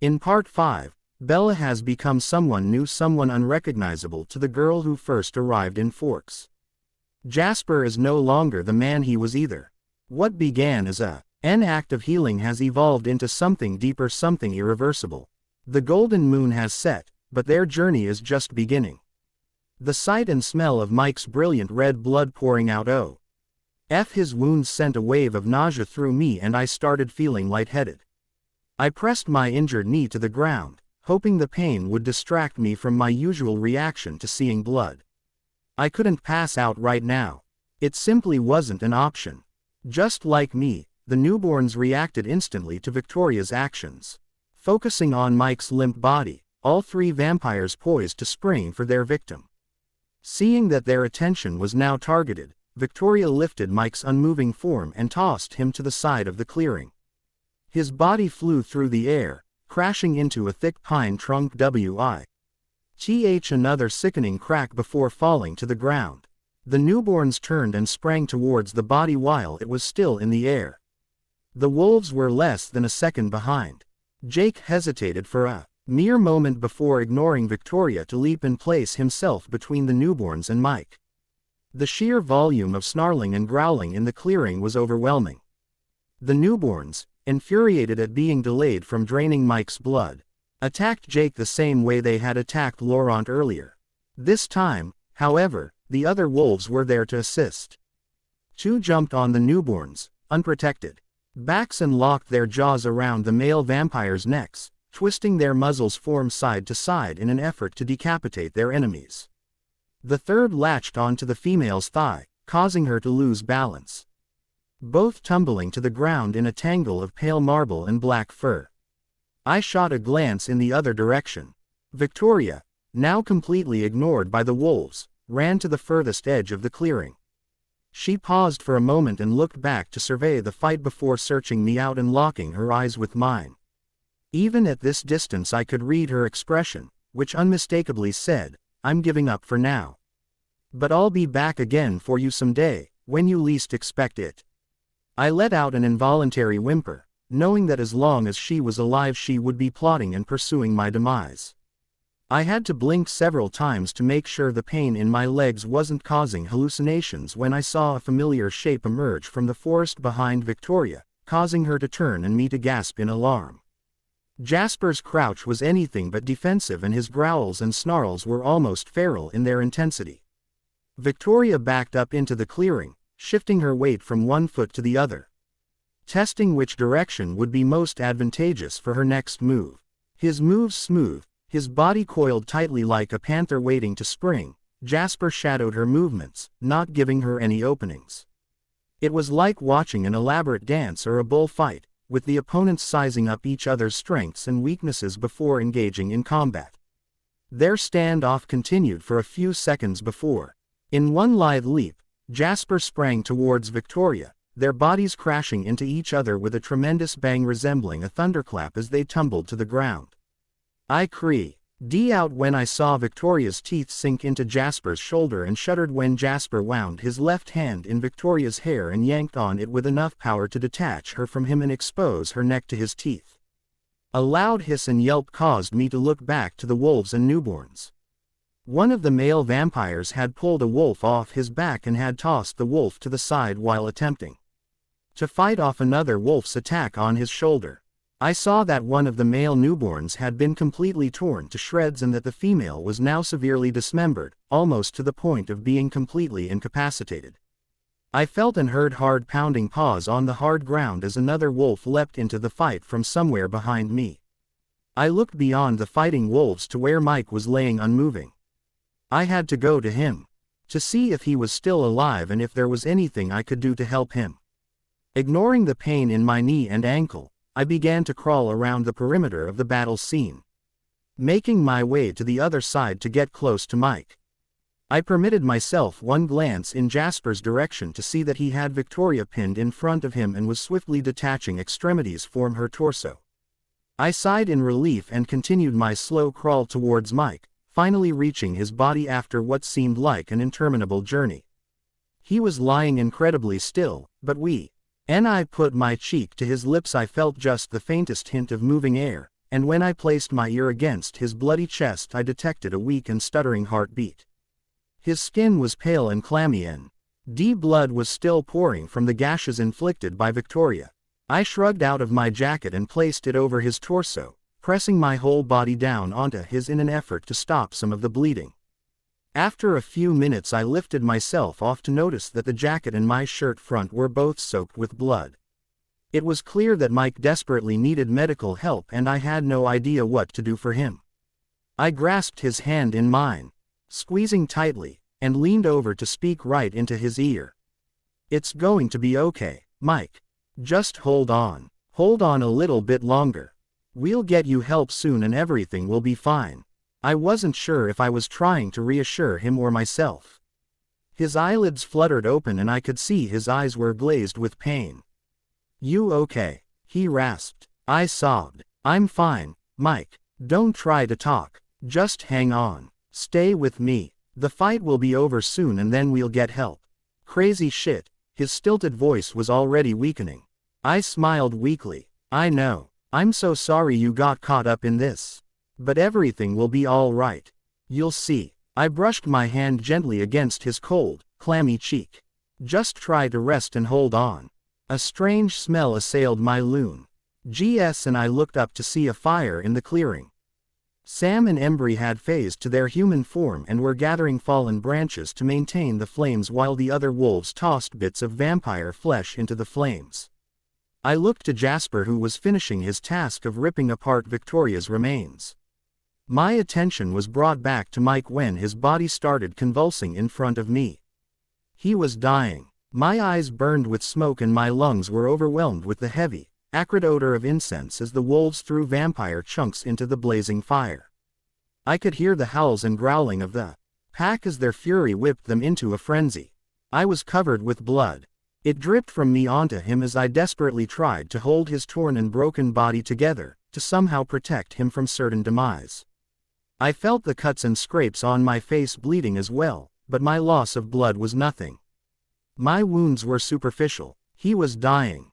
In Part 5, Bella has become someone new, someone unrecognizable to the girl who first arrived in Forks. Jasper is no longer the man he was either. What began as an act of healing has evolved into something deeper, something irreversible. The golden moon has set, but their journey is just beginning. The sight and smell of Mike's brilliant red blood pouring out his wounds sent a wave of nausea through me, and I started feeling lightheaded. I pressed my injured knee to the ground, hoping the pain would distract me from my usual reaction to seeing blood. I couldn't pass out right now. It simply wasn't an option. Just like me, the newborns reacted instantly to Victoria's actions. Focusing on Mike's limp body, all three vampires poised to spring for their victim. Seeing that their attention was now targeted, Victoria lifted Mike's unmoving form and tossed him to the side of the clearing. His body flew through the air, crashing into a thick pine trunk. Another sickening crack before falling to the ground. The newborns turned and sprang towards the body while it was still in the air. The wolves were less than a second behind. Jake hesitated for a mere moment before ignoring Victoria to leap and place himself between the newborns and Mike. The sheer volume of snarling and growling in the clearing was overwhelming. The newborns, infuriated at being delayed from draining Mike's blood, attacked Jake the same way they had attacked Laurent earlier. This time, however, the other wolves were there to assist. Two jumped on the newborns, unprotected. Backs and locked their jaws around the male vampires' necks, twisting their muzzles from side to side in an effort to decapitate their enemies. The third latched onto the female's thigh, causing her to lose balance. Both tumbling to the ground in a tangle of pale marble and black fur. I shot a glance in the other direction. Victoria, now completely ignored by the wolves, ran to the furthest edge of the clearing. She paused for a moment and looked back to survey the fight before searching me out and locking her eyes with mine. Even at this distance I could read her expression, which unmistakably said, "I'm giving up for now. But I'll be back again for you someday, when you least expect it." I let out an involuntary whimper, knowing that as long as she was alive she would be plotting and pursuing my demise. I had to blink several times to make sure the pain in my legs wasn't causing hallucinations when I saw a familiar shape emerge from the forest behind Victoria, causing her to turn and me to gasp in alarm. Jasper's crouch was anything but defensive, and his growls and snarls were almost feral in their intensity. Victoria backed up into the clearing, shifting her weight from one foot to the other, testing which direction would be most advantageous for her next move. His moves smooth, his body coiled tightly like a panther waiting to spring, Jasper shadowed her movements, not giving her any openings. It was like watching an elaborate dance or a bullfight, with the opponents sizing up each other's strengths and weaknesses before engaging in combat. Their standoff continued for a few seconds before, in one lithe leap, Jasper sprang towards Victoria, their bodies crashing into each other with a tremendous bang resembling a thunderclap as they tumbled to the ground. I cried out when I saw Victoria's teeth sink into Jasper's shoulder and shuddered when Jasper wound his left hand in Victoria's hair and yanked on it with enough power to detach her from him and expose her neck to his teeth. A loud hiss and yelp caused me to look back to the wolves and newborns. One of the male vampires had pulled a wolf off his back and had tossed the wolf to the side while attempting to fight off another wolf's attack on his shoulder. I saw that one of the male newborns had been completely torn to shreds and that the female was now severely dismembered, almost to the point of being completely incapacitated. I felt and heard hard pounding paws on the hard ground as another wolf leapt into the fight from somewhere behind me. I looked beyond the fighting wolves to where Mike was laying unmoving. I had to go to him, to see if he was still alive and if there was anything I could do to help him. Ignoring the pain in my knee and ankle, I began to crawl around the perimeter of the battle scene, making my way to the other side to get close to Mike. I permitted myself one glance in Jasper's direction to see that he had Victoria pinned in front of him and was swiftly detaching extremities from her torso. I sighed in relief and continued my slow crawl towards Mike, finally reaching his body after what seemed like an interminable journey. He was lying incredibly still, but I put my cheek to his lips. I felt just the faintest hint of moving air, and when I placed my ear against his bloody chest I detected a weak and stuttering heartbeat. His skin was pale and clammy and blood was still pouring from the gashes inflicted by Victoria. I shrugged out of my jacket and placed it over his torso, pressing my whole body down onto his in an effort to stop some of the bleeding. After a few minutes I lifted myself off to notice that the jacket and my shirt front were both soaked with blood. It was clear that Mike desperately needed medical help and I had no idea what to do for him. I grasped his hand in mine, squeezing tightly, and leaned over to speak right into his ear. "It's going to be okay, Mike. Just hold on. Hold on a little bit longer. We'll get you help soon and everything will be fine." I wasn't sure if I was trying to reassure him or myself. His eyelids fluttered open and I could see his eyes were glazed with pain. "You okay?" he rasped. I sobbed. "I'm fine, Mike. Don't try to talk. Just hang on. Stay with me. The fight will be over soon and then we'll get help." "Crazy shit." His stilted voice was already weakening. I smiled weakly. "I know. I'm so sorry you got caught up in this. But everything will be all right. You'll see." I brushed my hand gently against his cold, clammy cheek. "Just try to rest and hold on." A strange smell assailed my loon. GS and I looked up to see a fire in the clearing. Sam and Embry had phased to their human form and were gathering fallen branches to maintain the flames while the other wolves tossed bits of vampire flesh into the flames. I looked to Jasper who was finishing his task of ripping apart Victoria's remains. My attention was brought back to Mike when his body started convulsing in front of me. He was dying. My eyes burned with smoke and my lungs were overwhelmed with the heavy, acrid odor of incense as the wolves threw vampire chunks into the blazing fire. I could hear the howls and growling of the pack as their fury whipped them into a frenzy. I was covered with blood. It dripped from me onto him as I desperately tried to hold his torn and broken body together, to somehow protect him from certain demise. I felt the cuts and scrapes on my face bleeding as well, but my loss of blood was nothing. My wounds were superficial. He was dying,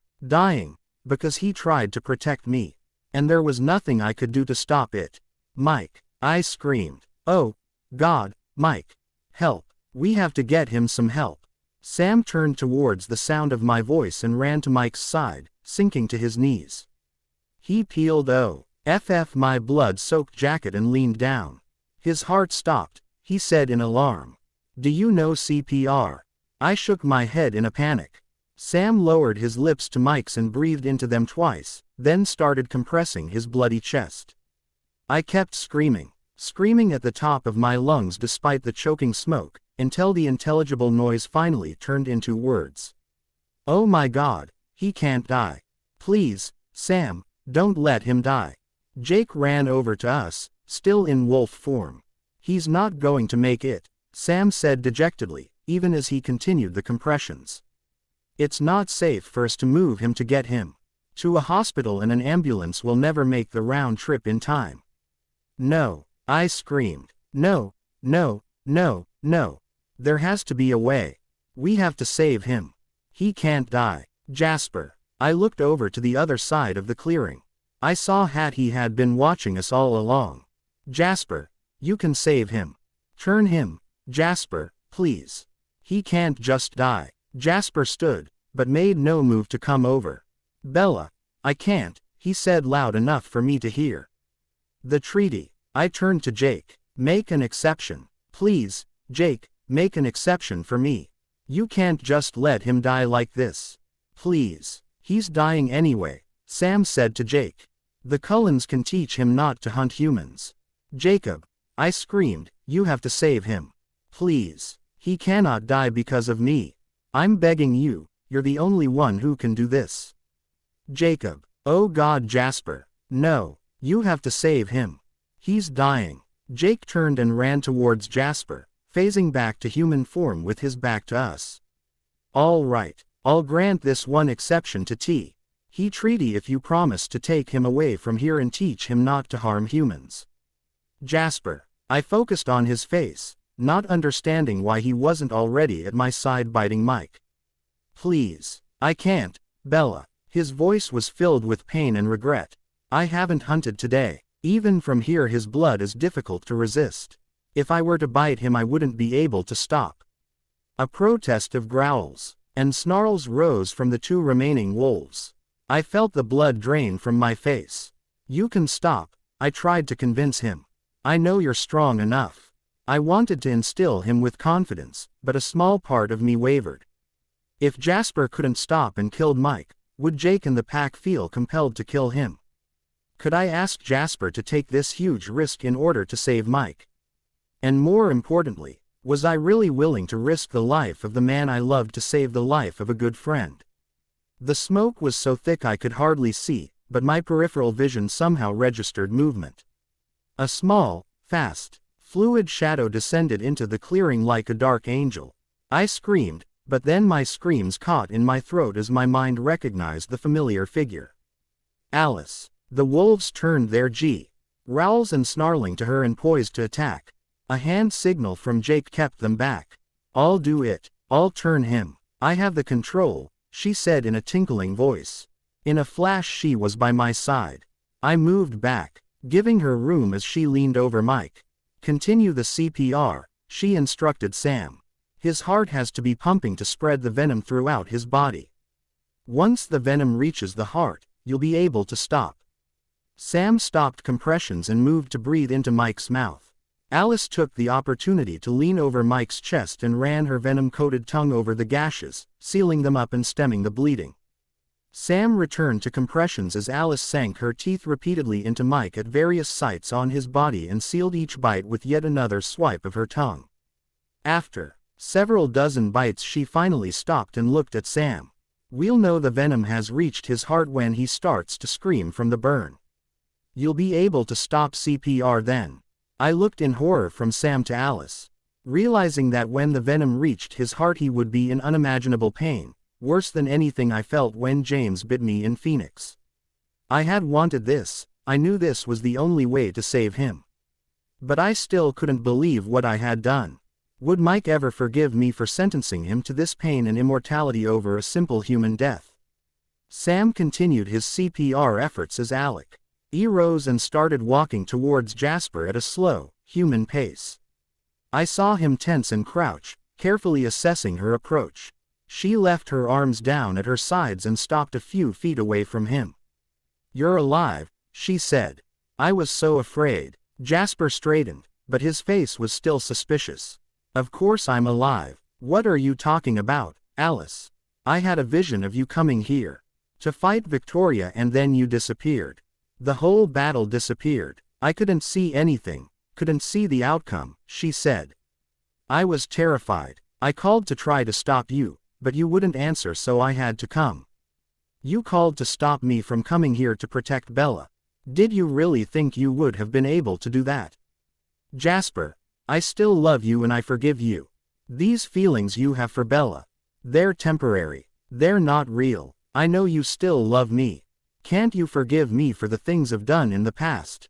because he tried to protect me. And there was nothing I could do to stop it. "Mike," I screamed. "Oh, God, Mike. Help. We have to get him some help." Sam turned towards the sound of my voice and ran to Mike's side, sinking to his knees. He peeled my blood-soaked jacket and leaned down. His heart stopped, he said in alarm. "Do you know CPR?" I shook my head in a panic. Sam lowered his lips to Mike's and breathed into them twice, then started compressing his bloody chest. I kept screaming at the top of my lungs despite the choking smoke, until the intelligible noise finally turned into words. "Oh my God, he can't die. Please, Sam, don't let him die." Jake ran over to us, still in wolf form. "He's not going to make it," Sam said dejectedly, even as he continued the compressions. "It's not safe for us to move him to get him to a hospital and an ambulance will never make the round trip in time." "No," I screamed. "No, no, no, no. There has to be a way. We have to save him. He can't die." "Jasper." I looked over to the other side of the clearing. I saw he had been watching us all along. "Jasper, you can save him. Turn him, Jasper, please. He can't just die." Jasper stood, but made no move to come over. "Bella, I can't," he said loud enough for me to hear. "The treaty." I turned to Jake. "Make an exception. Please, Jake, make an exception for me. You can't just let him die like this. Please." "He's dying anyway," Sam said to Jake. "The Cullens can teach him not to hunt humans." "Jacob," I screamed, "you have to save him. Please. He cannot die because of me. I'm begging you, you're the only one who can do this." "Jacob." "Oh God, Jasper. No. You have to save him. He's dying." Jake turned and ran towards Jasper, phasing back to human form with his back to us. "All right. I'll grant this one exception to he treaty if you promise to take him away from here and teach him not to harm humans." "Jasper." I focused on his face, not understanding why he wasn't already at my side biting Mike. "Please. I can't, Bella." His voice was filled with pain and regret. I haven't hunted today. Even from here his blood is difficult to resist. If I were to bite him I wouldn't be able to stop. A protest of growls and snarls rose from the 2 remaining wolves. I felt the blood drain from my face. You can stop, I tried to convince him. I know you're strong enough. I wanted to instill him with confidence, but a small part of me wavered. If Jasper couldn't stop and killed Mike, would Jake and the pack feel compelled to kill him? Could I ask Jasper to take this huge risk in order to save Mike? And more importantly, was I really willing to risk the life of the man I loved to save the life of a good friend? The smoke was so thick I could hardly see, but my peripheral vision somehow registered movement. A small, fast, fluid shadow descended into the clearing like a dark angel. I screamed, but then my screams caught in my throat as my mind recognized the familiar figure. Alice. The wolves turned their growls and snarling to her and poised to attack. A hand signal from Jake kept them back. I'll do it. I'll turn him. I have the control, she said in a tinkling voice. In a flash she was by my side. I moved back, giving her room as she leaned over Mike. Continue the CPR, she instructed Sam. His heart has to be pumping to spread the venom throughout his body. Once the venom reaches the heart, you'll be able to stop. Sam stopped compressions and moved to breathe into Mike's mouth. Alice took the opportunity to lean over Mike's chest and ran her venom-coated tongue over the gashes, sealing them up and stemming the bleeding. Sam returned to compressions as Alice sank her teeth repeatedly into Mike at various sites on his body and sealed each bite with yet another swipe of her tongue. After several dozen bites she finally stopped and looked at Sam. We'll know the venom has reached his heart when he starts to scream from the burn. You'll be able to stop CPR then. I looked in horror from Sam to Alice, realizing that when the venom reached his heart he would be in unimaginable pain, worse than anything I felt when James bit me in Phoenix. I had wanted this, I knew this was the only way to save him. But I still couldn't believe what I had done. Would Mike ever forgive me for sentencing him to this pain and immortality over a simple human death? Sam continued his CPR efforts as Alec rose and started walking towards Jasper at a slow, human pace. I saw him tense and crouch, carefully assessing her approach. She left her arms down at her sides and stopped a few feet away from him. You're alive, she said. I was so afraid. Jasper straightened, but his face was still suspicious. Of course I'm alive. What are you talking about, Alice? I had a vision of you coming here to fight Victoria and then you disappeared. The whole battle disappeared. I couldn't see anything, couldn't see the outcome, she said. I was terrified. I called to try to stop you, but you wouldn't answer so I had to come. You called to stop me from coming here to protect Bella. Did you really think you would have been able to do that? Jasper, I still love you and I forgive you. These feelings you have for Bella, they're temporary. They're not real. I know you still love me. Can't you forgive me for the things I've done in the past?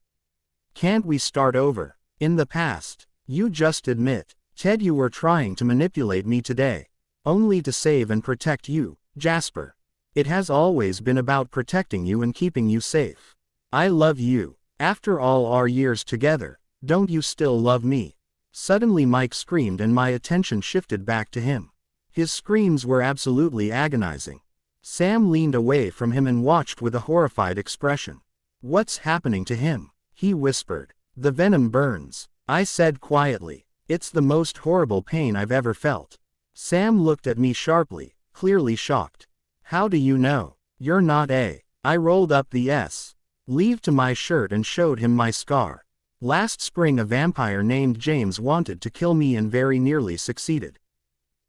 Can't we start over? In the past, you just admit, Ted, you were trying to manipulate me today. Only to save and protect you, Jasper. It has always been about protecting you and keeping you safe. I love you. After all our years together, don't you still love me? Suddenly Mike screamed and my attention shifted back to him. His screams were absolutely agonizing. Sam leaned away from him and watched with a horrified expression. What's happening to him? He whispered. The venom burns, I said quietly. It's the most horrible pain I've ever felt. Sam looked at me sharply, clearly shocked. How do you know? You're not a. I rolled up the sleeve to my shirt and showed him my scar. Last spring a vampire named James wanted to kill me and very nearly succeeded.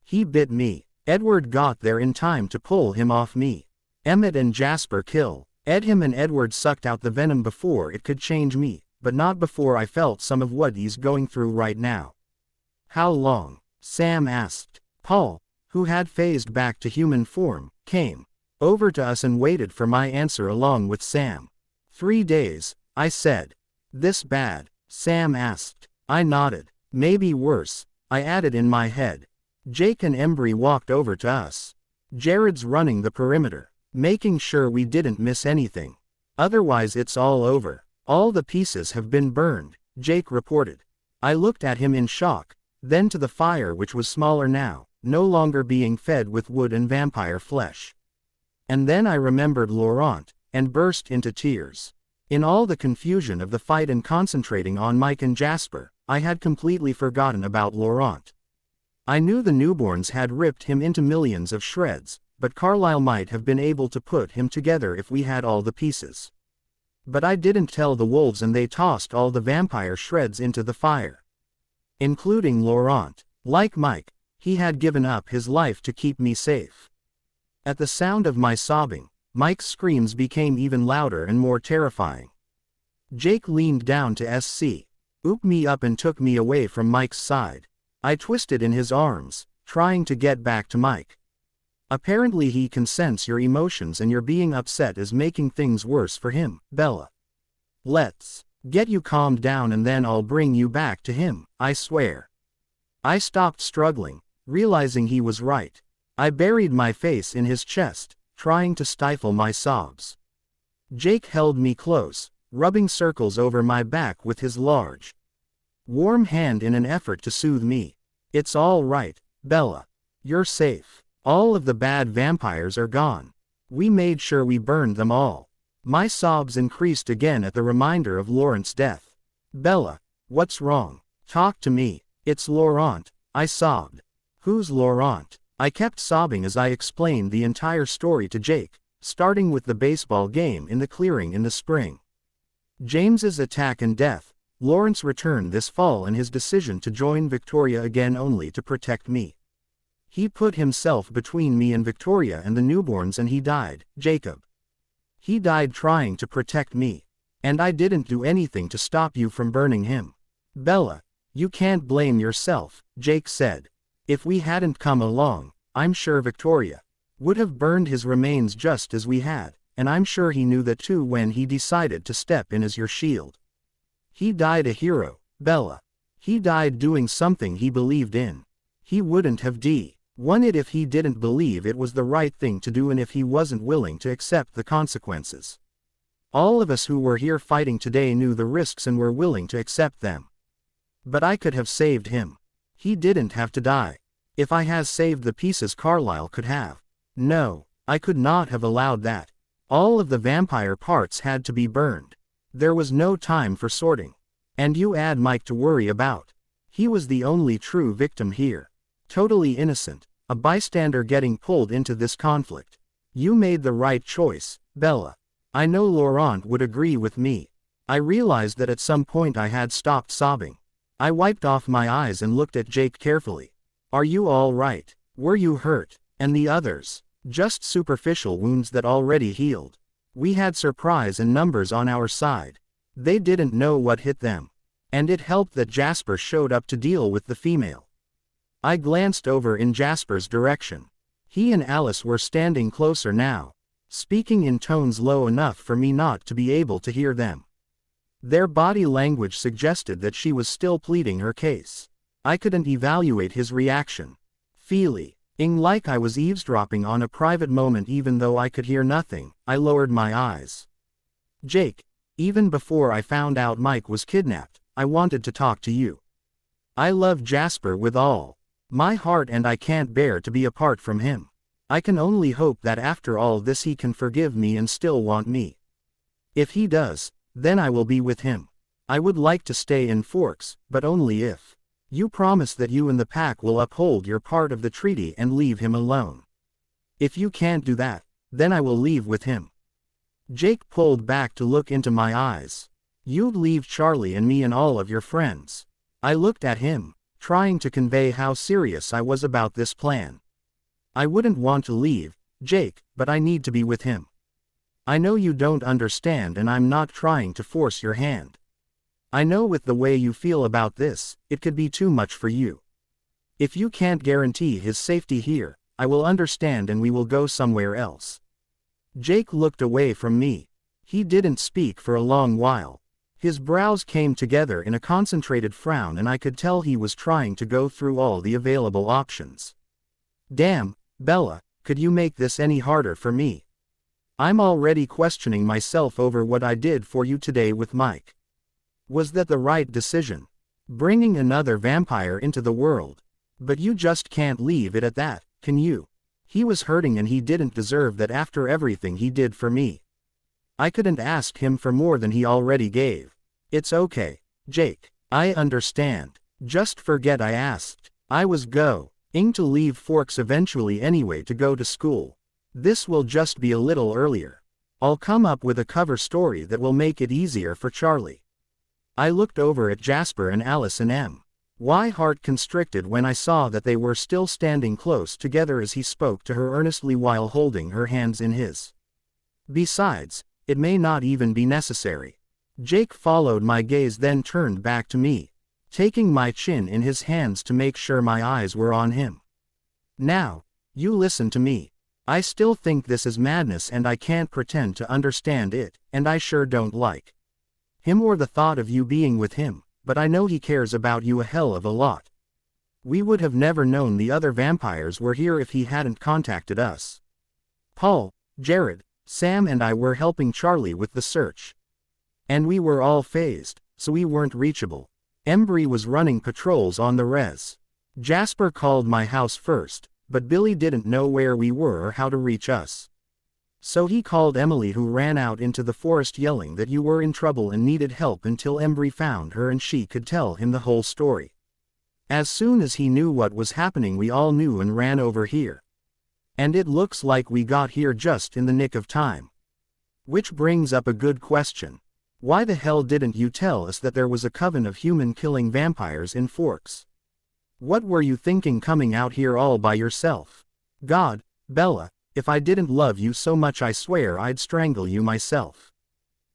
He bit me. Edward got there in time to pull him off me. Emmett and Jasper killed him and Edward sucked out the venom before it could change me, but not before I felt some of what he's going through right now. How long? Sam asked. Paul, who had phased back to human form, came over to us and waited for my answer along with Sam. 3 days, I said. This bad? Sam asked. I nodded. Maybe worse, I added in my head. Jake and Embry walked over to us. Jared's running the perimeter, making sure we didn't miss anything. Otherwise it's all over. All the pieces have been burned, Jake reported. I looked at him in shock, then to the fire which was smaller now, no longer being fed with wood and vampire flesh. And then I remembered Laurent, and burst into tears. In all the confusion of the fight and concentrating on Mike and Jasper, I had completely forgotten about Laurent. I knew the newborns had ripped him into millions of shreds, but Carlyle might have been able to put him together if we had all the pieces. But I didn't tell the wolves and they tossed all the vampire shreds into the fire. Including Laurent. Like Mike, he had given up his life to keep me safe. At the sound of my sobbing, Mike's screams became even louder and more terrifying. Jake leaned down to scoop me up and took me away from Mike's side. I twisted in his arms, trying to get back to Mike. Apparently he can sense your emotions and your being upset is making things worse for him, Bella. Let's get you calmed down and then I'll bring you back to him, I swear. I stopped struggling, realizing he was right. I buried my face in his chest, trying to stifle my sobs. Jake held me close, rubbing circles over my back with his large, warm hand in an effort to soothe me. It's all right, Bella. You're safe. All of the bad vampires are gone. We made sure we burned them all. My sobs increased again at the reminder of Laurent's death. Bella, what's wrong? Talk to me. It's Laurent, I sobbed. Who's Laurent? I kept sobbing as I explained the entire story to Jake, starting with the baseball game in the clearing in the spring. James's attack and death, Laurent's return this fall and his decision to join Victoria again only to protect me. He put himself between me and Victoria and the newborns and he died, Jacob. He died trying to protect me. And I didn't do anything to stop you from burning him. Bella, you can't blame yourself, Jake said. If we hadn't come along, I'm sure Victoria would have burned his remains just as we had, and I'm sure he knew that too when he decided to step in as your shield. He died a hero, Bella. He died doing something he believed in. He wouldn't have won it if he didn't believe it was the right thing to do and if he wasn't willing to accept the consequences. All of us who were here fighting today knew the risks and were willing to accept them. But I could have saved him. He didn't have to die. If I had saved the pieces Carlyle could have. No, I could not have allowed that. All of the vampire parts had to be burned. There was no time for sorting. And you add Mike to worry about. He was the only true victim here. Totally innocent, a bystander getting pulled into this conflict. You made the right choice, Bella. I know Laurent would agree with me. I realized that at some point I had stopped sobbing. I wiped off my eyes and looked at Jake carefully. Are you all right? Were you hurt? And the others? Just superficial wounds that already healed. We had surprise and numbers on our side. They didn't know what hit them. And it helped that Jasper showed up to deal with the female. I glanced over in Jasper's direction. He and Alice were standing closer now, speaking in tones low enough for me not to be able to hear them. Their body language suggested that she was still pleading her case. I couldn't evaluate his reaction. Feeling like I was eavesdropping on a private moment even though I could hear nothing, I lowered my eyes. Jake, even before I found out Mike was kidnapped, I wanted to talk to you. I love Jasper with all my heart and I can't bear to be apart from him. I can only hope that after all this he can forgive me and still want me. If he does, then I will be with him. I would like to stay in Forks, but only if you promise that you and the pack will uphold your part of the treaty and leave him alone. If you can't do that, then I will leave with him. Jake pulled back to look into my eyes. You'd leave Charlie and me and all of your friends. I looked at him, trying to convey how serious I was about this plan. I wouldn't want to leave, Jake, but I need to be with him. I know you don't understand and I'm not trying to force your hand. I know with the way you feel about this, it could be too much for you. If you can't guarantee his safety here, I will understand and we will go somewhere else. Jake looked away from me. He didn't speak for a long while. His brows came together in a concentrated frown and I could tell he was trying to go through all the available options. Damn, Bella, could you make this any harder for me? I'm already questioning myself over what I did for you today with Mike. Was that the right decision? Bringing another vampire into the world. But you just can't leave it at that, can you? He was hurting and he didn't deserve that after everything he did for me. I couldn't ask him for more than he already gave. It's okay, Jake. I understand. Just forget I asked. I was going to leave Forks eventually anyway to go to school. This will just be a little earlier. I'll come up with a cover story that will make it easier for Charlie. I looked over at Jasper and Alice and my heart constricted when I saw that they were still standing close together as he spoke to her earnestly while holding her hands in his. Besides, it may not even be necessary. Jake followed my gaze, then turned back to me, taking my chin in his hands to make sure my eyes were on him. Now, you listen to me. I still think this is madness and I can't pretend to understand it, and I sure don't like him or the thought of you being with him, but I know he cares about you a hell of a lot. We would have never known the other vampires were here if he hadn't contacted us. Paul, Jared, Sam and I were helping Charlie with the search. And we were all phased, so we weren't reachable. Embry was running patrols on the res. Jasper called my house first, but Billy didn't know where we were or how to reach us. So he called Emily, who ran out into the forest yelling that you were in trouble and needed help, until Embry found her and she could tell him the whole story. As soon as he knew what was happening, we all knew and ran over here. And it looks like we got here just in the nick of time. Which brings up a good question. Why the hell didn't you tell us that there was a coven of human-killing vampires in Forks? What were you thinking coming out here all by yourself? God, Bella, if I didn't love you so much I swear I'd strangle you myself.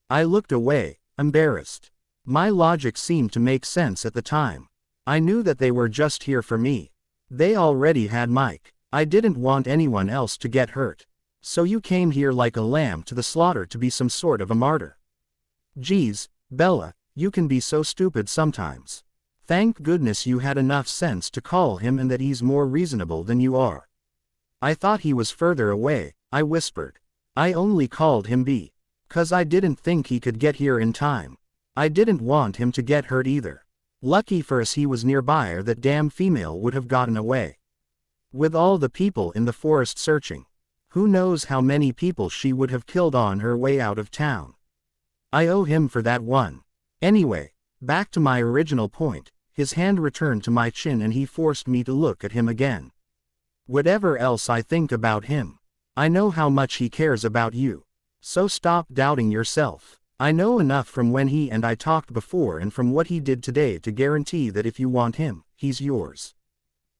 I looked away, embarrassed. My logic seemed to make sense at the time. I knew that they were just here for me. They already had Mike. I didn't want anyone else to get hurt. So you came here like a lamb to the slaughter to be some sort of a martyr. Geez, Bella, you can be so stupid sometimes. Thank goodness you had enough sense to call him and that he's more reasonable than you are. I thought he was further away, I whispered. I only called him B. 'Cause I didn't think he could get here in time. I didn't want him to get hurt either. Lucky for us he was nearby or that damn female would have gotten away. With all the people in the forest searching, who knows how many people she would have killed on her way out of town. I owe him for that one. Anyway, back to my original point, his hand returned to my chin and he forced me to look at him again. Whatever else I think about him, I know how much he cares about you. So stop doubting yourself. I know enough from when he and I talked before and from what he did today to guarantee that if you want him, he's yours.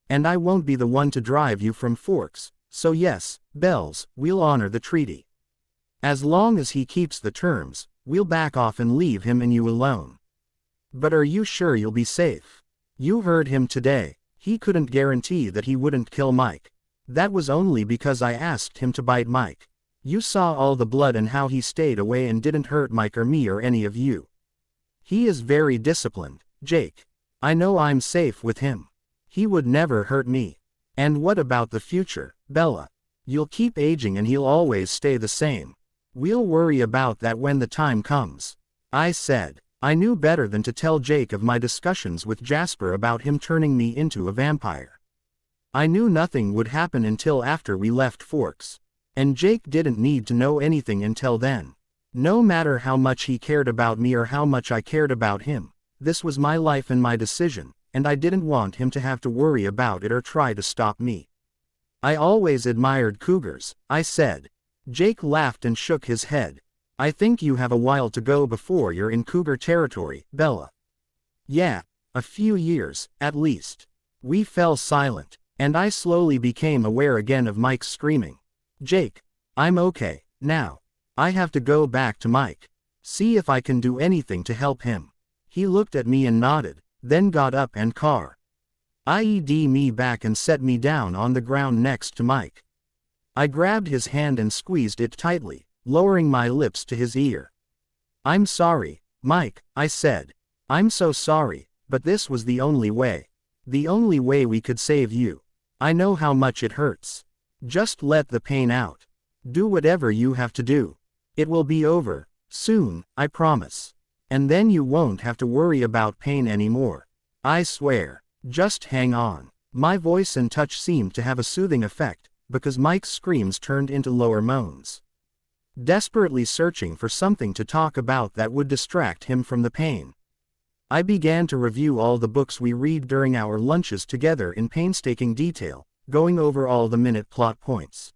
And I won't be the one to drive you from Forks, so yes, Bells, we'll honor the treaty. As long as he keeps the terms, we'll back off and leave him and you alone. But are you sure you'll be safe? You heard him today. He couldn't guarantee that he wouldn't kill Mike. That was only because I asked him to bite Mike. You saw all the blood and how he stayed away and didn't hurt Mike or me or any of you. He is very disciplined, Jake. I know I'm safe with him. He would never hurt me. And what about the future, Bella? You'll keep aging and he'll always stay the same. We'll worry about that when the time comes. I said. I knew better than to tell Jake of my discussions with Jasper about him turning me into a vampire. I knew nothing would happen until after we left Forks. And Jake didn't need to know anything until then. No matter how much he cared about me or how much I cared about him, this was my life and my decision, and I didn't want him to have to worry about it or try to stop me. I always admired cougars, I said. Jake laughed and shook his head. I think you have a while to go before you're in cougar territory, Bella. Yeah, a few years, at least. We fell silent, and I slowly became aware again of Mike's screaming. Jake, I'm okay, now. I have to go back to Mike. See if I can do anything to help him. He looked at me and nodded, then got up and IED me back and set me down on the ground next to Mike. I grabbed his hand and squeezed it tightly, lowering my lips to his ear. I'm sorry, Mike, I said. I'm so sorry, but this was the only way. The only way we could save you. I know how much it hurts. Just let the pain out. Do whatever you have to do. It will be over, soon, I promise. And then you won't have to worry about pain anymore. I swear. Just hang on. My voice and touch seemed to have a soothing effect, because Mike's screams turned into lower moans. Desperately searching for something to talk about that would distract him from the pain, I began to review all the books we read during our lunches together in painstaking detail, going over all the minute plot points.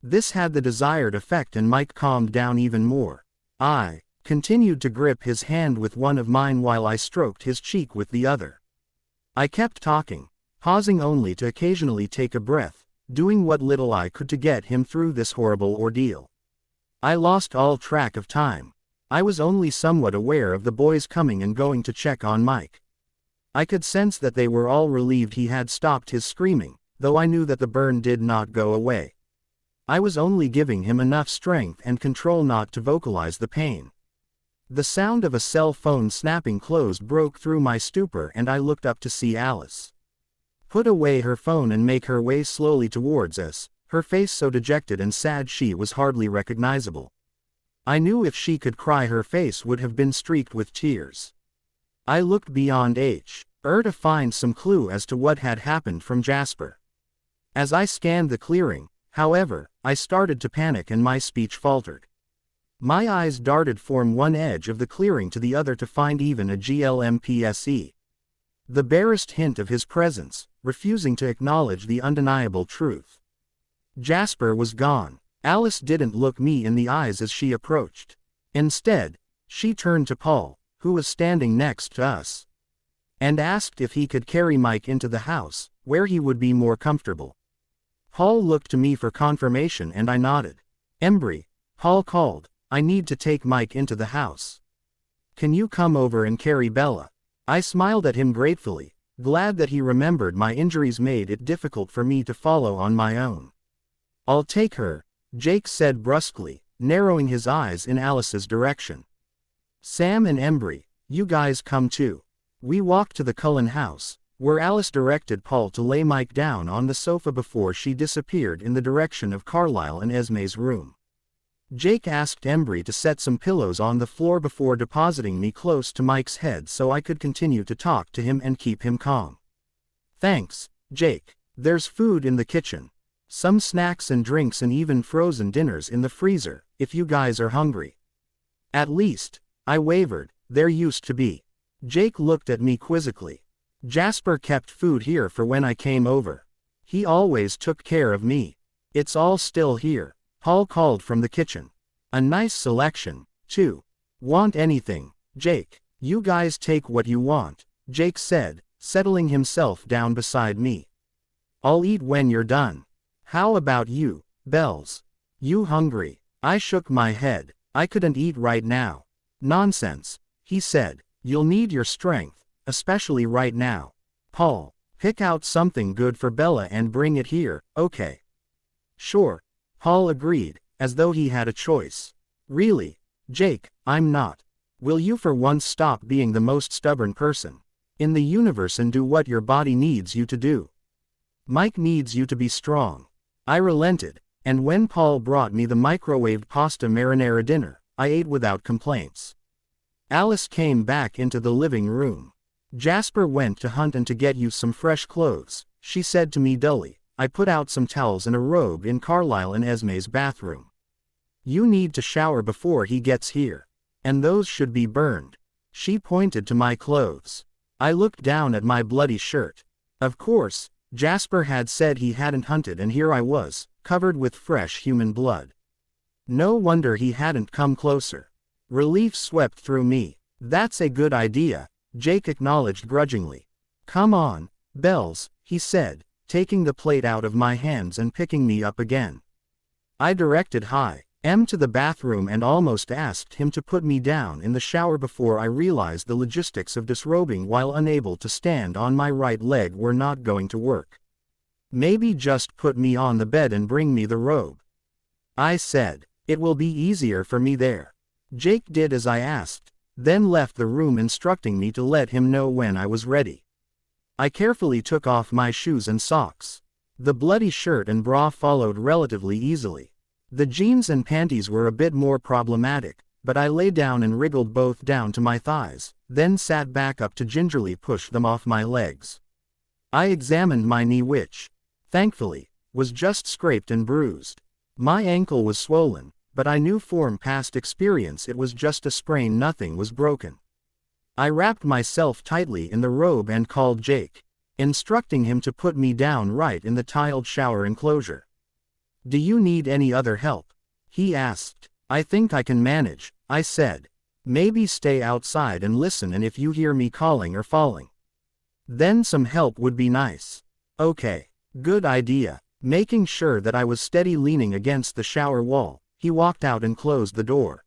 This had the desired effect and Mike calmed down even more. I continued to grip his hand with one of mine while I stroked his cheek with the other. I kept talking, pausing only to occasionally take a breath, doing what little I could to get him through this horrible ordeal. I lost all track of time. I was only somewhat aware of the boys coming and going to check on Mike. I could sense that they were all relieved he had stopped his screaming, though I knew that the burn did not go away. I was only giving him enough strength and control not to vocalize the pain. The sound of a cell phone snapping closed broke through my stupor and I looked up to see Alice put away her phone and make her way slowly towards us, her face so dejected and sad she was hardly recognizable. I knew if she could cry her face would have been streaked with tears. I looked beyond her to find some clue as to what had happened from Jasper. As I scanned the clearing, however, I started to panic and my speech faltered. My eyes darted from one edge of the clearing to the other to find even a GLMPSE. The barest hint of his presence, refusing to acknowledge the undeniable truth. Jasper was gone. Alice didn't look me in the eyes as she approached. Instead, she turned to Paul, who was standing next to us, and asked if he could carry Mike into the house, where he would be more comfortable. Paul looked to me for confirmation and I nodded. Embry, Paul called, I need to take Mike into the house. Can you come over and carry Bella? I smiled at him gratefully, glad that he remembered my injuries made it difficult for me to follow on my own. I'll take her, Jake said brusquely, narrowing his eyes in Alice's direction. Sam and Embry, you guys come too. We walked to the Cullen house, where Alice directed Paul to lay Mike down on the sofa before she disappeared in the direction of Carlisle and Esme's room. Jake asked Embry to set some pillows on the floor before depositing me close to Mike's head so I could continue to talk to him and keep him calm. Thanks, Jake. There's food in the kitchen. Some snacks and drinks and even frozen dinners in the freezer, if you guys are hungry. At least, I wavered, there used to be. Jake looked at me quizzically. Jasper kept food here for when I came over. He always took care of me. It's all still here, Paul called from the kitchen. A nice selection, too. Want anything, Jake? You guys take what you want, Jake said, settling himself down beside me. I'll eat when you're done. How about you, Bells? You hungry? I shook my head. I couldn't eat right now. Nonsense, he said. You'll need your strength, especially right now. Paul, pick out something good for Bella and bring it here, okay? Sure, Paul agreed, as though he had a choice. Really, Jake, I'm not. Will you for once stop being the most stubborn person in the universe and do what your body needs you to do? Mike needs you to be strong. I relented, and when Paul brought me the microwaved pasta marinara dinner, I ate without complaints. Alice came back into the living room. Jasper went to hunt and to get you some fresh clothes, she said to me dully. I put out some towels and a robe in Carlisle and Esme's bathroom. You need to shower before he gets here. And those should be burned. She pointed to my clothes. I looked down at my bloody shirt. Of course, Jasper had said he hadn't hunted and here I was, covered with fresh human blood. No wonder he hadn't come closer. Relief swept through me. That's a good idea, Jake acknowledged grudgingly. Come on, Bells, he said, taking the plate out of my hands and picking me up again. I directed Hi M to the bathroom and almost asked him to put me down in the shower before I realized the logistics of disrobing while unable to stand on my right leg were not going to work. Maybe just put me on the bed and bring me the robe, I said. It will be easier for me there. Jake did as I asked, then left the room instructing me to let him know when I was ready. I carefully took off my shoes and socks. The bloody shirt and bra followed relatively easily. The jeans and panties were a bit more problematic, but I lay down and wriggled both down to my thighs, then sat back up to gingerly push them off my legs. I examined my knee which, thankfully, was just scraped and bruised. My ankle was swollen, but I knew from past experience it was just a sprain, nothing was broken. I wrapped myself tightly in the robe and called Jake, instructing him to put me down right in the tiled shower enclosure. "Do you need any other help?" he asked. "I think I can manage," I said. "Maybe stay outside and listen, and if you hear me calling or falling, then some help would be nice." "Okay. Good idea." Making sure that I was steady leaning against the shower wall, he walked out and closed the door.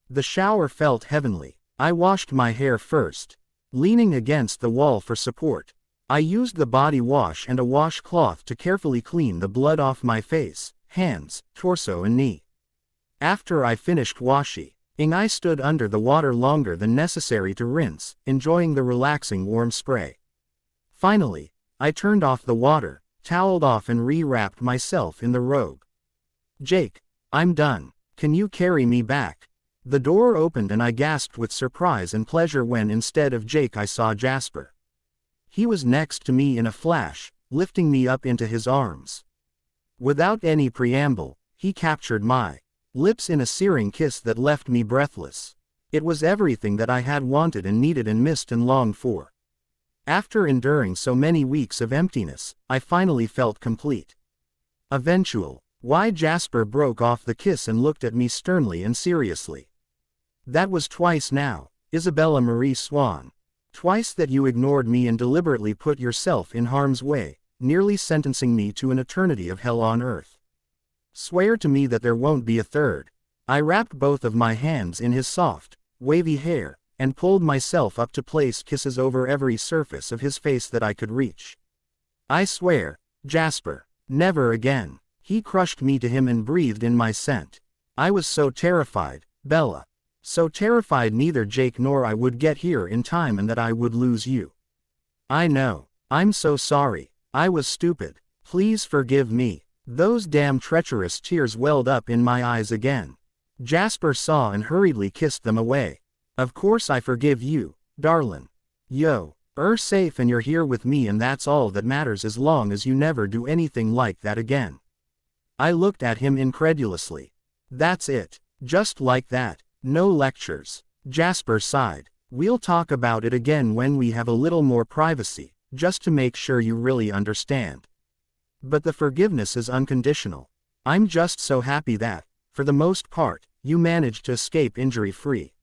The shower felt heavenly. I washed my hair first, leaning against the wall for support. I used the body wash and a washcloth to carefully clean the blood off my face, hands, torso and knee. After I finished washing, I stood under the water longer than necessary to rinse, enjoying the relaxing warm spray. Finally, I turned off the water, toweled off and re-wrapped myself in the robe. "Jake, I'm done. Can you carry me back?" The door opened and I gasped with surprise and pleasure when instead of Jake I saw Jasper. He was next to me in a flash, lifting me up into his arms. Without any preamble, he captured my lips in a searing kiss that left me breathless. It was everything that I had wanted and needed and missed and longed for. After enduring so many weeks of emptiness, I finally felt complete. Why Jasper broke off the kiss and looked at me sternly and seriously. "That was twice now, Isabella Marie Swan. Twice that you ignored me and deliberately put yourself in harm's way, nearly sentencing me to an eternity of hell on earth. Swear to me that there won't be a third." I wrapped both of my hands in his soft, wavy hair, and pulled myself up to place kisses over every surface of his face that I could reach. "I swear, Jasper, never again." He crushed me to him and breathed in my scent. I was so terrified, Bella. So terrified neither Jake nor I would get here in time and that I would lose you. "I know. I'm so sorry. I was stupid. Please forgive me." Those damn treacherous tears welled up in my eyes again. Jasper saw and hurriedly kissed them away. "Of course I forgive you, darlin'. You're safe and you're here with me and that's all that matters as long as you never do anything like that again." I looked at him incredulously. "That's it? Just like that? No lectures?" Jasper sighed. "We'll talk about it again when we have a little more privacy, just to make sure you really understand. But the forgiveness is unconditional. I'm just so happy that, for the most part, you managed to escape injury-free."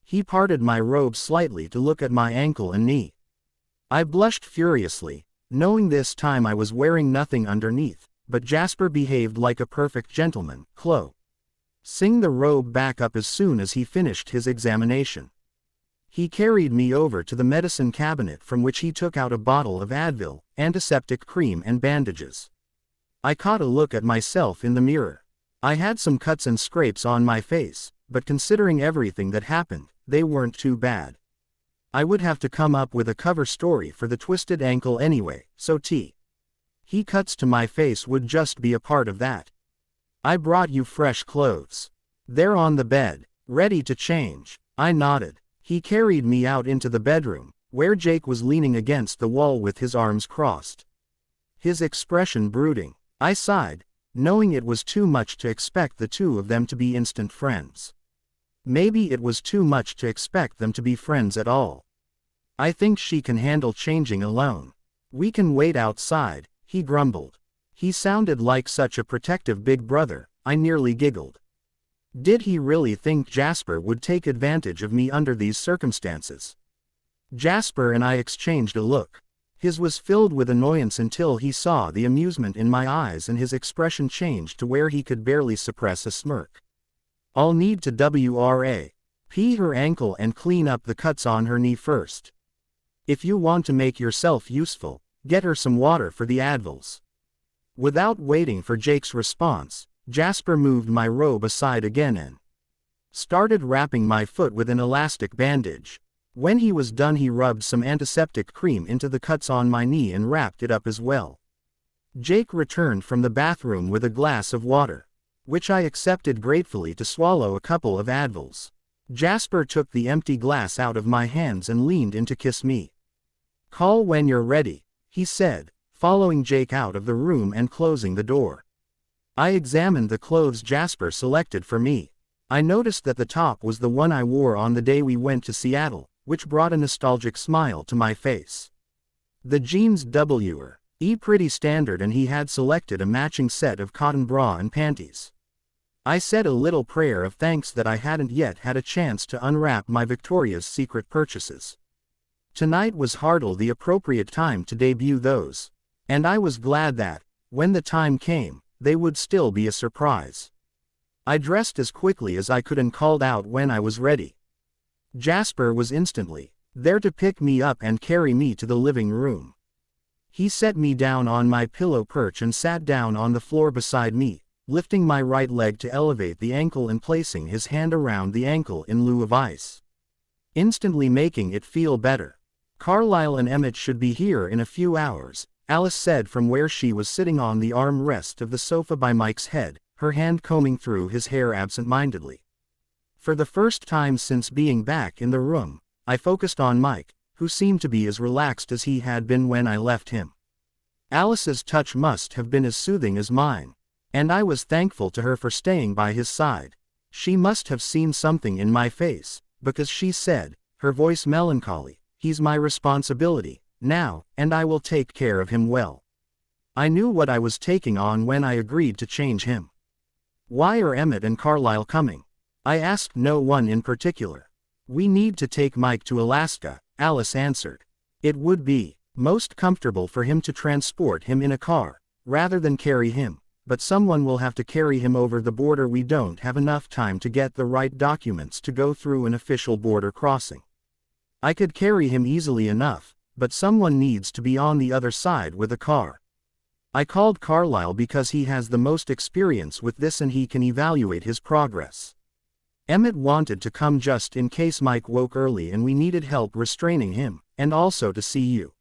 He parted my robe slightly to look at my ankle and knee. I blushed furiously, knowing this time I was wearing nothing underneath, but Jasper behaved like a perfect gentleman, closing the robe back up as soon as he finished his examination. He carried me over to the medicine cabinet from which he took out a bottle of Advil, antiseptic cream and bandages. I caught a look at myself in the mirror. I had some cuts and scrapes on my face, but considering everything that happened, they weren't too bad. I would have to come up with a cover story for the twisted ankle anyway, so he cuts to my face would just be a part of that. "I brought you fresh clothes. They're on the bed, ready to change." I nodded. He carried me out into the bedroom, where Jake was leaning against the wall with his arms crossed, his expression brooding. I sighed, knowing it was too much to expect the two of them to be instant friends. Maybe it was too much to expect them to be friends at all. "I think she can handle changing alone. We can wait outside," he grumbled. He sounded like such a protective big brother, I nearly giggled. Did he really think Jasper would take advantage of me under these circumstances? Jasper and I exchanged a look. His was filled with annoyance until he saw the amusement in my eyes and his expression changed to where he could barely suppress a smirk. "I'll need to WRAP her ankle and clean up the cuts on her knee first. If you want to make yourself useful, get her some water for the Advils." Without waiting for Jake's response, Jasper moved my robe aside again and started wrapping my foot with an elastic bandage. When he was done, he rubbed some antiseptic cream into the cuts on my knee and wrapped it up as well. Jake returned from the bathroom with a glass of water. which I accepted gratefully to swallow a couple of Advils. Jasper took the empty glass out of my hands and leaned in to kiss me. "Call when you're ready," he said, following Jake out of the room and closing the door. I examined the clothes Jasper selected for me. I noticed that the top was the one I wore on the day we went to Seattle, which brought a nostalgic smile to my face. The jeans were pretty standard, and he had selected a matching set of cotton bra and panties. I said a little prayer of thanks that I hadn't yet had a chance to unwrap my Victoria's Secret purchases. Tonight was hardly the appropriate time to debut those, and I was glad that, when the time came, they would still be a surprise. I dressed as quickly as I could and called out when I was ready. Jasper was instantly there to pick me up and carry me to the living room. He set me down on my pillow perch and sat down on the floor beside me, lifting my right leg to elevate the ankle and placing his hand around the ankle in lieu of ice, instantly making it feel better. "Carlisle and Emmett should be here in a few hours," Alice said from where she was sitting on the armrest of the sofa by Mike's head, her hand combing through his hair absent-mindedly. For the first time since being back in the room, I focused on Mike, who seemed to be as relaxed as he had been when I left him. Alice's touch must have been as soothing as mine, and I was thankful to her for staying by his side. She must have seen something in my face, because she said, her voice melancholy, "He's my responsibility now, and I will take care of him well." I knew what I was taking on when I agreed to change him. "Why are Emmett and Carlisle coming?" I asked no one in particular. "We need to take Mike to Alaska," Alice answered. "It would be most comfortable for him to transport him in a car, rather than carry him. But someone will have to carry him over the border. We don't have enough time to get the right documents to go through an official border crossing. I could carry him easily enough, but someone needs to be on the other side with a car. I called Carlisle because he has the most experience with this and he can evaluate his progress. Emmett wanted to come just in case Mike woke early and we needed help restraining him, and also to see you."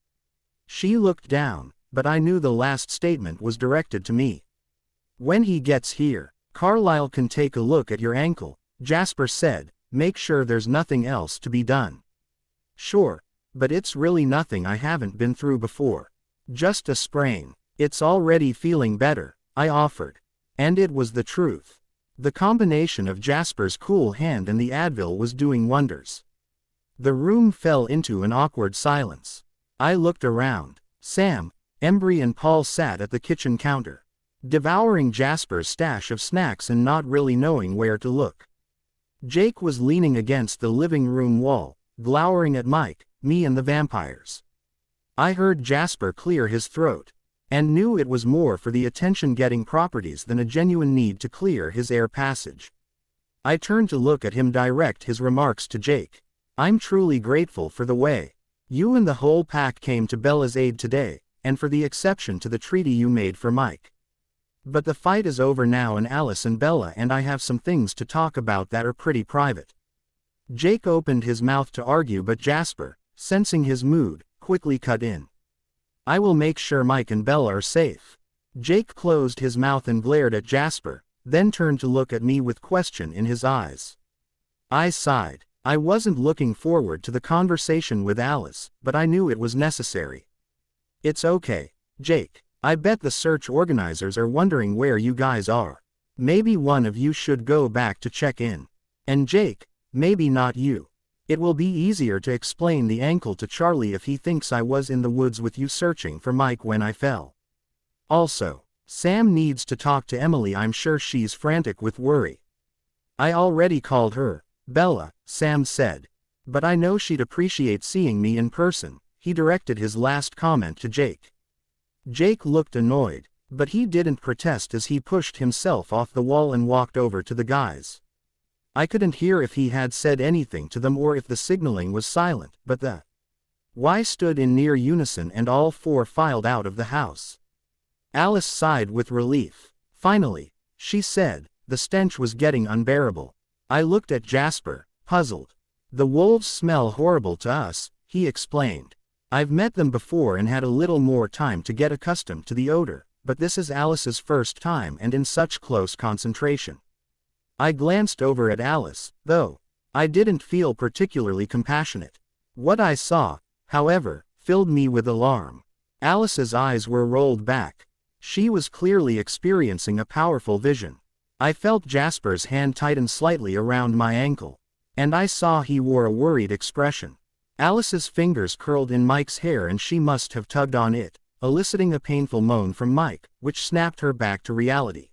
She looked down, but I knew the last statement was directed to me. "When he gets here, Carlisle can take a look at your ankle," Jasper said. "Make sure there's nothing else to be done." "Sure, but it's really nothing I haven't been through before. Just a sprain." "It's already feeling better," I offered. And it was the truth. The combination of Jasper's cool hand and the Advil was doing wonders. The room fell into an awkward silence. I looked around. Sam, Embry and Paul sat at the kitchen counter, devouring Jasper's stash of snacks and not really knowing where to look. Jake was leaning against the living room wall, glowering at Mike, me and the vampires. I heard Jasper clear his throat, and knew it was more for the attention-getting properties than a genuine need to clear his air passage. I turned to look at him direct his remarks to Jake. "I'm truly grateful for the way you and the whole pack came to Bella's aid today, and for the exception to the treaty you made for Mike. But the fight is over now and Alice and Bella and I have some things to talk about that are pretty private." Jake opened his mouth to argue, but Jasper, sensing his mood, quickly cut in. "I will make sure Mike and Bella are safe." Jake closed his mouth and glared at Jasper, then turned to look at me with question in his eyes. I sighed. I wasn't looking forward to the conversation with Alice, but I knew it was necessary. "It's okay, Jake. I bet the search organizers are wondering where you guys are. Maybe one of you should go back to check in. And Jake, maybe not you. It will be easier to explain the ankle to Charlie if he thinks I was in the woods with you searching for Mike when I fell. Also, Sam needs to talk to Emily. I'm sure she's frantic with worry." "I already called her, Bella," Sam said. "But I know she'd appreciate seeing me in person." He directed his last comment to Jake. Jake looked annoyed, but he didn't protest as he pushed himself off the wall and walked over to the guys. I couldn't hear if he had said anything to them or if the signaling was silent, but the Y stood in near unison and all four filed out of the house. Alice sighed with relief. Finally, she said, the stench was getting unbearable. I looked at Jasper, puzzled. "The wolves smell horrible to us," he explained. "I've met them before and had a little more time to get accustomed to the odor, but this is Alice's first time and in such close concentration. I glanced over at Alice, though. I didn't feel particularly compassionate. What I saw, however, filled me with alarm. Alice's eyes were rolled back. She was clearly experiencing a powerful vision. I felt Jasper's hand tighten slightly around my ankle, and I saw he wore a worried expression. Alice's fingers curled in Mike's hair and she must have tugged on it, eliciting a painful moan from Mike, which snapped her back to reality.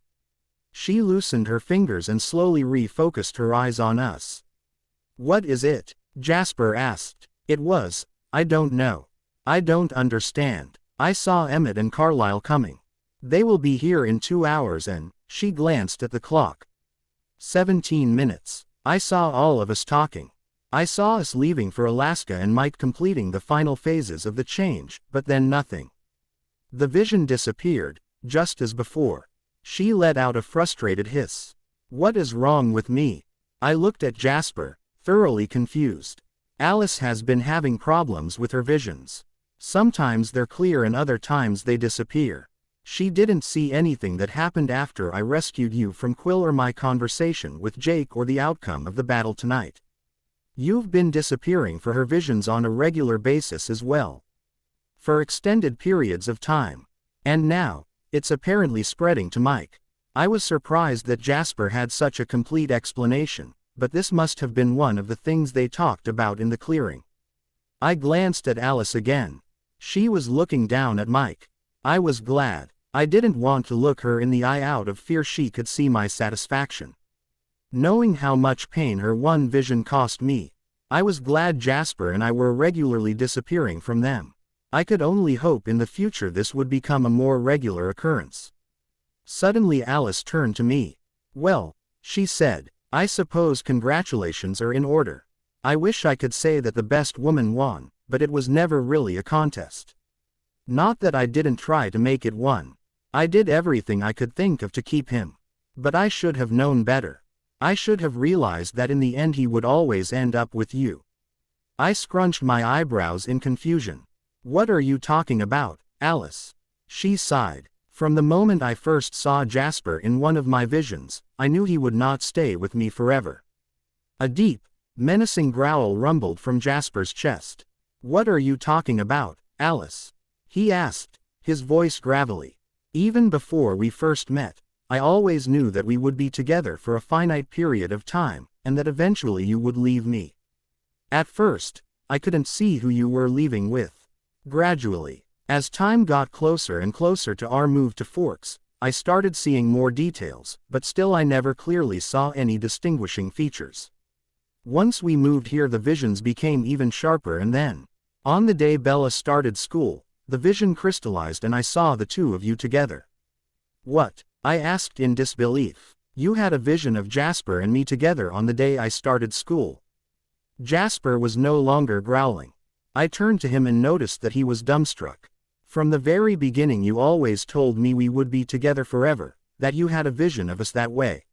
She loosened her fingers and slowly refocused her eyes on us. "What is it?" Jasper asked. I don't know. I don't understand. I saw Emmett and Carlisle coming. They will be here in 2 hours and," she glanced at the clock. 17 minutes. I saw all of us talking. I saw us leaving for Alaska and Mike completing the final phases of the change, but then nothing. The vision disappeared, just as before. She let out a frustrated hiss. "What is wrong with me?" I looked at Jasper, thoroughly confused. Alice has been having problems with her visions. Sometimes they're clear and other times they disappear. She didn't see anything that happened after I rescued you from Quill or my conversation with Jake or the outcome of the battle tonight. You've been disappearing for her visions on a regular basis as well. For extended periods of time. And now, it's apparently spreading to Mike. I was surprised that Jasper had such a complete explanation, but this must have been one of the things they talked about in the clearing. I glanced at Alice again. She was looking down at Mike. I was glad. I didn't want to look her in the eye out of fear she could see my satisfaction. Knowing how much pain her one vision cost me, I was glad Jasper and I were regularly disappearing from them. I could only hope in the future this would become a more regular occurrence. Suddenly Alice turned to me. "Well," she said, "I suppose congratulations are in order. I wish I could say that the best woman won, but it was never really a contest. Not that I didn't try to make it one. I did everything I could think of to keep him. But I should have known better. I should have realized that in the end he would always end up with you." I scrunched my eyebrows in confusion. "What are you talking about, Alice?" She sighed. "From the moment I first saw Jasper in one of my visions, I knew he would not stay with me forever." A deep, menacing growl rumbled from Jasper's chest. "What are you talking about, Alice?" he asked, his voice gravelly. "Even before we first met, I always knew that we would be together for a finite period of time, and that eventually you would leave me. At first, I couldn't see who you were leaving with. Gradually, as time got closer and closer to our move to Forks, I started seeing more details, but still I never clearly saw any distinguishing features. Once we moved here the visions became even sharper and then, on the day Bella started school, the vision crystallized and I saw the two of you together." "What?" I asked in disbelief. "You had a vision of Jasper and me together on the day I started school." Jasper was no longer growling. I turned to him and noticed that he was dumbstruck. "From the very beginning you always told me we would be together forever, that you had a vision of us that way.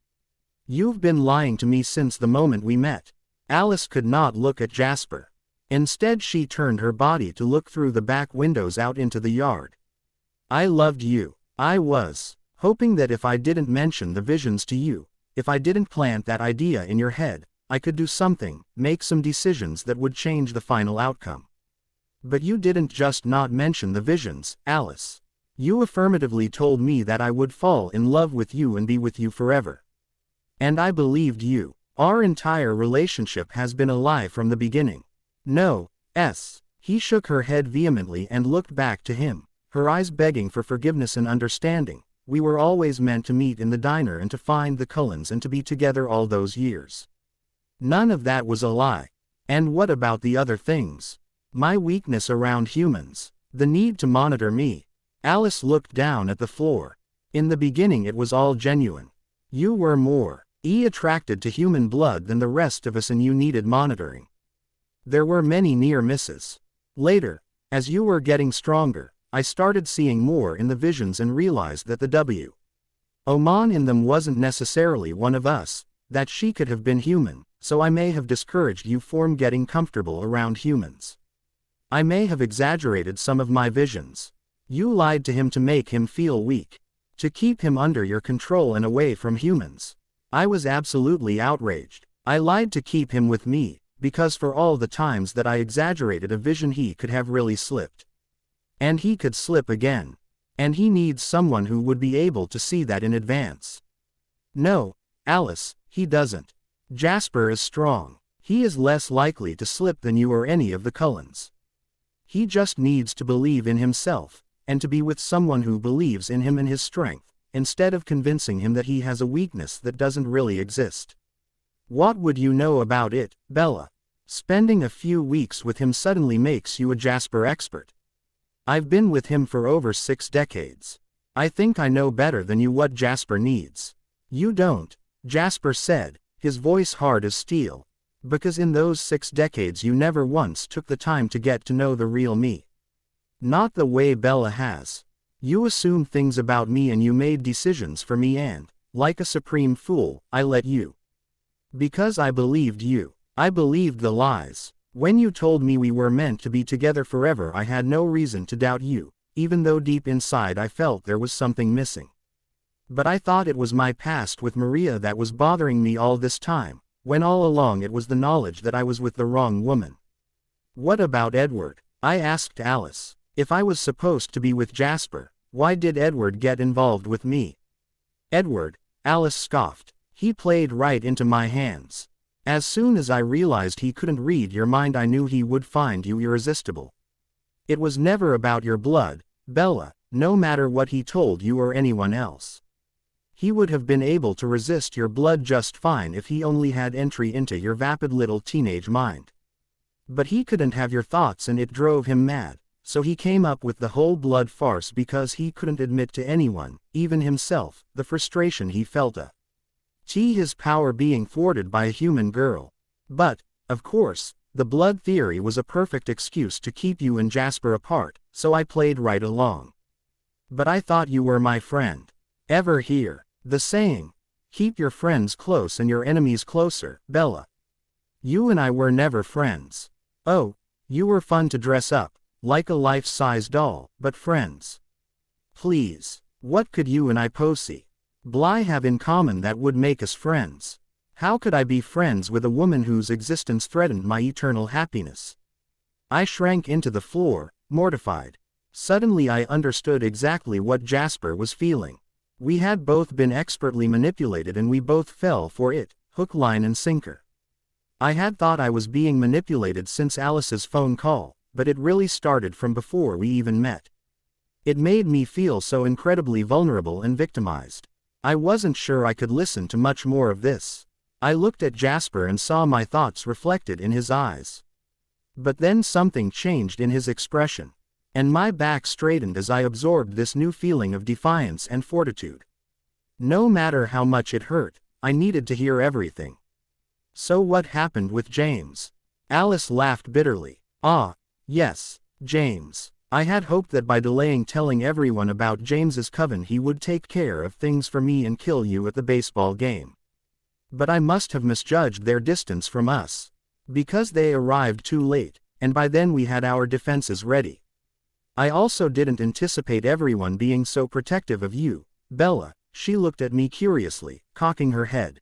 You've been lying to me since the moment we met." Alice could not look at Jasper. Instead she turned her body to look through the back windows out into the yard. "I loved you. I was hoping that if I didn't mention the visions to you, if I didn't plant that idea in your head, I could do something, make some decisions that would change the final outcome. But you didn't just not mention the visions, Alice. You affirmatively told me that I would fall in love with you and be with you forever. And I believed you. Our entire relationship has been a lie from the beginning." "No, S." He shook her head vehemently and looked back to him, her eyes begging for forgiveness and understanding. "We were always meant to meet in the diner and to find the Cullens and to be together all those years. None of that was a lie. And what about the other things? My weakness around humans, the need to monitor me." Alice looked down at the floor. "In the beginning it was all genuine. You were more attracted to human blood than the rest of us and you needed monitoring. There were many near misses. Later, as you were getting stronger, I started seeing more in the visions and realized that the Oman in them wasn't necessarily one of us, that she could have been human, so I may have discouraged you from getting comfortable around humans. I may have exaggerated some of my visions. You lied to him to make him feel weak. To keep him under your control and away from humans. I was absolutely outraged. I lied to keep him with me, because for all the times that I exaggerated a vision he could have really slipped. And he could slip again. And he needs someone who would be able to see that in advance. No, Alice, he doesn't. Jasper is strong. He is less likely to slip than you or any of the Cullens. He just needs to believe in himself, and to be with someone who believes in him and his strength, instead of convincing him that he has a weakness that doesn't really exist. What would you know about it, Bella? Spending a few weeks with him suddenly makes you a Jasper expert. I've been with him for over 6 decades. I think I know better than you what Jasper needs. You don't, Jasper said, his voice hard as steel. Because in those 6 decades you never once took the time to get to know the real me. Not the way Bella has. You assumed things about me and you made decisions for me and, like a supreme fool, I let you. Because I believed you. I believed the lies. When you told me we were meant to be together forever, I had no reason to doubt you, even though deep inside I felt there was something missing. But I thought it was my past with Maria that was bothering me all this time, when all along it was the knowledge that I was with the wrong woman. What about Edward? I asked Alice. If I was supposed to be with Jasper, why did Edward get involved with me? Edward, Alice scoffed. He played right into my hands. As soon as I realized he couldn't read your mind, I knew he would find you irresistible. It was never about your blood, Bella, no matter what he told you or anyone else. He would have been able to resist your blood just fine if he only had entry into your vapid little teenage mind. But he couldn't have your thoughts and it drove him mad, so he came up with the whole blood farce because he couldn't admit to anyone, even himself, the frustration he felt his power being thwarted by a human girl. But, of course, the blood theory was a perfect excuse to keep you and Jasper apart, so I played right along. But I thought you were my friend. Ever hear the saying, keep your friends close and your enemies closer, Bella? You and I were never friends. Oh, you were fun to dress up, like a life-size doll, but friends. Please, what could you and I Posey Bly have in common that would make us friends? How could I be friends with a woman whose existence threatened my eternal happiness? I shrank into the floor, mortified. Suddenly I understood exactly what Jasper was feeling. We had both been expertly manipulated and we both fell for it, hook, line and sinker. I had thought I was being manipulated since Alice's phone call, but it really started from before we even met. It made me feel so incredibly vulnerable and victimized. I wasn't sure I could listen to much more of this. I looked at Jasper and saw my thoughts reflected in his eyes. But then something changed in his expression, and my back straightened as I absorbed this new feeling of defiance and fortitude. No matter how much it hurt, I needed to hear everything. So what happened with James? Alice laughed bitterly. Ah, yes, James. I had hoped that by delaying telling everyone about James's coven he would take care of things for me and kill you at the baseball game. But I must have misjudged their distance from us. Because they arrived too late, and by then we had our defenses ready. I also didn't anticipate everyone being so protective of you, Bella. She looked at me curiously, cocking her head.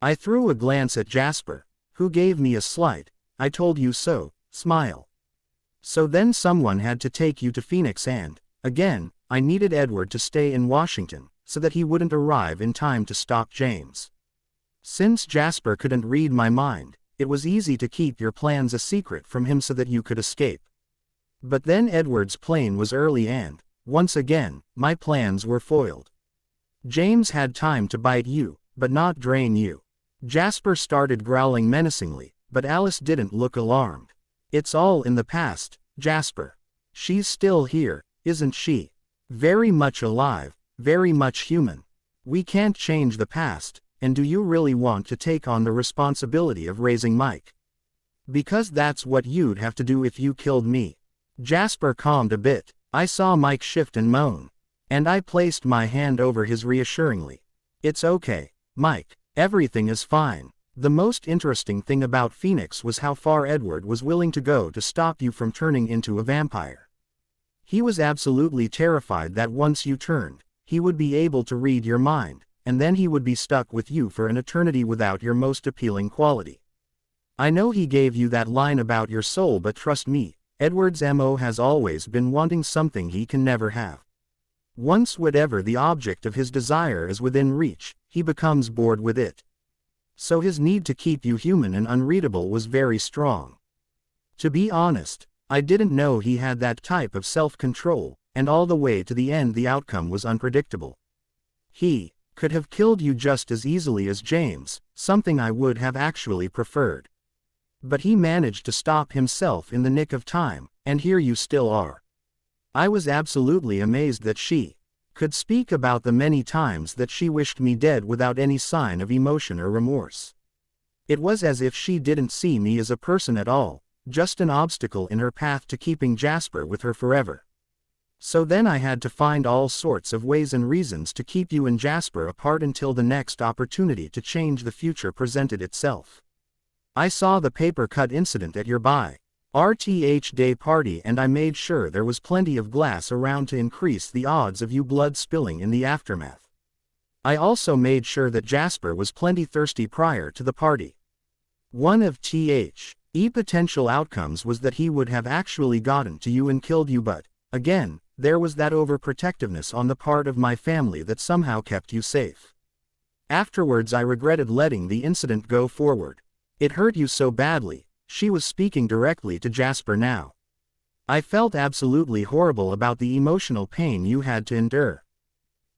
I threw a glance at Jasper, who gave me a slight, I told you so, smile. So then someone had to take you to Phoenix and, again, I needed Edward to stay in Washington, so that he wouldn't arrive in time to stop James. Since Jasper couldn't read my mind, it was easy to keep your plans a secret from him so that you could escape. But then Edward's plane was early and, once again, my plans were foiled. James had time to bite you, but not drain you. Jasper started growling menacingly, but Alice didn't look alarmed. It's all in the past, Jasper. She's still here, isn't she? Very much alive, very much human. We can't change the past, and do you really want to take on the responsibility of raising Mike? Because that's what you'd have to do if you killed me. Jasper calmed a bit. I saw Mike shift and moan. And I placed my hand over his reassuringly. It's okay, Mike. Everything is fine. The most interesting thing about Phoenix was how far Edward was willing to go to stop you from turning into a vampire. He was absolutely terrified that once you turned, he would be able to read your mind, and then he would be stuck with you for an eternity without your most appealing quality. I know he gave you that line about your soul, but trust me, Edward's MO has always been wanting something he can never have. Once whatever the object of his desire is within reach, he becomes bored with it. So his need to keep you human and unreadable was very strong. To be honest, I didn't know he had that type of self-control, and all the way to the end the outcome was unpredictable. He could have killed you just as easily as James, something I would have actually preferred. But he managed to stop himself in the nick of time, and here you still are. I was absolutely amazed that she could speak about the many times that she wished me dead without any sign of emotion or remorse. It was as if she didn't see me as a person at all, just an obstacle in her path to keeping Jasper with her forever. So then I had to find all sorts of ways and reasons to keep you and Jasper apart until the next opportunity to change the future presented itself. I saw the paper cut incident at your RTH day party, and I made sure there was plenty of glass around to increase the odds of you blood spilling in the aftermath. I also made sure that Jasper was plenty thirsty prior to the party. One of TH's potential outcomes was that he would have actually gotten to you and killed you, but, again, there was that overprotectiveness on the part of my family that somehow kept you safe. Afterwards I regretted letting the incident go forward. It hurt you so badly. She was speaking directly to Jasper now. I felt absolutely horrible about the emotional pain you had to endure.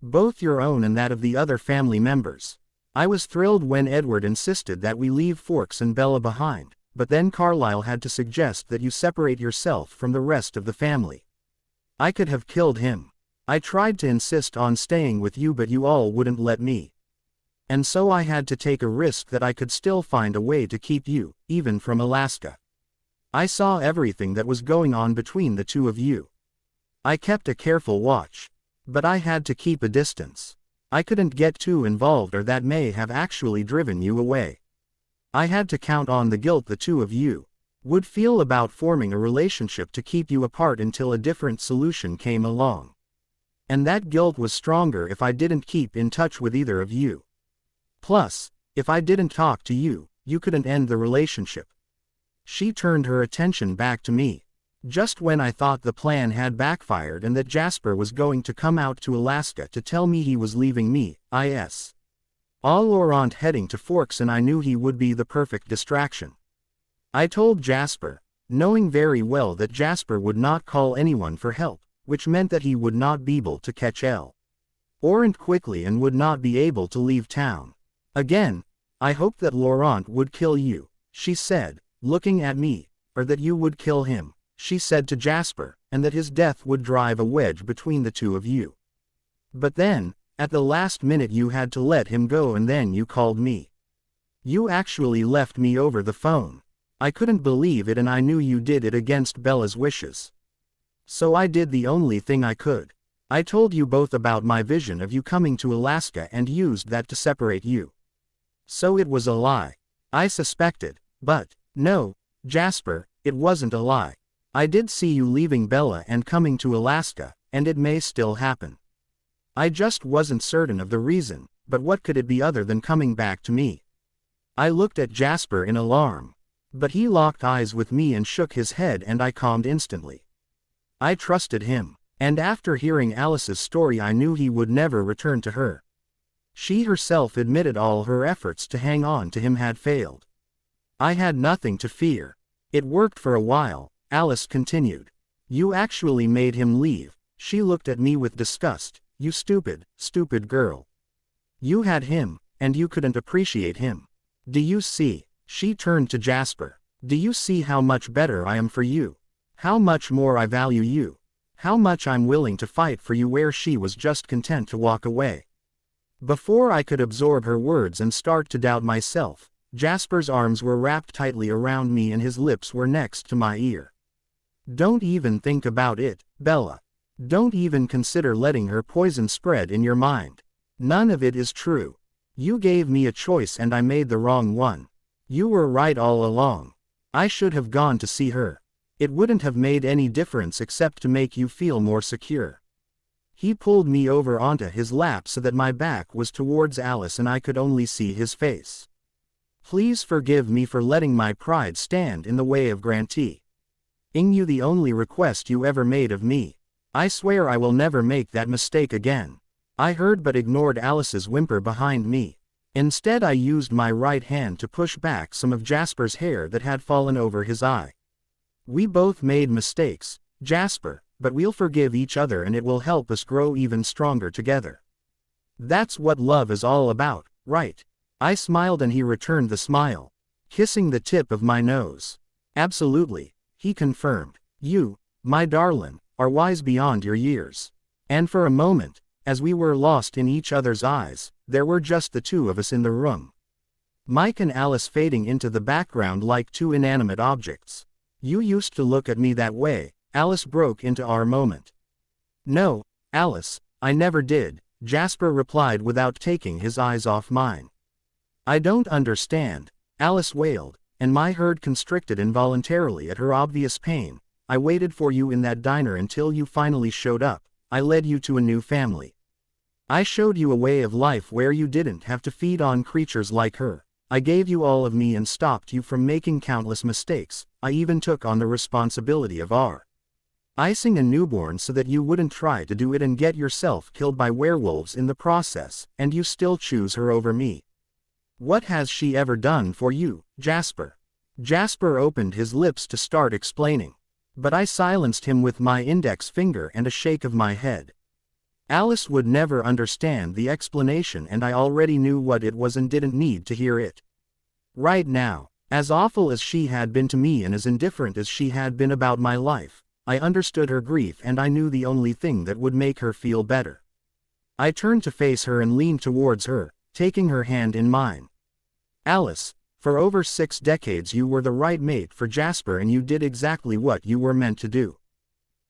Both your own and that of the other family members. I was thrilled when Edward insisted that we leave Forks and Bella behind, but then Carlisle had to suggest that you separate yourself from the rest of the family. I could have killed him. I tried to insist on staying with you, but you all wouldn't let me. And so I had to take a risk that I could still find a way to keep you, even from Alaska. I saw everything that was going on between the two of you. I kept a careful watch. But I had to keep a distance. I couldn't get too involved, or that may have actually driven you away. I had to count on the guilt the two of you would feel about forming a relationship to keep you apart until a different solution came along. And that guilt was stronger if I didn't keep in touch with either of you. Plus, if I didn't talk to you, you couldn't end the relationship. She turned her attention back to me. Just when I thought the plan had backfired and that Jasper was going to come out to Alaska to tell me he was leaving me, all Laurent heading to Forks, and I knew he would be the perfect distraction. I told Jasper, knowing very well that Jasper would not call anyone for help, which meant that he would not be able to catch Laurent quickly and would not be able to leave town. Again, I hoped that Laurent would kill you, she said, looking at me, or that you would kill him, she said to Jasper, and that his death would drive a wedge between the two of you. But then, at the last minute you had to let him go, and then you called me. You actually left me over the phone. I couldn't believe it, and I knew you did it against Bella's wishes. So I did the only thing I could. I told you both about my vision of you coming to Alaska and used that to separate you. So it was a lie. I suspected, but, no, Jasper, it wasn't a lie. I did see you leaving Bella and coming to Alaska, and it may still happen. I just wasn't certain of the reason, but what could it be other than coming back to me? I looked at Jasper in alarm. But he locked eyes with me and shook his head, and I calmed instantly. I trusted him, and after hearing Alice's story I knew he would never return to her. She herself admitted all her efforts to hang on to him had failed. I had nothing to fear. It worked for a while, Alice continued. You actually made him leave. She looked at me with disgust. You stupid, stupid girl. You had him, and you couldn't appreciate him. Do you see? She turned to Jasper. Do you see how much better I am for you? How much more I value you? How much I'm willing to fight for you? Where she was just content to walk away. Before I could absorb her words and start to doubt myself, Jasper's arms were wrapped tightly around me and his lips were next to my ear. Don't even think about it, Bella. Don't even consider letting her poison spread in your mind. None of it is true. You gave me a choice and I made the wrong one. You were right all along. I should have gone to see her. It wouldn't have made any difference except to make you feel more secure. He pulled me over onto his lap so that my back was towards Alice and I could only see his face. Please forgive me for letting my pride stand in the way of granting you the only request you ever made of me. I swear I will never make that mistake again. I heard but ignored Alice's whimper behind me. Instead I used my right hand to push back some of Jasper's hair that had fallen over his eye. We both made mistakes, Jasper, but we'll forgive each other and it will help us grow even stronger together. That's what love is all about, right? I smiled and he returned the smile, kissing the tip of my nose. Absolutely, he confirmed. You, my darling, are wise beyond your years. And for a moment, as we were lost in each other's eyes, there were just the two of us in the room. Mike and Alice fading into the background like two inanimate objects. You used to look at me that way, Alice broke into our moment. No, Alice, I never did, Jasper replied without taking his eyes off mine. I don't understand, Alice wailed, and my heart constricted involuntarily at her obvious pain. I waited for you in that diner until you finally showed up. I led you to a new family. I showed you a way of life where you didn't have to feed on creatures like her. I gave you all of me and stopped you from making countless mistakes. I even took on the responsibility of icing a newborn so that you wouldn't try to do it and get yourself killed by werewolves in the process, and you still choose her over me. What has she ever done for you, Jasper? Jasper opened his lips to start explaining, but I silenced him with my index finger and a shake of my head. Alice would never understand the explanation and I already knew what it was and didn't need to hear it. Right now, as awful as she had been to me and as indifferent as she had been about my life, I understood her grief and I knew the only thing that would make her feel better. I turned to face her and leaned towards her, taking her hand in mine. Alice, for over 6 decades you were the right mate for Jasper and you did exactly what you were meant to do.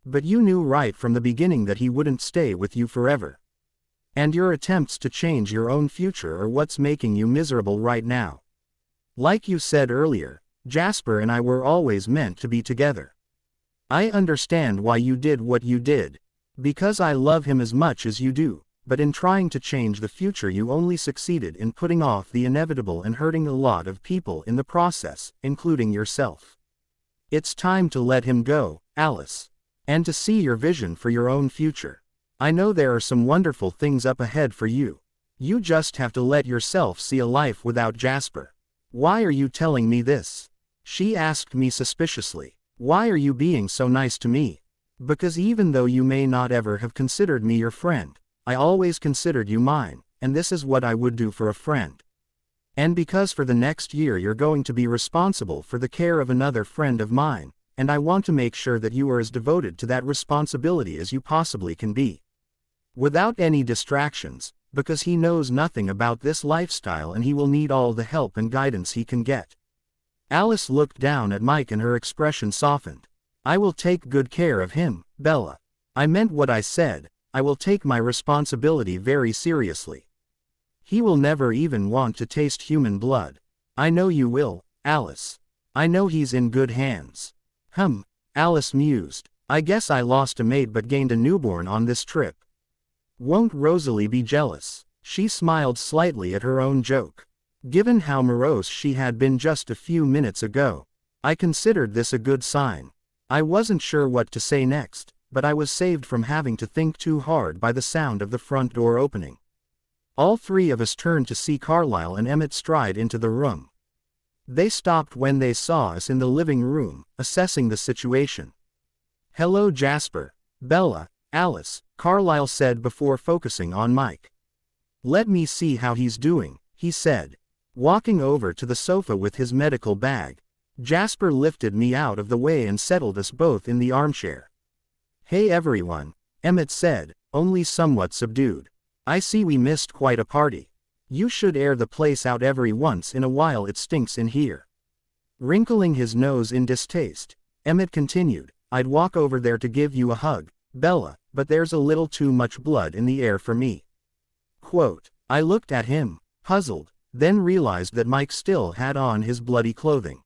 But you knew right from the beginning that he wouldn't stay with you forever. And your attempts to change your own future are what's making you miserable right now. Like you said earlier, Jasper and I were always meant to be together. I understand why you did what you did. Because I love him as much as you do, but in trying to change the future you only succeeded in putting off the inevitable and hurting a lot of people in the process, including yourself. It's time to let him go, Alice. And to see your vision for your own future. I know there are some wonderful things up ahead for you. You just have to let yourself see a life without Jasper. Why are you telling me this? She asked me suspiciously. Why are you being so nice to me? Because even though you may not ever have considered me your friend, I always considered you mine, and this is what I would do for a friend. And because for the next year you're going to be responsible for the care of another friend of mine, and I want to make sure that you are as devoted to that responsibility as you possibly can be. Without any distractions, because he knows nothing about this lifestyle and he will need all the help and guidance he can get. Alice looked down at Mike and her expression softened. I will take good care of him, Bella. I meant what I said, I will take my responsibility very seriously. He will never even want to taste human blood. I know you will, Alice. I know he's in good hands. Alice mused. I guess I lost a mate but gained a newborn on this trip. Won't Rosalie be jealous? She smiled slightly at her own joke. Given how morose she had been just a few minutes ago, I considered this a good sign. I wasn't sure what to say next, but I was saved from having to think too hard by the sound of the front door opening. All 3 of us turned to see Carlisle and Emmett stride into the room. They stopped when they saw us in the living room, assessing the situation. Hello Jasper, Bella, Alice, Carlisle said before focusing on Mike. Let me see how he's doing, he said. Walking over to the sofa with his medical bag, Jasper lifted me out of the way and settled us both in the armchair. Hey everyone, Emmett said, only somewhat subdued. I see we missed quite a party. You should air the place out every once in a while, it stinks in here. Wrinkling his nose in distaste, Emmett continued, I'd walk over there to give you a hug, Bella, but there's a little too much blood in the air for me. Quote, I looked at him, puzzled, then realized that Mike still had on his bloody clothing.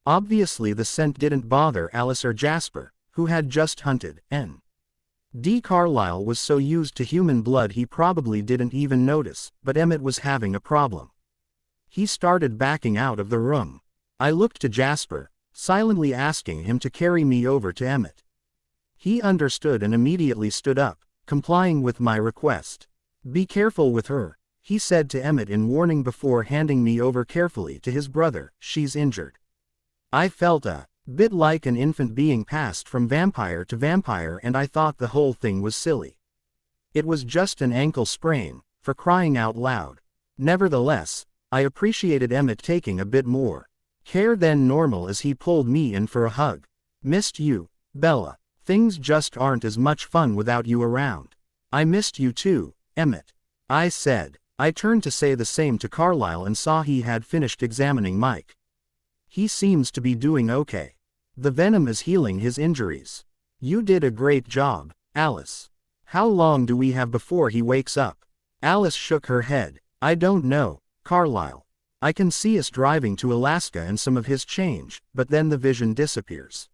Obviously the scent didn't bother Alice or Jasper, who had just hunted. N.D. Carlisle was so used to human blood he probably didn't even notice, but Emmett was having a problem. He started backing out of the room. I looked to Jasper, silently asking him to carry me over to Emmett. He understood and immediately stood up, complying with my request. "Be careful with her," he said to Emmett in warning before handing me over carefully to his brother. "She's injured." I felt a bit like an infant being passed from vampire to vampire, and I thought the whole thing was silly. It was just an ankle sprain, for crying out loud. Nevertheless, I appreciated Emmett taking a bit more care than normal as he pulled me in for a hug. "Missed you, Bella. Things just aren't as much fun without you around." "I missed you too, Emmett," I said. I turned to say the same to Carlisle and saw he had finished examining Mike. "He seems to be doing okay. The venom is healing his injuries." "You did a great job, Alice. How long do we have before he wakes up?" Alice shook her head. "I don't know, Carlisle. I can see us driving to Alaska and some of his change, but then the vision disappears."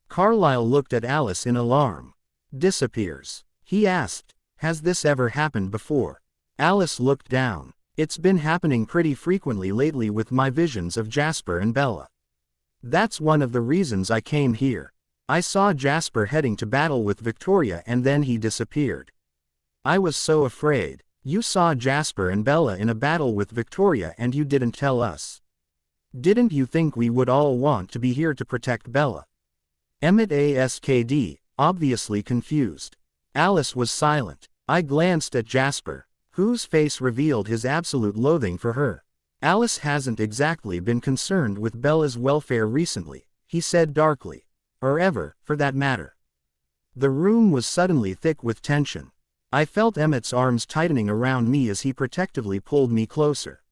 Carlisle looked at Alice in alarm. "Disappears?" he asked. "Has this ever happened before?" Alice looked down. "It's been happening pretty frequently lately with my visions of Jasper and Bella. That's one of the reasons I came here. I saw Jasper heading to battle with Victoria and then he disappeared. I was so afraid." "You saw Jasper and Bella in a battle with Victoria and you didn't tell us. Didn't you think we would all want to be here to protect Bella?" Emmett asked, obviously confused. Alice was silent. I glanced at Jasper, whose face revealed his absolute loathing for her. "Alice hasn't exactly been concerned with Bella's welfare recently," he said darkly. "Or ever, for that matter." The room was suddenly thick with tension. I felt Emmett's arms tightening around me as he protectively pulled me closer.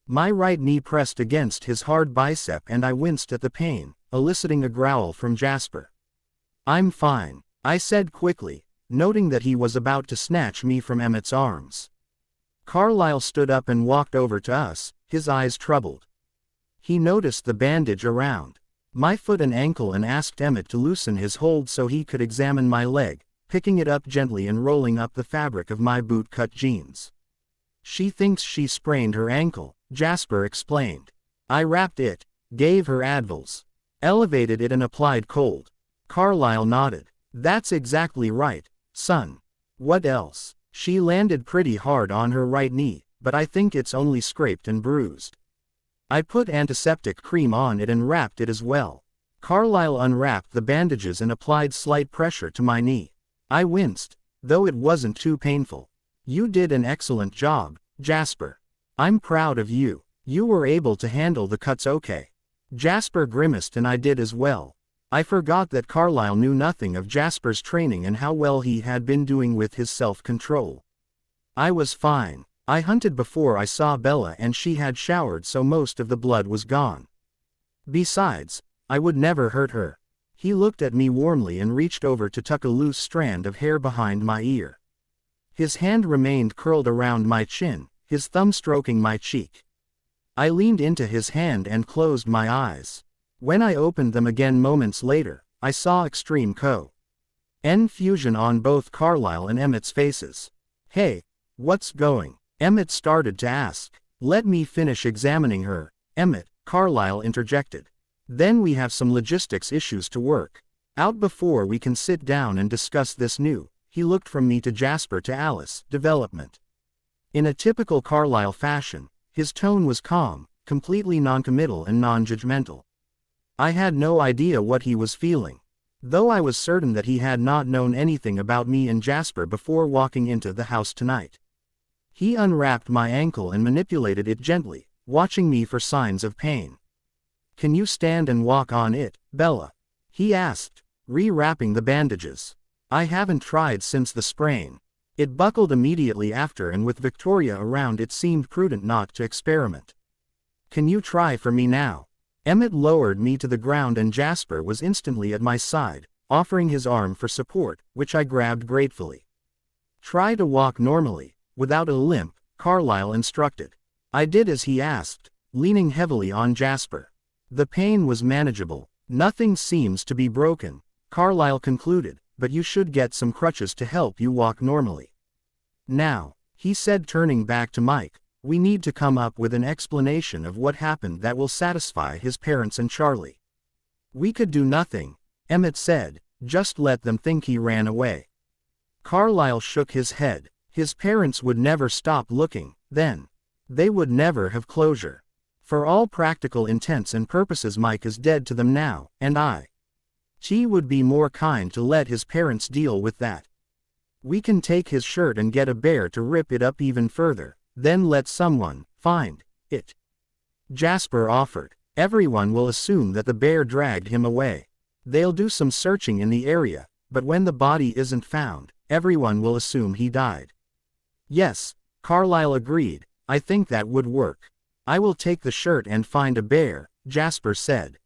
My right knee pressed against his hard bicep and I winced at the pain, eliciting a growl from Jasper. "I'm fine," I said quickly, noting that he was about to snatch me from Emmett's arms. Carlisle stood up and walked over to us, his eyes troubled. He noticed the bandage around my foot and ankle and asked Emmett to loosen his hold so he could examine my leg, picking it up gently and rolling up the fabric of my boot-cut jeans. "She thinks she sprained her ankle," Jasper explained. "I wrapped it, gave her Advils, elevated it and applied cold." Carlisle nodded. "That's exactly right, son. What else?" "She landed pretty hard on her right knee, but I think it's only scraped and bruised. I put antiseptic cream on it and wrapped it as well." Carlisle unwrapped the bandages and applied slight pressure to my knee. I winced, though it wasn't too painful. "You did an excellent job, Jasper. I'm proud of you. You were able to handle the cuts okay." Jasper grimaced and I did as well. I forgot that Carlisle knew nothing of Jasper's training and how well he had been doing with his self-control. I was fine. I hunted before I saw Bella and she had showered so most of the blood was gone. Besides, I would never hurt her. He looked at me warmly and reached over to tuck a loose strand of hair behind my ear. His hand remained curled around my chin, his thumb stroking my cheek. I leaned into his hand and closed my eyes. When I opened them again moments later, I saw extreme confusion on both Carlisle and Emmett's faces. "Hey, what's going?" Emmett started to ask. "Let me finish examining her, Emmett," Carlisle interjected. "Then we have some logistics issues to work out before we can sit down and discuss this new." He looked from me to Jasper to Alice, development. In a typical Carlisle fashion, his tone was calm, completely noncommittal and non-judgmental. I had no idea what he was feeling, though I was certain that he had not known anything about me and Jasper before walking into the house tonight. He unwrapped my ankle and manipulated it gently, watching me for signs of pain. "Can you stand and walk on it, Bella?" he asked, re-wrapping the bandages. "I haven't tried since the sprain. It buckled immediately after and with Victoria around it seemed prudent not to experiment. Can you try for me now?" Emmett lowered me to the ground and Jasper was instantly at my side, offering his arm for support, which I grabbed gratefully. "Try to walk normally, without a limp," Carlisle instructed. I did as he asked, leaning heavily on Jasper. The pain was manageable. Nothing seems to be broken, Carlyle concluded, but you should get some crutches to help you walk normally. Now, he said, turning back to Mike, we need to come up with an explanation of what happened that will satisfy his parents and Charlie. We could do nothing, Emmett said, just let them think he ran away. Carlyle shook his head. His parents would never stop looking, then. They would never have closure. For all practical intents and purposes, Mike is dead to them now, and he would be more kind to let his parents deal with that. We can take his shirt and get a bear to rip it up even further, then let someone find it. Jasper offered. Everyone will assume that the bear dragged him away. They'll do some searching in the area, but when the body isn't found, everyone will assume he died. Yes, Carlyle agreed, I think that would work. I will take the shirt and find a bear, Jasper said.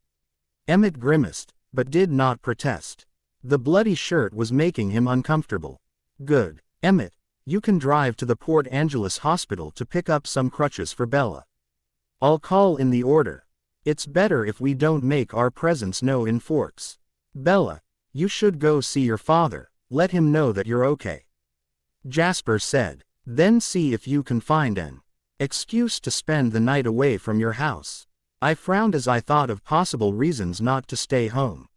Emmett grimaced, but did not protest. The bloody shirt was making him uncomfortable. Good, Emmett, you can drive to the Port Angeles hospital to pick up some crutches for Bella. I'll call in the order. It's better if we don't make our presence known in Forks. Bella, you should go see your father, let him know that you're okay. Jasper said, then see if you can find an excuse to spend the night away from your house. I frowned as I thought of possible reasons not to stay home.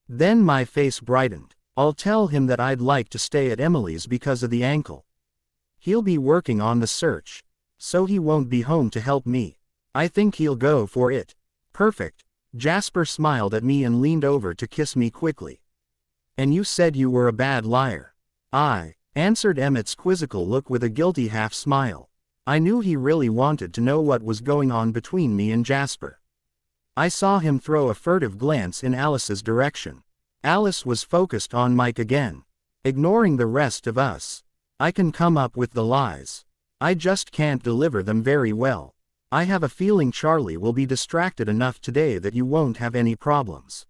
Then my face brightened. I'll tell him that I'd like to stay at Emily's because of the ankle. He'll be working on the search, so he won't be home to help me. I think he'll go for it. Perfect. Jasper smiled at me and leaned over to kiss me quickly. And you said you were a bad liar. I answered Emmett's quizzical look with a guilty half smile. I knew he really wanted to know what was going on between me and Jasper. I saw him throw a furtive glance in Alice's direction. Alice was focused on Mike again, ignoring the rest of us. I can come up with the lies. I just can't deliver them very well. I have a feeling Charlie will be distracted enough today that you won't have any problems.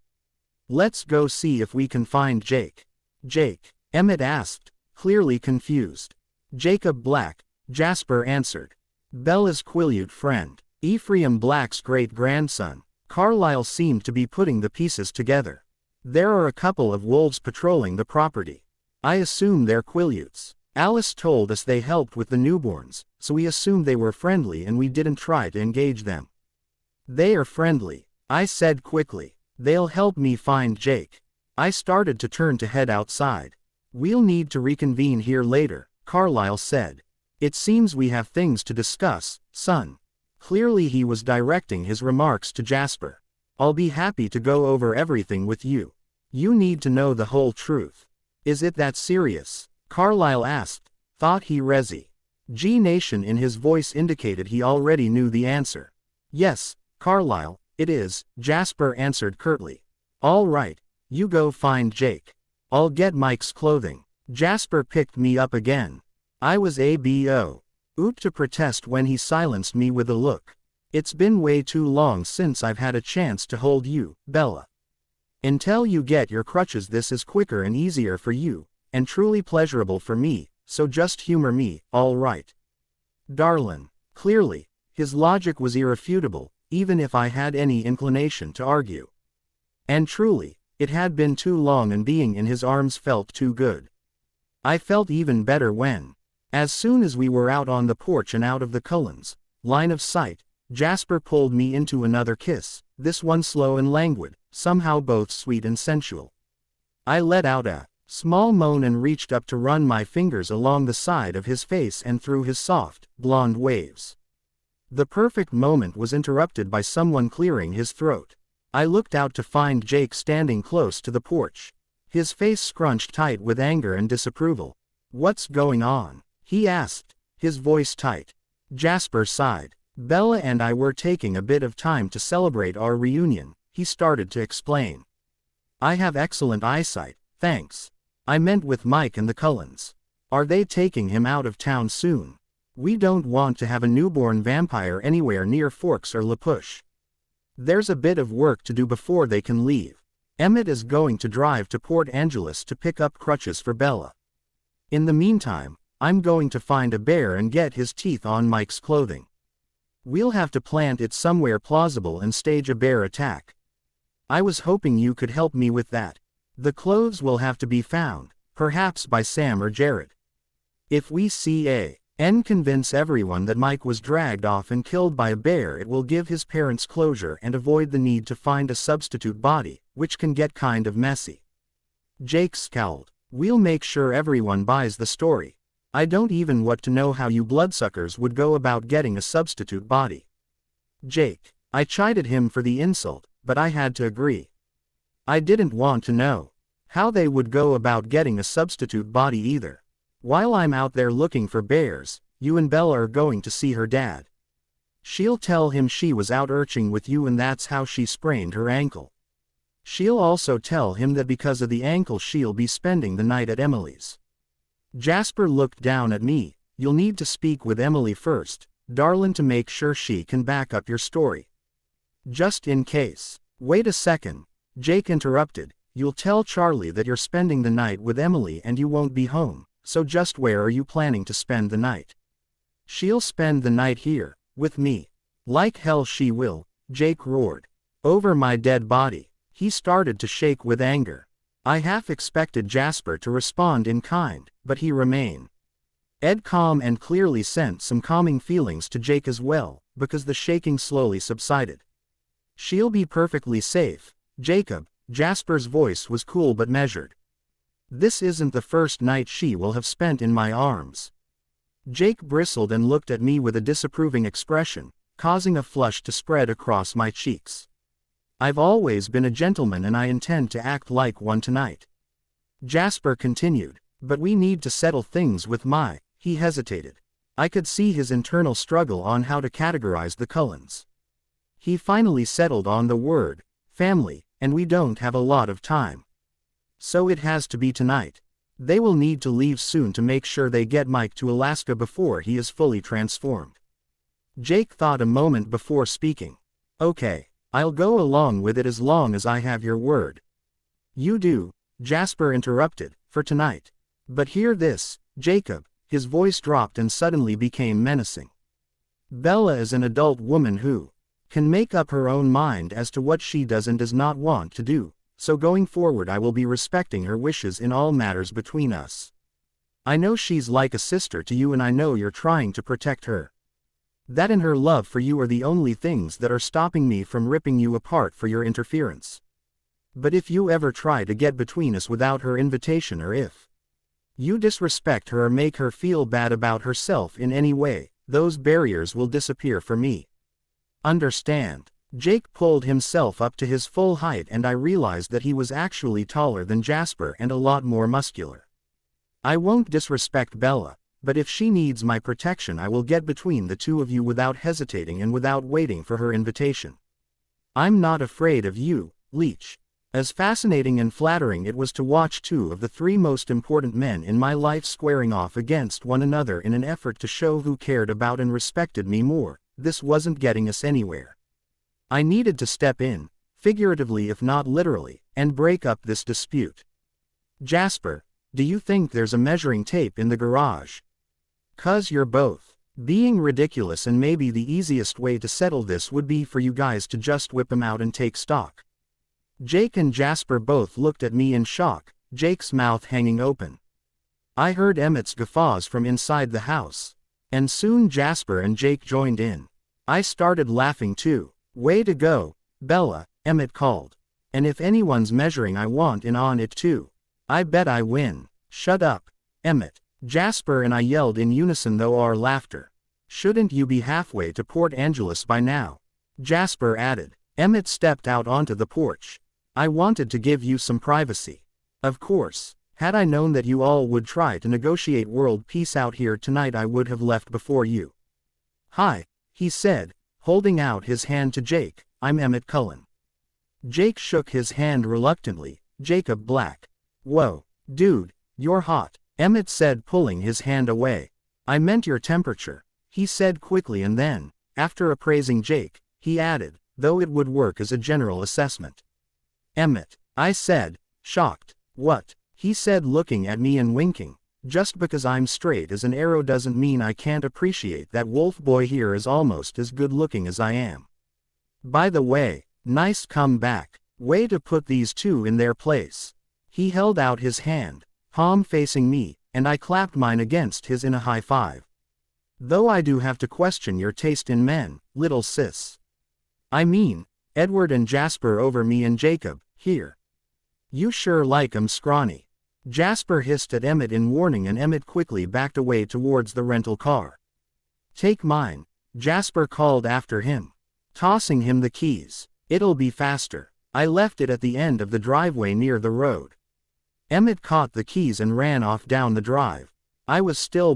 Let's go see if we can find Jake. Jake? Emmett asked, clearly confused. Jacob Black, Jasper answered. Bella's Quileute friend. Ephraim Black's great-grandson. Carlyle seemed to be putting the pieces together. There are a couple of wolves patrolling the property. I assume they're Quileutes. Alice told us they helped with the newborns, so we assumed they were friendly and we didn't try to engage them. They are friendly, I said quickly. They'll help me find Jake. I started to turn to head outside. We'll need to reconvene here later, Carlyle said. It seems we have things to discuss, son. Clearly he was directing his remarks to Jasper. I'll be happy to go over everything with you. You need to know the whole truth. Is it that serious? Carlyle asked. Thought he resi. G-Nation in his voice indicated he already knew the answer. Yes, Carlyle, it is, Jasper answered curtly. All right, you go find Jake. I'll get Mike's clothing. Jasper picked me up again. I was abo. To protest when he silenced me with a look. It's been way too long since I've had a chance to hold you, Bella. Until you get your crutches, this is quicker and easier for you, and truly pleasurable for me, so just humor me, all right? Darlin'. Clearly, his logic was irrefutable, even if I had any inclination to argue. And truly, it had been too long and being in his arms felt too good. I felt even better when, as soon as we were out on the porch and out of the Cullens' line of sight, Jasper pulled me into another kiss, this one slow and languid, somehow both sweet and sensual. I let out a small moan and reached up to run my fingers along the side of his face and through his soft, blonde waves. The perfect moment was interrupted by someone clearing his throat. I looked out to find Jake standing close to the porch, his face scrunched tight with anger and disapproval. What's going on? He asked, his voice tight. Jasper sighed. Bella and I were taking a bit of time to celebrate our reunion, he started to explain. I have excellent eyesight, thanks. I meant with Mike and the Cullens. Are they taking him out of town soon? We don't want to have a newborn vampire anywhere near Forks or La Push. There's a bit of work to do before they can leave. Emmett is going to drive to Port Angeles to pick up crutches for Bella. In the meantime, I'm going to find a bear and get his teeth on Mike's clothing. We'll have to plant it somewhere plausible and stage a bear attack. I was hoping you could help me with that. The clothes will have to be found, perhaps by Sam or Jared. If we can convince everyone that Mike was dragged off and killed by a bear, it will give his parents closure and avoid the need to find a substitute body, which can get kind of messy. Jake scowled. We'll make sure everyone buys the story. I don't even want to know how you bloodsuckers would go about getting a substitute body. Jake. I chided him for the insult, but I had to agree. I didn't want to know how they would go about getting a substitute body either. While I'm out there looking for bears, you and Bella are going to see her dad. She'll tell him she was out urching with you and that's how she sprained her ankle. She'll also tell him that because of the ankle she'll be spending the night at Emily's. Jasper looked down at me. You'll need to speak with Emily first, darlin', to make sure she can back up your story. Just in case. Wait a second, Jake interrupted. You'll tell Charlie that you're spending the night with Emily and you won't be home, so just where are you planning to spend the night? She'll spend the night here, with me. Like hell she will, Jake roared. Over my dead body. He started to shake with anger. I half expected Jasper to respond in kind, but he remained calm and clearly sent some calming feelings to Jake as well, because the shaking slowly subsided. She'll be perfectly safe, Jacob. Jasper's voice was cool but measured. This isn't the first night she will have spent in my arms. Jake bristled and looked at me with a disapproving expression, causing a flush to spread across my cheeks. I've always been a gentleman and I intend to act like one tonight. Jasper continued, but we need to settle things with he hesitated. I could see his internal struggle on how to categorize the Cullens. He finally settled on the word, family, and we don't have a lot of time. So it has to be tonight. They will need to leave soon to make sure they get Mike to Alaska before he is fully transformed. Jake thought a moment before speaking. Okay. I'll go along with it as long as I have your word. You do, Jasper interrupted, for tonight. But hear this, Jacob. His voice dropped and suddenly became menacing. Bella is an adult woman who can make up her own mind as to what she does and does not want to do, so going forward I will be respecting her wishes in all matters between us. I know she's like a sister to you and I know you're trying to protect her. That and her love for you are the only things that are stopping me from ripping you apart for your interference. But if you ever try to get between us without her invitation, or if you disrespect her or make her feel bad about herself in any way, those barriers will disappear for me. Understand? Jake pulled himself up to his full height and I realized that he was actually taller than Jasper and a lot more muscular. I won't disrespect Bella. But if she needs my protection I will get between the two of you without hesitating and without waiting for her invitation. I'm not afraid of you, Leech. As fascinating and flattering it was to watch two of the three most important men in my life squaring off against one another in an effort to show who cared about and respected me more, this wasn't getting us anywhere. I needed to step in, figuratively if not literally, and break up this dispute. Jasper, do you think there's a measuring tape in the garage? 'Cause you're both being ridiculous and maybe the easiest way to settle this would be for you guys to just whip him out and take stock. Jake and Jasper both looked at me in shock, Jake's mouth hanging open. I heard Emmett's guffaws from inside the house. And soon Jasper and Jake joined in. I started laughing too. Way to go, Bella, Emmett called. And if anyone's measuring I want in on it too. I bet I win. Shut up, Emmett. Jasper and I yelled in unison though our laughter. Shouldn't you be halfway to Port Angeles by now? Jasper added. Emmett stepped out onto the porch. I wanted to give you some privacy. Of course, had I known that you all would try to negotiate world peace out here tonight I would have left before you. Hi, he said, holding out his hand to Jake. I'm Emmett Cullen. Jake shook his hand reluctantly. Jacob Black. Whoa, dude, you're hot. Emmett said, pulling his hand away. I meant your temperature, he said quickly, and then, after appraising Jake, he added, though it would work as a general assessment. Emmett, I said, shocked. What? He said, looking at me and winking. Just because I'm straight as an arrow doesn't mean I can't appreciate that wolf boy here is almost as good looking as I am. By the way, nice comeback. Way to put these two in their place. He held out his hand, palm facing me, and I clapped mine against his in a high five. Though I do have to question your taste in men, little sis. I mean, Edward and Jasper over me and Jacob, here. You sure like 'em scrawny. Jasper hissed at Emmett in warning and Emmett quickly backed away towards the rental car. Take mine, Jasper called after him, tossing him the keys. It'll be faster. I left it at the end of the driveway near the road. Emmett caught the keys and ran off down the drive. I was still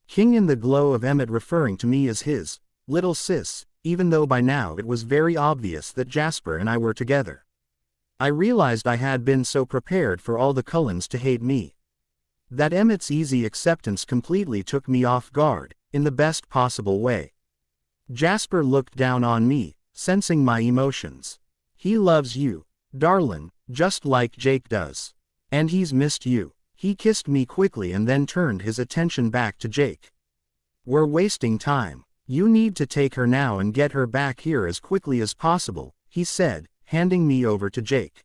king in the glow of Emmett referring to me as his little sis, even though by now it was very obvious that Jasper and I were together. I realized I had been so prepared for all the Cullens to hate me. That Emmett's easy acceptance completely took me off guard, in the best possible way. Jasper looked down on me, sensing my emotions. He loves you, darlin', just like Jake does. And he's missed you. He kissed me quickly and then turned his attention back to Jake. We're wasting time. You need to take her now and get her back here as quickly as possible, he said, handing me over to Jake.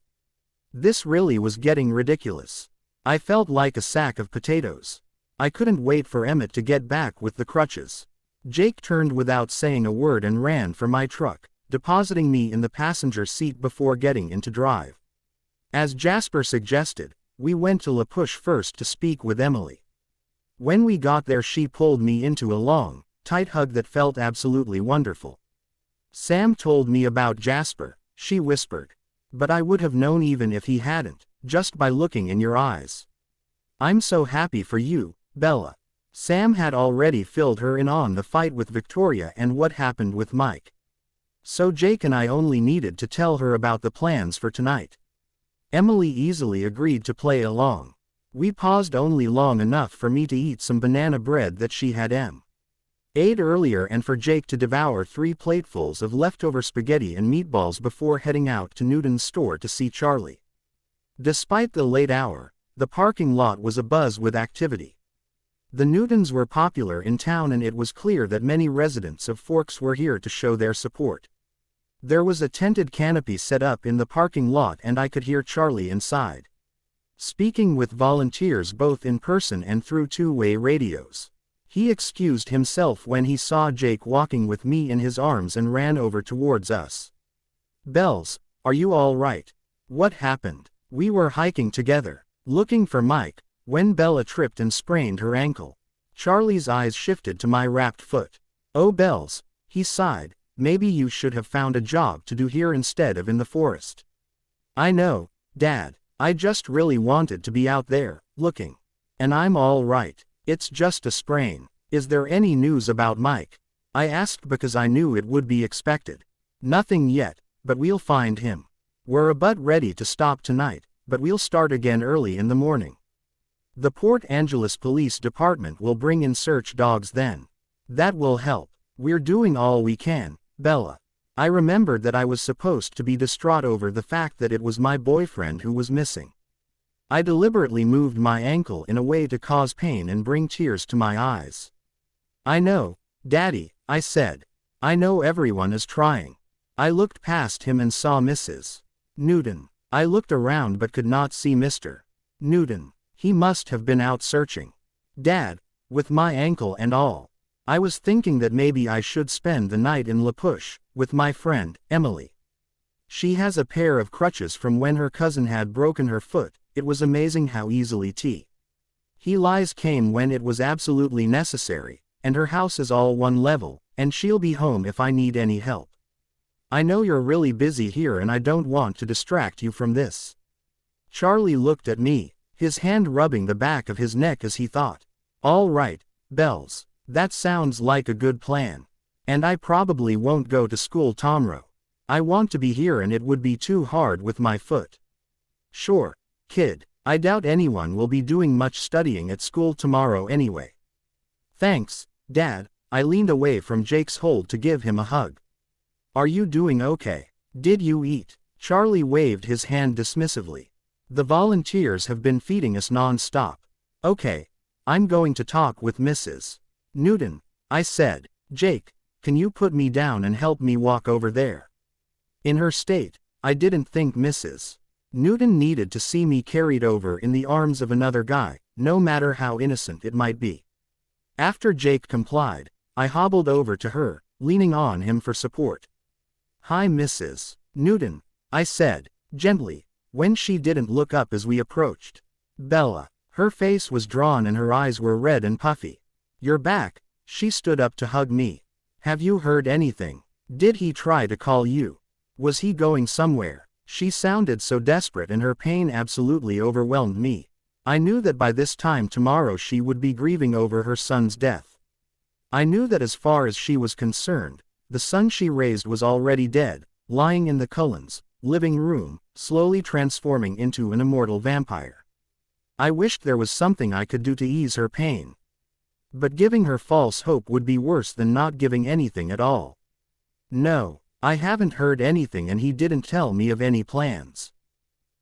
This really was getting ridiculous. I felt like a sack of potatoes. I couldn't wait for Emmett to get back with the crutches. Jake turned without saying a word and ran for my truck, depositing me in the passenger seat before getting into drive. As Jasper suggested, we went to La Push first to speak with Emily. When we got there she pulled me into a long, tight hug that felt absolutely wonderful. Sam told me about Jasper, she whispered. But I would have known even if he hadn't, just by looking in your eyes. I'm so happy for you, Bella. Sam had already filled her in on the fight with Victoria and what happened with Mike. So Jake and I only needed to tell her about the plans for tonight. Emily easily agreed to play along. We paused only long enough for me to eat some banana bread that she had ate earlier and for Jake to devour 3 platefuls of leftover spaghetti and meatballs before heading out to Newton's store to see Charlie. Despite the late hour, the parking lot was abuzz with activity. The Newtons were popular in town and it was clear that many residents of Forks were here to show their support. There was a tented canopy set up in the parking lot and I could hear Charlie inside, speaking with volunteers both in person and through two-way radios. He excused himself when he saw Jake walking with me in his arms and ran over towards us. Bells, are you all right? What happened? We were hiking together, looking for Mike, when Bella tripped and sprained her ankle. Charlie's eyes shifted to my wrapped foot. Oh Bells, he sighed, maybe you should have found a job to do here instead of in the forest. I know, Dad, I just really wanted to be out there, looking. And I'm all right. It's just a sprain. Is there any news about Mike? I asked because I knew it would be expected. Nothing yet, but we'll find him. We're about ready to stop tonight, but we'll start again early in the morning. The Port Angeles Police Department will bring in search dogs then. That will help. We're doing all we can, Bella. I remembered that I was supposed to be distraught over the fact that it was my boyfriend who was missing. I deliberately moved my ankle in a way to cause pain and bring tears to my eyes. I know, Daddy, I said. I know everyone is trying. I looked past him and saw Mrs. Newton. I looked around but could not see Mr. Newton. He must have been out searching. Dad, with my ankle and all. I was thinking that maybe I should spend the night in La Push, with my friend, Emily. She has a pair of crutches from when her cousin had broken her foot. It was amazing how easily he lies came when it was absolutely necessary, and her house is all one level, and she'll be home if I need any help. I know you're really busy here and I don't want to distract you from this. Charlie looked at me, his hand rubbing the back of his neck as he thought. All right, Bells, that sounds like a good plan. And I probably won't go to school tomorrow. I want to be here and it would be too hard with my foot. Sure, kid, I doubt anyone will be doing much studying at school tomorrow anyway. Thanks, Dad. I leaned away from Jake's hold to give him a hug. Are you doing okay? Did you eat? Charlie waved his hand dismissively. The volunteers have been feeding us non-stop. Okay, I'm going to talk with Mrs. Newton, I said. Jake, can you put me down and help me walk over there? In her state, I didn't think Mrs. Newton needed to see me carried over in the arms of another guy, no matter how innocent it might be. After Jake complied, I hobbled over to her, leaning on him for support. Hi Mrs. Newton, I said, gently, when she didn't look up as we approached. Bella. Her face was drawn and her eyes were red and puffy. You're back. She stood up to hug me. Have you heard anything? Did he try to call you? Was he going somewhere? She sounded so desperate and her pain absolutely overwhelmed me. I knew that by this time tomorrow she would be grieving over her son's death. I knew that as far as she was concerned, the son she raised was already dead, lying in the Cullens' living room, slowly transforming into an immortal vampire. I wished there was something I could do to ease her pain. But giving her false hope would be worse than not giving anything at all. No, I haven't heard anything and he didn't tell me of any plans.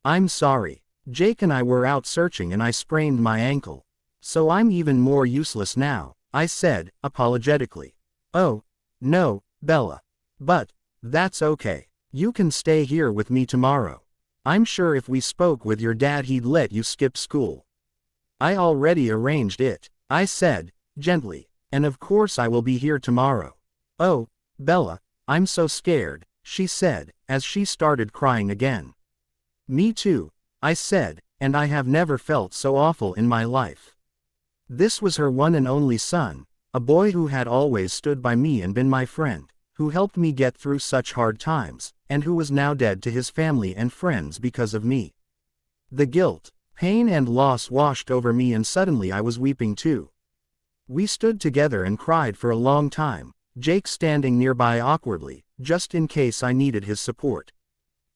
I'm sorry. Jake and I were out searching and I sprained my ankle. So I'm even more useless now, I said, apologetically. Oh, no, Bella. But, that's okay. You can stay here with me tomorrow. I'm sure if we spoke with your dad he'd let you skip school. I already arranged it, I said, gently, and of course I will be here tomorrow. Oh, Bella, I'm so scared, she said, as she started crying again. Me too, I said, and I have never felt so awful in my life. This was her one and only son, a boy who had always stood by me and been my friend, who helped me get through such hard times, and who was now dead to his family and friends because of me. The guilt, pain and loss washed over me and suddenly I was weeping too. We stood together and cried for a long time, Jake standing nearby awkwardly, just in case I needed his support.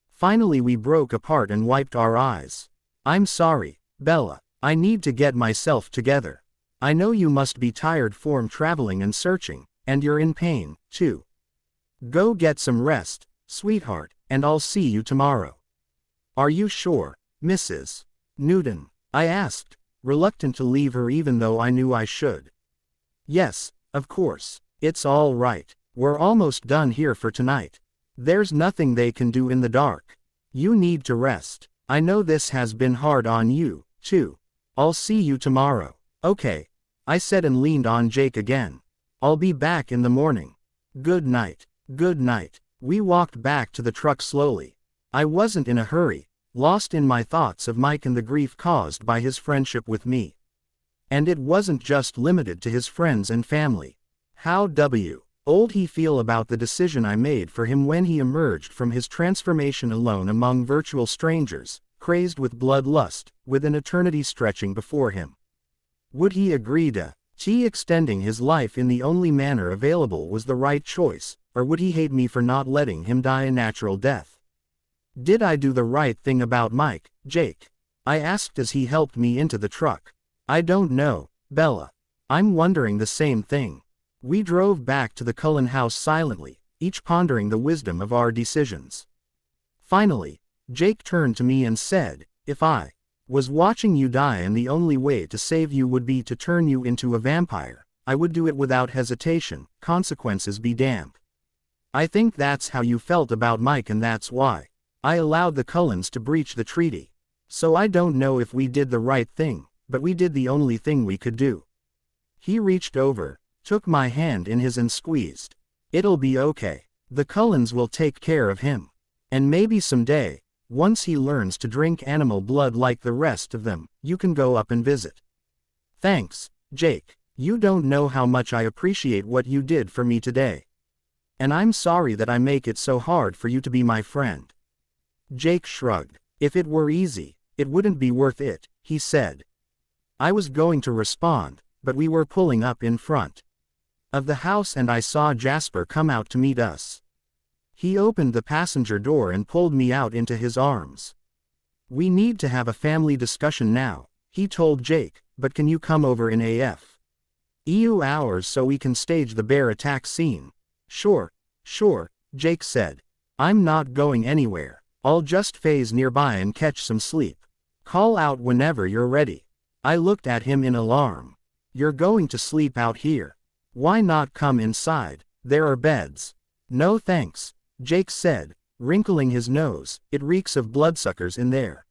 Finally we broke apart and wiped our eyes. I'm sorry, Bella, I need to get myself together. I know you must be tired from traveling and searching, and you're in pain, too. Go get some rest, sweetheart, and I'll see you tomorrow. Are you sure, Mrs. Newton? I asked, reluctant to leave her even though I knew I should. Yes, of course, it's all right. We're almost done here for tonight. There's nothing they can do in the dark. You need to rest. I know this has been hard on you, too. I'll see you tomorrow. Okay, I said and leaned on Jake again. I'll be back in the morning. Good night. Good night. We walked back to the truck slowly. I wasn't in a hurry, lost in my thoughts of Mike and the grief caused by his friendship with me. And it wasn't just limited to his friends and family. How old he feel about the decision I made for him when he emerged from his transformation alone among virtual strangers, crazed with bloodlust, with an eternity stretching before him. Would he agree to extending his life in the only manner available was the right choice, or would he hate me for not letting him die a natural death? Did I do the right thing about Mike, Jake? I asked as he helped me into the truck. I don't know, Bella. I'm wondering the same thing. We drove back to the Cullen house silently, each pondering the wisdom of our decisions. Finally, Jake turned to me and said, if I was watching you die and the only way to save you would be to turn you into a vampire, I would do it without hesitation, consequences be damned. I think that's how you felt about Mike and that's why I allowed the Cullens to breach the treaty. So I don't know if we did the right thing, but we did the only thing we could do. He reached over, took my hand in his and squeezed. It'll be okay. The Cullens will take care of him. And maybe someday, once he learns to drink animal blood like the rest of them, you can go up and visit. Thanks, Jake. You don't know how much I appreciate what you did for me today. And I'm sorry that I make it so hard for you to be my friend. Jake shrugged. If it were easy, it wouldn't be worth it, he said. I was going to respond, but we were pulling up in front of the house and I saw Jasper come out to meet us. He opened the passenger door and pulled me out into his arms. We need to have a family discussion now, he told Jake, but can you come over in a few hours so we can stage the bear attack scene? Sure, Jake said. I'm not going anywhere. I'll just phase nearby and catch some sleep. Call out whenever you're ready. I looked at him in alarm. You're going to sleep out here. Why not come inside? There are beds. No thanks, Jake said, wrinkling his nose. It reeks of bloodsuckers in there.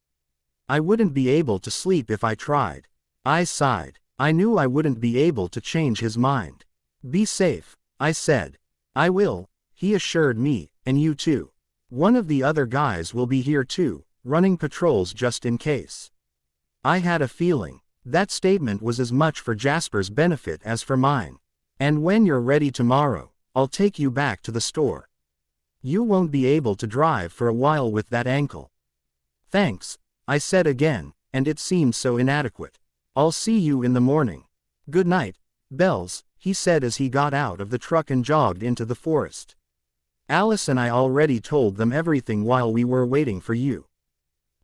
I wouldn't be able to sleep if I tried. I sighed. I knew I wouldn't be able to change his mind. Be safe, I said. I will, he assured me, and you too. One of the other guys will be here too, running patrols just in case. I had a feeling. That statement was as much for Jasper's benefit as for mine. And when you're ready tomorrow, I'll take you back to the store. You won't be able to drive for a while with that ankle. Thanks, I said again, and it seemed so inadequate. I'll see you in the morning. Good night, Bells, he said as he got out of the truck and jogged into the forest. Alice and I already told them everything while we were waiting for you.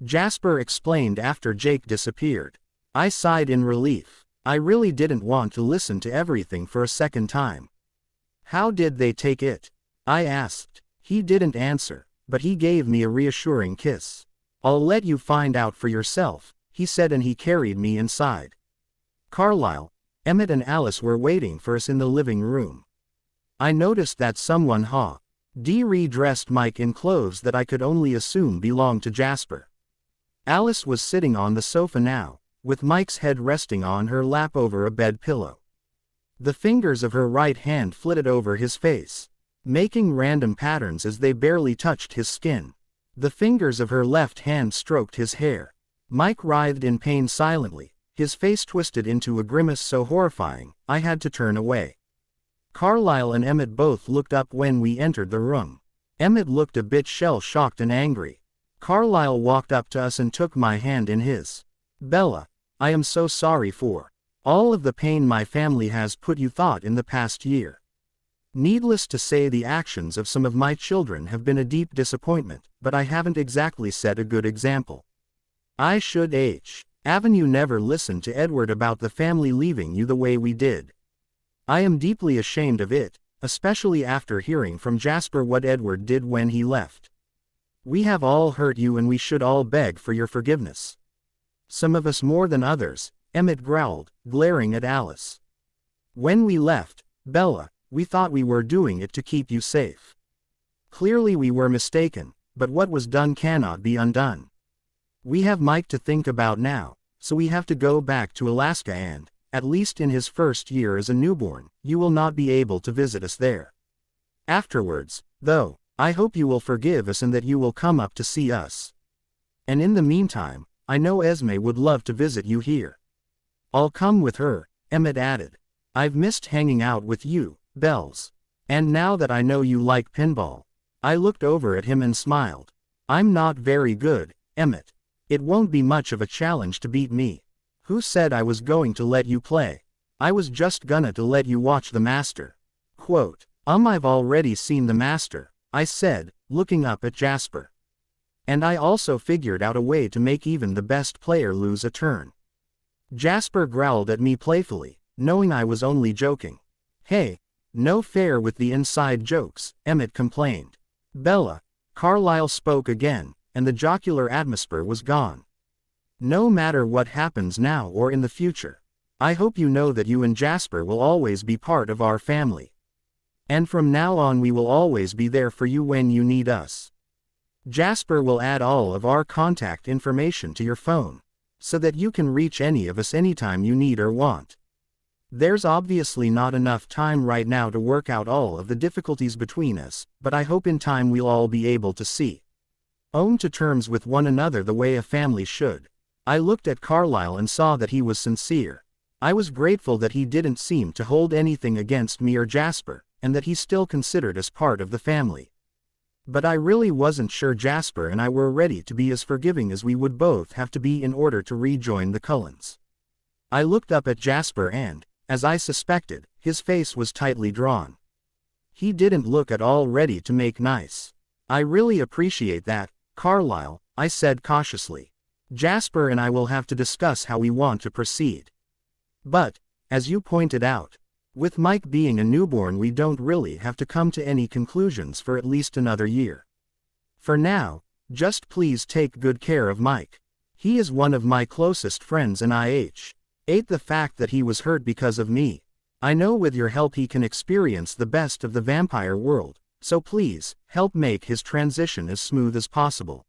Jasper explained after Jake disappeared. I sighed in relief. I really didn't want to listen to everything for a second time. How did they take it? I asked. He didn't answer, but he gave me a reassuring kiss. I'll let you find out for yourself, he said, and he carried me inside. Carlisle, Emmett and Alice were waiting for us in the living room. I noticed that someone redressed Mike in clothes that I could only assume belonged to Jasper. Alice was sitting on the sofa now, with Mike's head resting on her lap over a bed pillow. The fingers of her right hand flitted over his face, making random patterns as they barely touched his skin. The fingers of her left hand stroked his hair. Mike writhed in pain silently, his face twisted into a grimace so horrifying, I had to turn away. Carlisle and Emmett both looked up when we entered the room. Emmett looked a bit shell-shocked and angry. Carlisle walked up to us and took my hand in his. Bella, I am so sorry for all of the pain my family has put you through in the past year. Needless to say, the actions of some of my children have been a deep disappointment, but I haven't exactly set a good example. I should haven't you never listened to Edward about the family leaving you the way we did. I am deeply ashamed of it, especially after hearing from Jasper what Edward did when he left. We have all hurt you and we should all beg for your forgiveness. Some of us more than others, Emmett growled, glaring at Alice. When we left, Bella, we thought we were doing it to keep you safe. Clearly we were mistaken, but what was done cannot be undone. We have Mike to think about now, so we have to go back to Alaska and, at least in his first year as a newborn, you will not be able to visit us there. Afterwards, though, I hope you will forgive us and that you will come up to see us. And in the meantime, I know Esme would love to visit you here. I'll come with her, Emmett added. I've missed hanging out with you, Bells. And now that I know you like pinball. I looked over at him and smiled. I'm not very good, Emmett. It won't be much of a challenge to beat me. Who said I was going to let you play? I was just gonna to let you watch the master. Quote, I've already seen the master, I said, looking up at Jasper. And I also figured out a way to make even the best player lose a turn. Jasper growled at me playfully, knowing I was only joking. Hey, no fair with the inside jokes, Emmett complained. Bella, Carlisle spoke again, and the jocular atmosphere was gone. No matter what happens now or in the future, I hope you know that you and Jasper will always be part of our family. And from now on we will always be there for you when you need us. Jasper will add all of our contact information to your phone, so that you can reach any of us anytime you need or want. There's obviously not enough time right now to work out all of the difficulties between us, but I hope in time we'll all be able to own to terms with one another the way a family should. I looked at Carlisle and saw that he was sincere. I was grateful that he didn't seem to hold anything against me or Jasper, and that he still considered us part of the family. But I really wasn't sure Jasper and I were ready to be as forgiving as we would both have to be in order to rejoin the Cullens. I looked up at Jasper and, as I suspected, his face was tightly drawn. He didn't look at all ready to make nice. I really appreciate that, Carlisle, I said cautiously. Jasper and I will have to discuss how we want to proceed. But, as you pointed out, with Mike being a newborn we don't really have to come to any conclusions for at least another year. For now, just please take good care of Mike. He is one of my closest friends and Ate the fact that he was hurt because of me. I know with your help he can experience the best of the vampire world, so please, help make his transition as smooth as possible.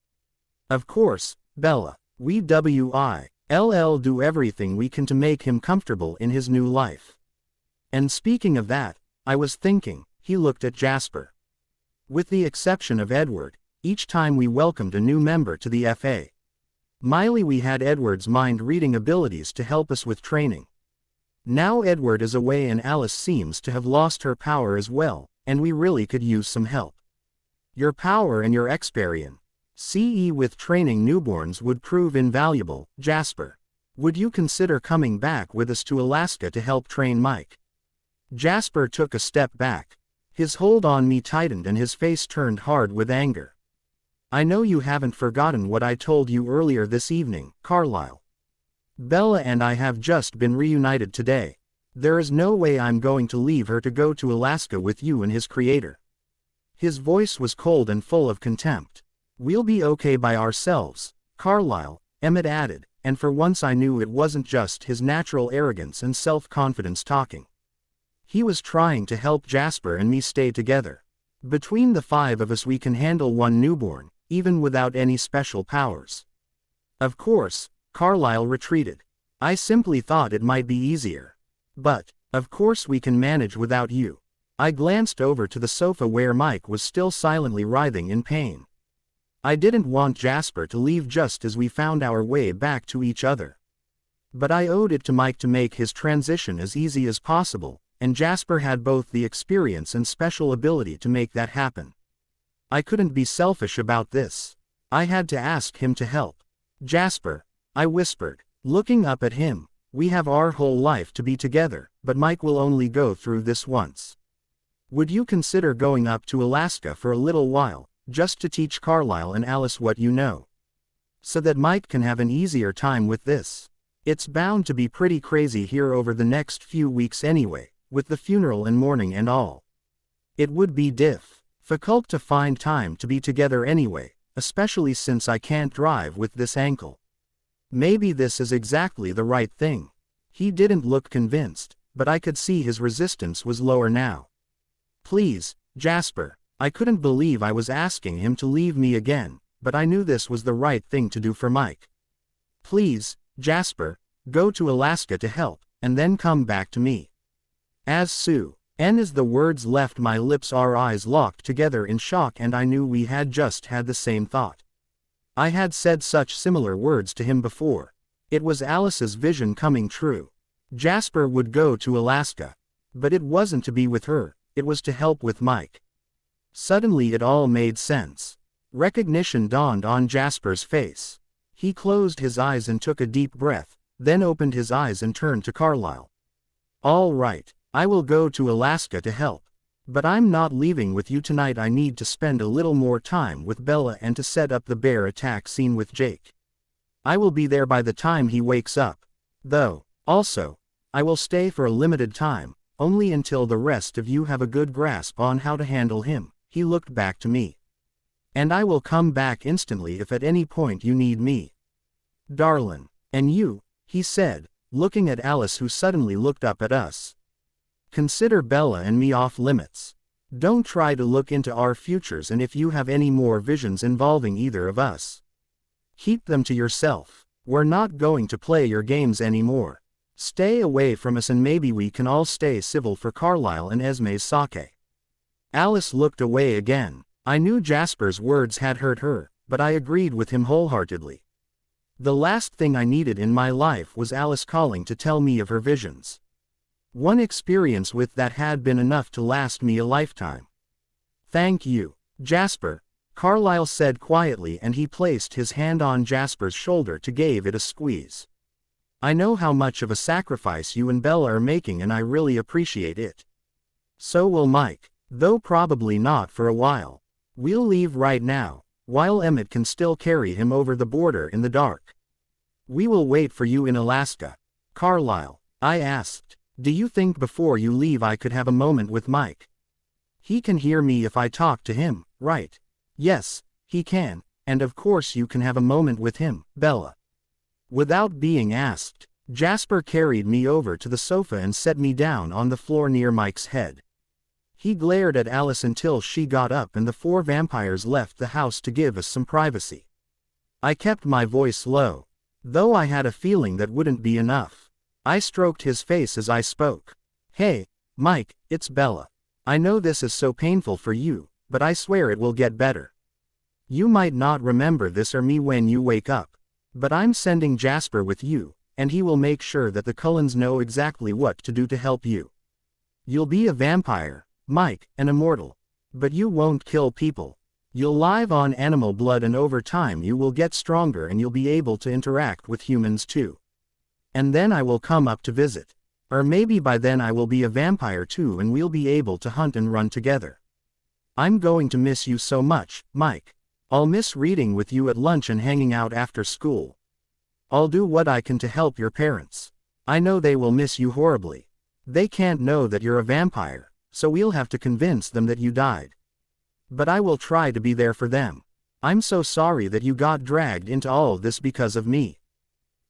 Of course, Bella. We will do everything we can to make him comfortable in his new life. And speaking of that, I was thinking, he looked at Jasper. With the exception of Edward, each time we welcomed a new member to the FA. Miley, we had Edward's mind-reading abilities to help us with training. Now Edward is away and Alice seems to have lost her power as well, and we really could use some help. Your power and your experience with training newborns would prove invaluable, Jasper. Would you consider coming back with us to Alaska to help train Mike? Jasper took a step back. His hold on me tightened and his face turned hard with anger. I know you haven't forgotten what I told you earlier this evening, Carlisle. Bella and I have just been reunited today. There is no way I'm going to leave her to go to Alaska with you and his creator. His voice was cold and full of contempt. We'll be okay by ourselves, Carlisle, Emmett added, and for once I knew it wasn't just his natural arrogance and self-confidence talking. He was trying to help Jasper and me stay together. Between the 5 of us we can handle one newborn, even without any special powers. Of course, Carlisle retreated. I simply thought it might be easier. But, of course we can manage without you. I glanced over to the sofa where Mike was still silently writhing in pain. I didn't want Jasper to leave just as we found our way back to each other. But I owed it to Mike to make his transition as easy as possible, and Jasper had both the experience and special ability to make that happen. I couldn't be selfish about this. I had to ask him to help. Jasper, I whispered, looking up at him, we have our whole life to be together, but Mike will only go through this once. Would you consider going up to Alaska for a little while, just to teach Carlisle and Alice what you know? So that Mike can have an easier time with this. It's bound to be pretty crazy here over the next few weeks anyway, with the funeral and mourning and all. It would be difficult to find time to be together anyway, especially since I can't drive with this ankle. Maybe this is exactly the right thing. He didn't look convinced, but I could see his resistance was lower now. Please, Jasper. I couldn't believe I was asking him to leave me again, but I knew this was the right thing to do for Mike. Please, Jasper, go to Alaska to help, and then come back to me. As the words left my lips, our eyes locked together in shock, and I knew we had just had the same thought. I had said such similar words to him before. It was Alice's vision coming true. Jasper would go to Alaska. But it wasn't to be with her, it was to help with Mike. Suddenly it all made sense. Recognition dawned on Jasper's face. He closed his eyes and took a deep breath, then opened his eyes and turned to Carlisle. All right, I will go to Alaska to help. But I'm not leaving with you tonight. I need to spend a little more time with Bella and to set up the bear attack scene with Jake. I will be there by the time he wakes up. Though, also, I will stay for a limited time, only until the rest of you have a good grasp on how to handle him. He looked back to me. And I will come back instantly if at any point you need me. Darlin'. And you, he said, looking at Alice, who suddenly looked up at us. Consider Bella and me off limits. Don't try to look into our futures, and if you have any more visions involving either of us, keep them to yourself. We're not going to play your games anymore. Stay away from us and maybe we can all stay civil for Carlisle and Esme's sake. Alice looked away again. I knew Jasper's words had hurt her, but I agreed with him wholeheartedly. The last thing I needed in my life was Alice calling to tell me of her visions. One experience with that had been enough to last me a lifetime. Thank you, Jasper, Carlisle said quietly, and he placed his hand on Jasper's shoulder to give it a squeeze. I know how much of a sacrifice you and Bella are making, and I really appreciate it. So will Mike. Though probably not for a while. We'll leave right now, while Emmett can still carry him over the border in the dark. We will wait for you in Alaska. Carlisle, I asked, do you think before you leave I could have a moment with Mike? He can hear me if I talk to him, right? Yes, he can, and of course you can have a moment with him, Bella. Without being asked, Jasper carried me over to the sofa and set me down on the floor near Mike's head. He glared at Alice until she got up and the 4 vampires left the house to give us some privacy. I kept my voice low, though I had a feeling that wouldn't be enough. I stroked his face as I spoke. "Hey, Mike, it's Bella. I know this is so painful for you, but I swear it will get better. You might not remember this or me when you wake up, but I'm sending Jasper with you, and he will make sure that the Cullens know exactly what to do to help you. You'll be a vampire, Mike, an immortal. But you won't kill people. You'll live on animal blood and over time you will get stronger and you'll be able to interact with humans too. And then I will come up to visit. Or maybe by then I will be a vampire too and we'll be able to hunt and run together. I'm going to miss you so much, Mike. I'll miss reading with you at lunch and hanging out after school. I'll do what I can to help your parents. I know they will miss you horribly. They can't know that you're a vampire, so we'll have to convince them that you died. But I will try to be there for them. I'm so sorry that you got dragged into all this because of me.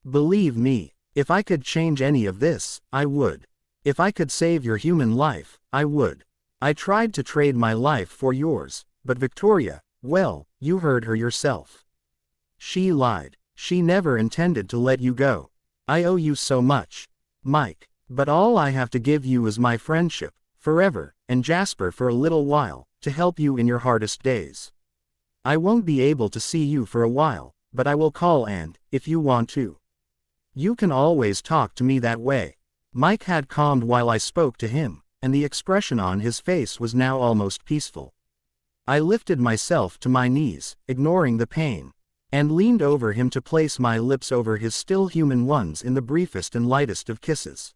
Believe me, if I could change any of this, I would. If I could save your human life, I would. I tried to trade my life for yours, but Victoria, well, you heard her yourself. She lied. She never intended to let you go. I owe you so much, Mike. But all I have to give you is my friendship, forever, and Jasper for a little while, to help you in your hardest days. I won't be able to see you for a while, but I will call and, if you want to. You can always talk to me that way. Mike had calmed while I spoke to him, and the expression on his face was now almost peaceful. I lifted myself to my knees, ignoring the pain, and leaned over him to place my lips over his still human ones in the briefest and lightest of kisses.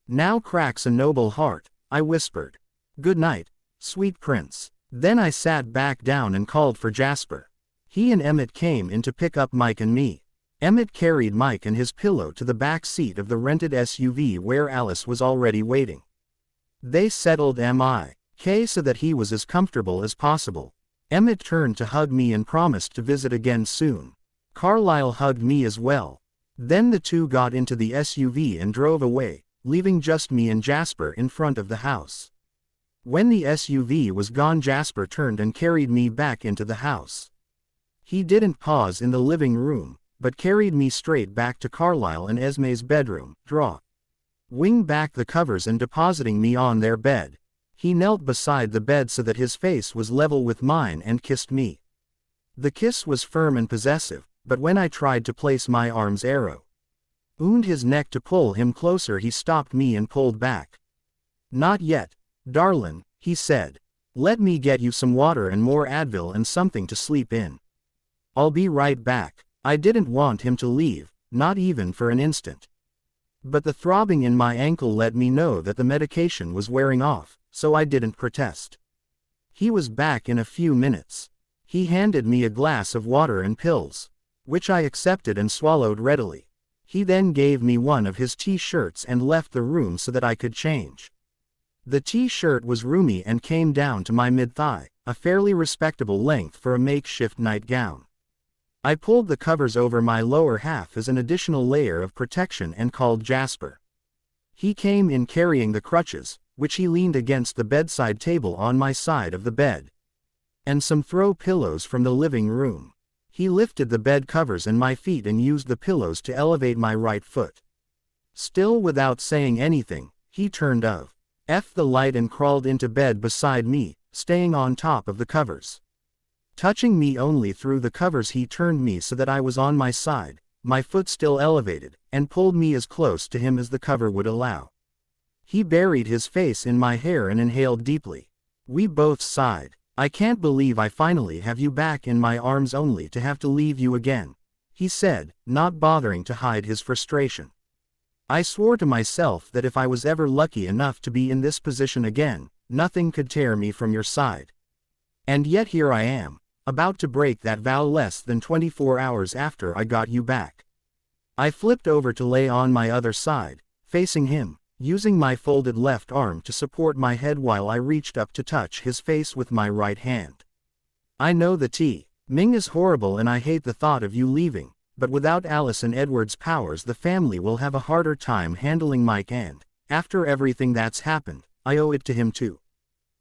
"Now cracks a noble heart," I whispered. "Good night, sweet prince." Then I sat back down and called for Jasper. He and Emmett came in to pick up Mike and me. Emmett carried Mike and his pillow to the back seat of the rented SUV where Alice was already waiting. They settled Mike so that he was as comfortable as possible. Emmett turned to hug me and promised to visit again soon. Carlisle hugged me as well. Then the two got into the SUV and drove away, leaving just me and Jasper in front of the house. When the SUV was gone, Jasper turned and carried me back into the house. He didn't pause in the living room, but carried me straight back to Carlisle and Esme's bedroom, drawing back the covers and depositing me on their bed. He knelt beside the bed so that his face was level with mine and kissed me. The kiss was firm and possessive, but when I tried to place my arms around his neck to pull him closer, he stopped me and pulled back. "Not yet, darlin'," he said. "Let me get you some water and more Advil and something to sleep in. I'll be right back." I didn't want him to leave, not even for an instant. But the throbbing in my ankle let me know that the medication was wearing off, so I didn't protest. He was back in a few minutes. He handed me a glass of water and pills, which I accepted and swallowed readily. He then gave me one of his t-shirts and left the room so that I could change. The t-shirt was roomy and came down to my mid-thigh, a fairly respectable length for a makeshift nightgown. I pulled the covers over my lower half as an additional layer of protection and called Jasper. He came in carrying the crutches, which he leaned against the bedside table on my side of the bed, and some throw pillows from the living room. He lifted the bed covers and my feet and used the pillows to elevate my right foot. Still without saying anything, he turned off the light and crawled into bed beside me, staying on top of the covers. Touching me only through the covers, he turned me so that I was on my side, my foot still elevated, and pulled me as close to him as the cover would allow. He buried his face in my hair and inhaled deeply. We both sighed. "I can't believe I finally have you back in my arms only to have to leave you again," he said, not bothering to hide his frustration. I swore to myself that if I was ever lucky enough to be in this position again, nothing could tear me from your side. And yet here I am, about to break that vow less than 24 hours after I got you back. I flipped over to lay on my other side, facing him, using my folded left arm to support my head while I reached up to touch his face with my right hand. "I know the Ming is horrible and I hate the thought of you leaving, but without Alice and Edward's powers the family will have a harder time handling Mike, and, after everything that's happened, I owe it to him to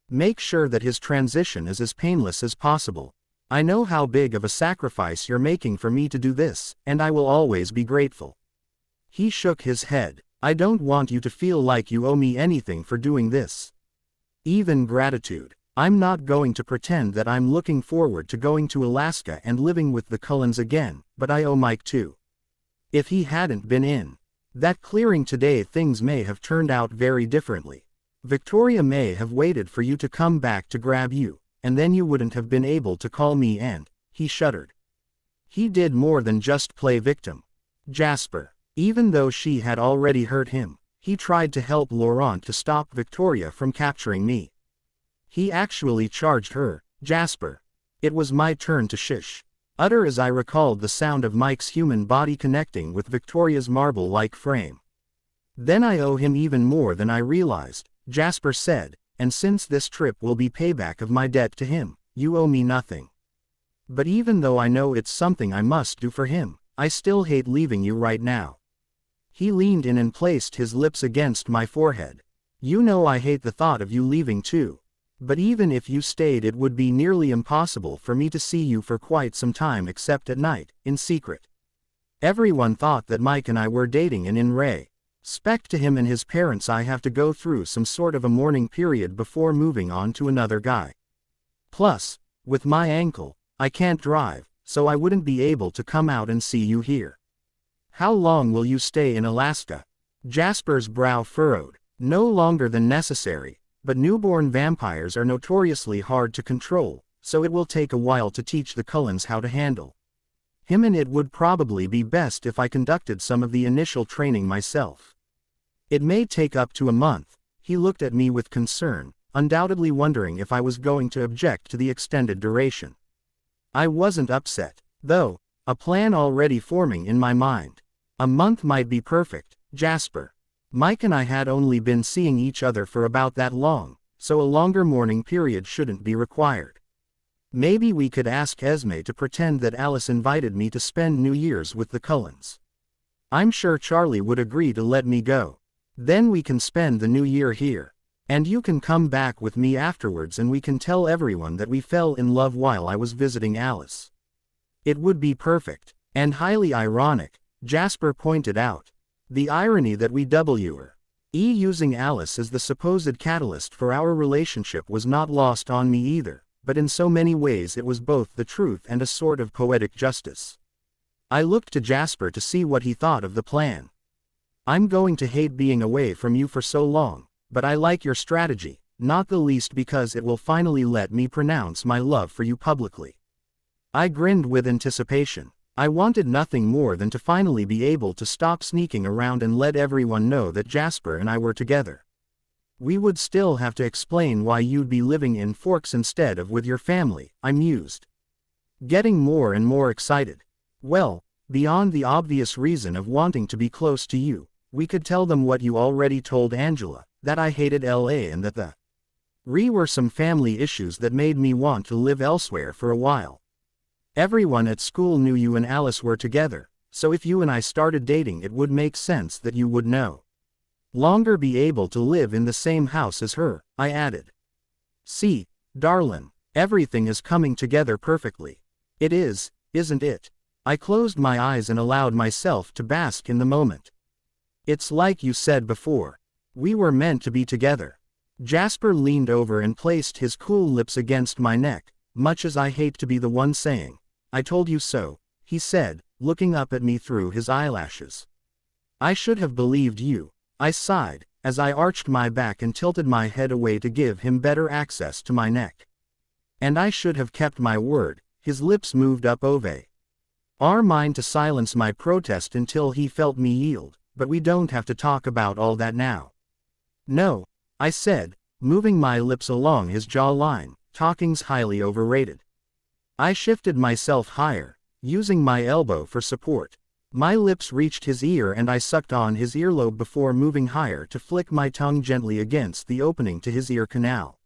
make sure that his transition is as painless as possible. I know how big of a sacrifice you're making for me to do this, and I will always be grateful." He shook his head. "I don't want you to feel like you owe me anything for doing this. Even gratitude. I'm not going to pretend that I'm looking forward to going to Alaska and living with the Cullens again, but I owe Mike too. If he hadn't been in that clearing today, things may have turned out very differently. Victoria may have waited for you to come back to grab you, and then you wouldn't have been able to call me, and," he shuddered. He did more than just play victim. Jasper. Even though she had already hurt him, he tried to help Laurent to stop Victoria from capturing me. He actually charged her, Jasper. It was my turn to shish. Utter as I recalled the sound of Mike's human body connecting with Victoria's marble-like frame. "Then I owe him even more than I realized," Jasper said, "and since this trip will be payback of my debt to him, you owe me nothing. But even though I know it's something I must do for him, I still hate leaving you right now." He leaned in and placed his lips against my forehead. "You know I hate the thought of you leaving too. But even if you stayed, it would be nearly impossible for me to see you for quite some time except at night, in secret. Everyone thought that Mike and I were dating, and in respect to him and his parents I have to go through some sort of a mourning period before moving on to another guy. Plus, with my ankle, I can't drive, so I wouldn't be able to come out and see you here." "How long will you stay in Alaska?" Jasper's brow furrowed. "No longer than necessary, but newborn vampires are notoriously hard to control, so it will take a while to teach the Cullens how to handle him, and it would probably be best if I conducted some of the initial training myself. It may take up to a month." He looked at me with concern, undoubtedly wondering if I was going to object to the extended duration. I wasn't upset, though, a plan already forming in my mind. "A month might be perfect, Jasper. Mike and I had only been seeing each other for about that long, so a longer mourning period shouldn't be required. Maybe we could ask Esme to pretend that Alice invited me to spend New Year's with the Cullens. I'm sure Charlie would agree to let me go. Then we can spend the New Year here. And you can come back with me afterwards and we can tell everyone that we fell in love while I was visiting Alice." "It would be perfect, and highly ironic," Jasper pointed out. "The irony that we were using Alice as the supposed catalyst for our relationship was not lost on me either, but in so many ways it was both the truth and a sort of poetic justice." I looked to Jasper to see what he thought of the plan. "I'm going to hate being away from you for so long, but I like your strategy, not the least because it will finally let me pronounce my love for you publicly." I grinned with anticipation. I wanted nothing more than to finally be able to stop sneaking around and let everyone know that Jasper and I were together. "We would still have to explain why you'd be living in Forks instead of with your family," I mused, getting more and more excited. "Well, beyond the obvious reason of wanting to be close to you, we could tell them what you already told Angela, that I hated LA and that the were some family issues that made me want to live elsewhere for a while. Everyone at school knew you and Alice were together, so if you and I started dating it would make sense that you would no longer be able to live in the same house as her," I added. "See, darlin', everything is coming together perfectly. It is, isn't it?" I closed my eyes and allowed myself to bask in the moment. "It's like you said before. We were meant to be together." Jasper leaned over and placed his cool lips against my neck. "Much as I hate to be the one saying, 'I told you so,'" he said, looking up at me through his eyelashes. "I should have believed you," I sighed, as I arched my back and tilted my head away to give him better access to my neck. "And I should have kept my word." His lips moved up over mine to silence my protest until he felt me yield, "but we don't have to talk about all that now." "No," I said, moving my lips along his jawline. "Talking's highly overrated." I shifted myself higher, using my elbow for support. My lips reached his ear and I sucked on his earlobe before moving higher to flick my tongue gently against the opening to his ear canal.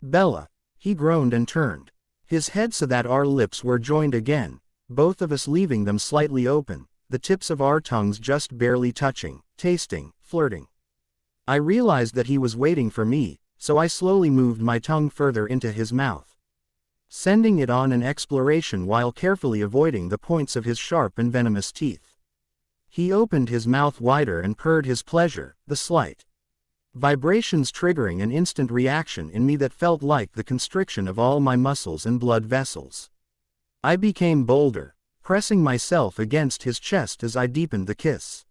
"Bella," he groaned and turned his head so that our lips were joined again. both of us leaving them slightly open, the tips of our tongues just barely touching, tasting, flirting. I realized that he was waiting for me, so I slowly moved my tongue further into his mouth, sending it on an exploration while carefully avoiding the points of his sharp and venomous teeth. He opened his mouth wider and purred his pleasure, the slight vibrations triggering an instant reaction in me that felt like the constriction of all my muscles and blood vessels. I became bolder, pressing myself against his chest as I deepened the kiss.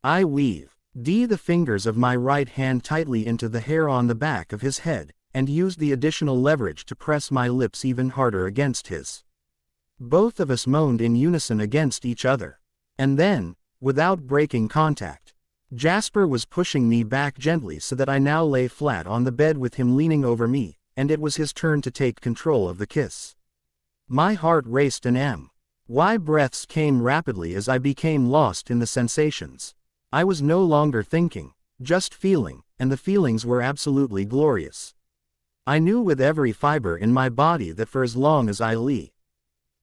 I weaved the fingers of my right hand tightly into the hair on the back of his head, and used the additional leverage to press my lips even harder against his. Both of us moaned in unison against each other. And then, without breaking contact, Jasper was pushing me back gently so that I now lay flat on the bed with him leaning over me, and it was his turn to take control of the kiss. My heart raced and my breaths came rapidly as I became lost in the sensations. I was no longer thinking, just feeling, and the feelings were absolutely glorious. I knew with every fiber in my body that for as long as I lived,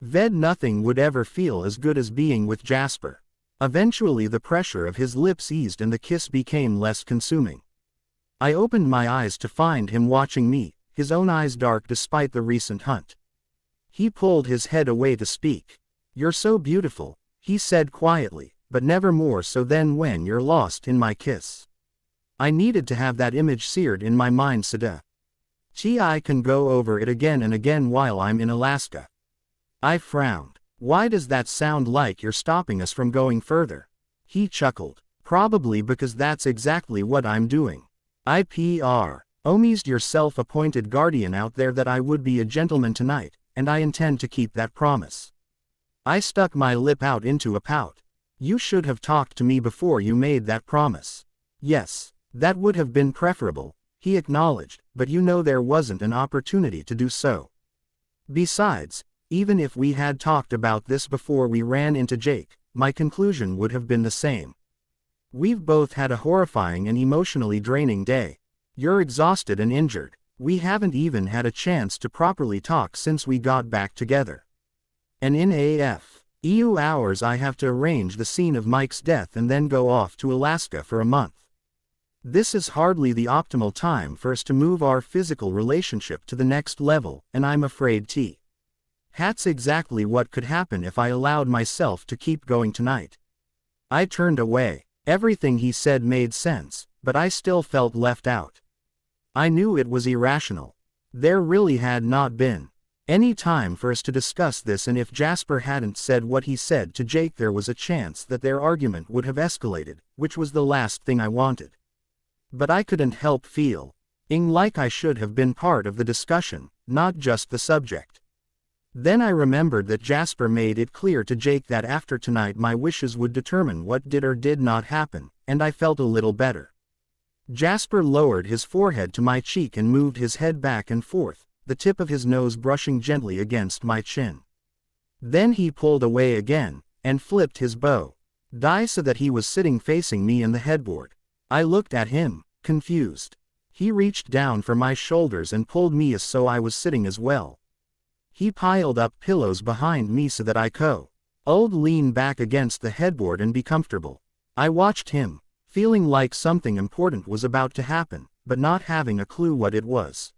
nothing would ever feel as good as being with Jasper. Eventually the pressure of his lips eased and the kiss became less consuming. I opened my eyes to find him watching me, his own eyes dark despite the recent hunt. He pulled his head away to speak. "You're so beautiful," he said quietly, "but never more so than when you're lost in my kiss." I needed to have that image seared in my mind so that I can go over it again and again while I'm in Alaska. I frowned. "Why does that sound like you're stopping us from going further?" He chuckled. "Probably because that's exactly what I'm doing. I promised your self-appointed guardian out there that I would be a gentleman tonight, and I intend to keep that promise." I stuck my lip out into a pout. "You should have talked to me before you made that promise." "Yes, that would have been preferable," he acknowledged, "but you know there wasn't an opportunity to do so. Besides, even if we had talked about this before we ran into Jake, my conclusion would have been the same. We've both had a horrifying and emotionally draining day. You're exhausted and injured. We haven't even had a chance to properly talk since we got back together. And in a few hours I have to arrange the scene of Mike's death and then go off to Alaska for a month. This is hardly the optimal time for us to move our physical relationship to the next level, and I'm afraid that's exactly what could happen if I allowed myself to keep going tonight." I turned away. Everything he said made sense, but I still felt left out. I knew it was irrational. There really had not been any time for us to discuss this, and if Jasper hadn't said what he said to Jake there was a chance that their argument would have escalated, which was the last thing I wanted. But I couldn't help feeling like I should have been part of the discussion, not just the subject. Then I remembered that Jasper made it clear to Jake that after tonight my wishes would determine what did or did not happen, and I felt a little better. Jasper lowered his forehead to my cheek and moved his head back and forth, the tip of his nose brushing gently against my chin. Then he pulled away again, and flipped his bow so that he was sitting facing me in the headboard. I looked at him, confused. He reached down for my shoulders and pulled me as so I was sitting as well. He piled up pillows behind me so that I could lean back against the headboard and be comfortable. I watched him, feeling like something important was about to happen, but not having a clue what it was.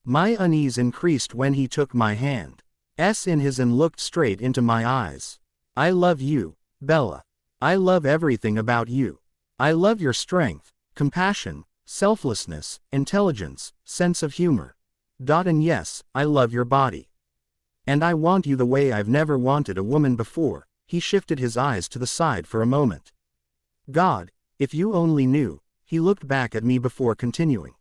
My unease increased when he took my hand in his and looked straight into my eyes. "I love you, Bella. I love everything about you. I love your strength, compassion, selflessness, intelligence, sense of humor. And yes, I love your body. And I want you the way I've never wanted a woman before." He shifted his eyes to the side for a moment. "God, if you only knew," he looked back at me before continuing.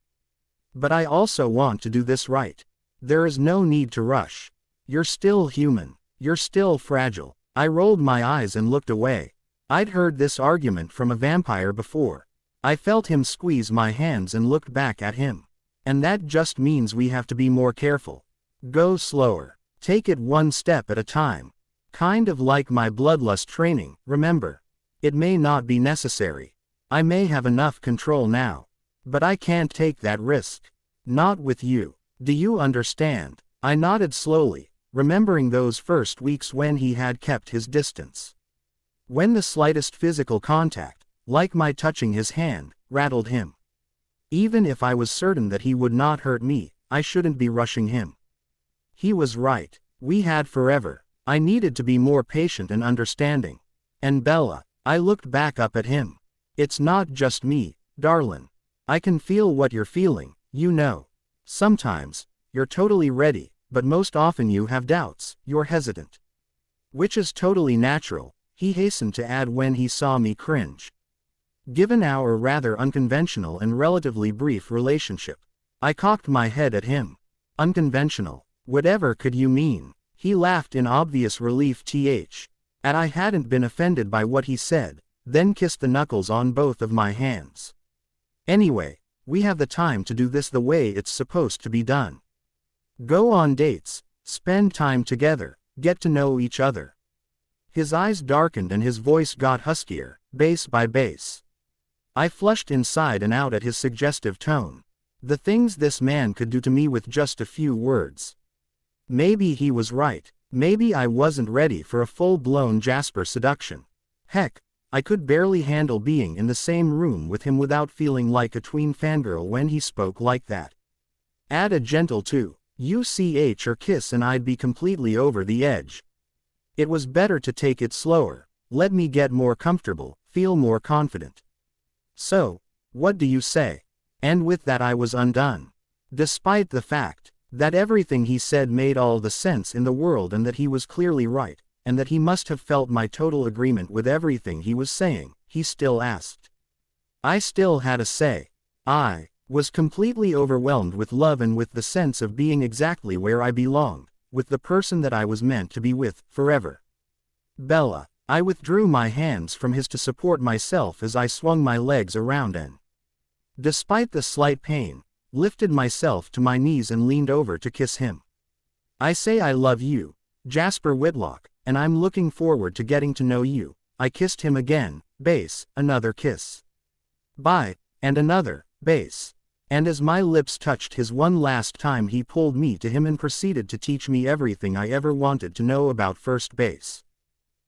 "But I also want to do this right. There is no need to rush. You're still human. You're still fragile." I rolled my eyes and looked away. I'd heard this argument from a vampire before. I felt him squeeze my hands and looked back at him. "And that just means we have to be more careful. Go slower. Take it one step at a time. Kind of like my bloodlust training, remember? It may not be necessary. I may have enough control now. But I can't take that risk. Not with you. Do you understand?" I nodded slowly, remembering those first weeks when he had kept his distance. When the slightest physical contact, like my touching his hand, rattled him. Even if I was certain that he would not hurt me, I shouldn't be rushing him. He was right. We had forever. I needed to be more patient and understanding. And Bella, I looked back up at him. It's not just me, darlin'. I can feel what you're feeling, you know. Sometimes, you're totally ready, but most often you have doubts, you're hesitant. Which is totally natural, he hastened to add when he saw me cringe. Given our rather unconventional and relatively brief relationship, I cocked my head at him. Unconventional, whatever could you mean? He laughed in obvious relief and I hadn't been offended by what he said, then kissed the knuckles on both of my hands. Anyway, we have the time to do this the way it's supposed to be done. Go on dates, spend time together, get to know each other. His eyes darkened and his voice got huskier, bass by bass. I flushed inside and out at his suggestive tone. The things this man could do to me with just a few words. Maybe he was right. Maybe I wasn't ready for a full-blown Jasper seduction. Heck, I could barely handle being in the same room with him without feeling like a tween fangirl when he spoke like that. Add a gentle UCH or kiss and I'd be completely over the edge. It was better to take it slower, let me get more comfortable, feel more confident. So, what do you say? And with that I was undone. Despite the fact that everything he said made all the sense in the world and that he was clearly right, and that he must have felt my total agreement with everything he was saying, he still asked. I still had a say. I was completely overwhelmed with love and with the sense of being exactly where I belonged, with the person that I was meant to be with, forever. Bella, I withdrew my hands from his to support myself as I swung my legs around and, despite the slight pain, lifted myself to my knees and leaned over to kiss him. I say I love you, Jasper Whitlock, and I'm looking forward to getting to know you. I kissed him again, bass, another kiss. Bye, and another, bass. And as my lips touched his one last time he pulled me to him and proceeded to teach me everything I ever wanted to know about first base.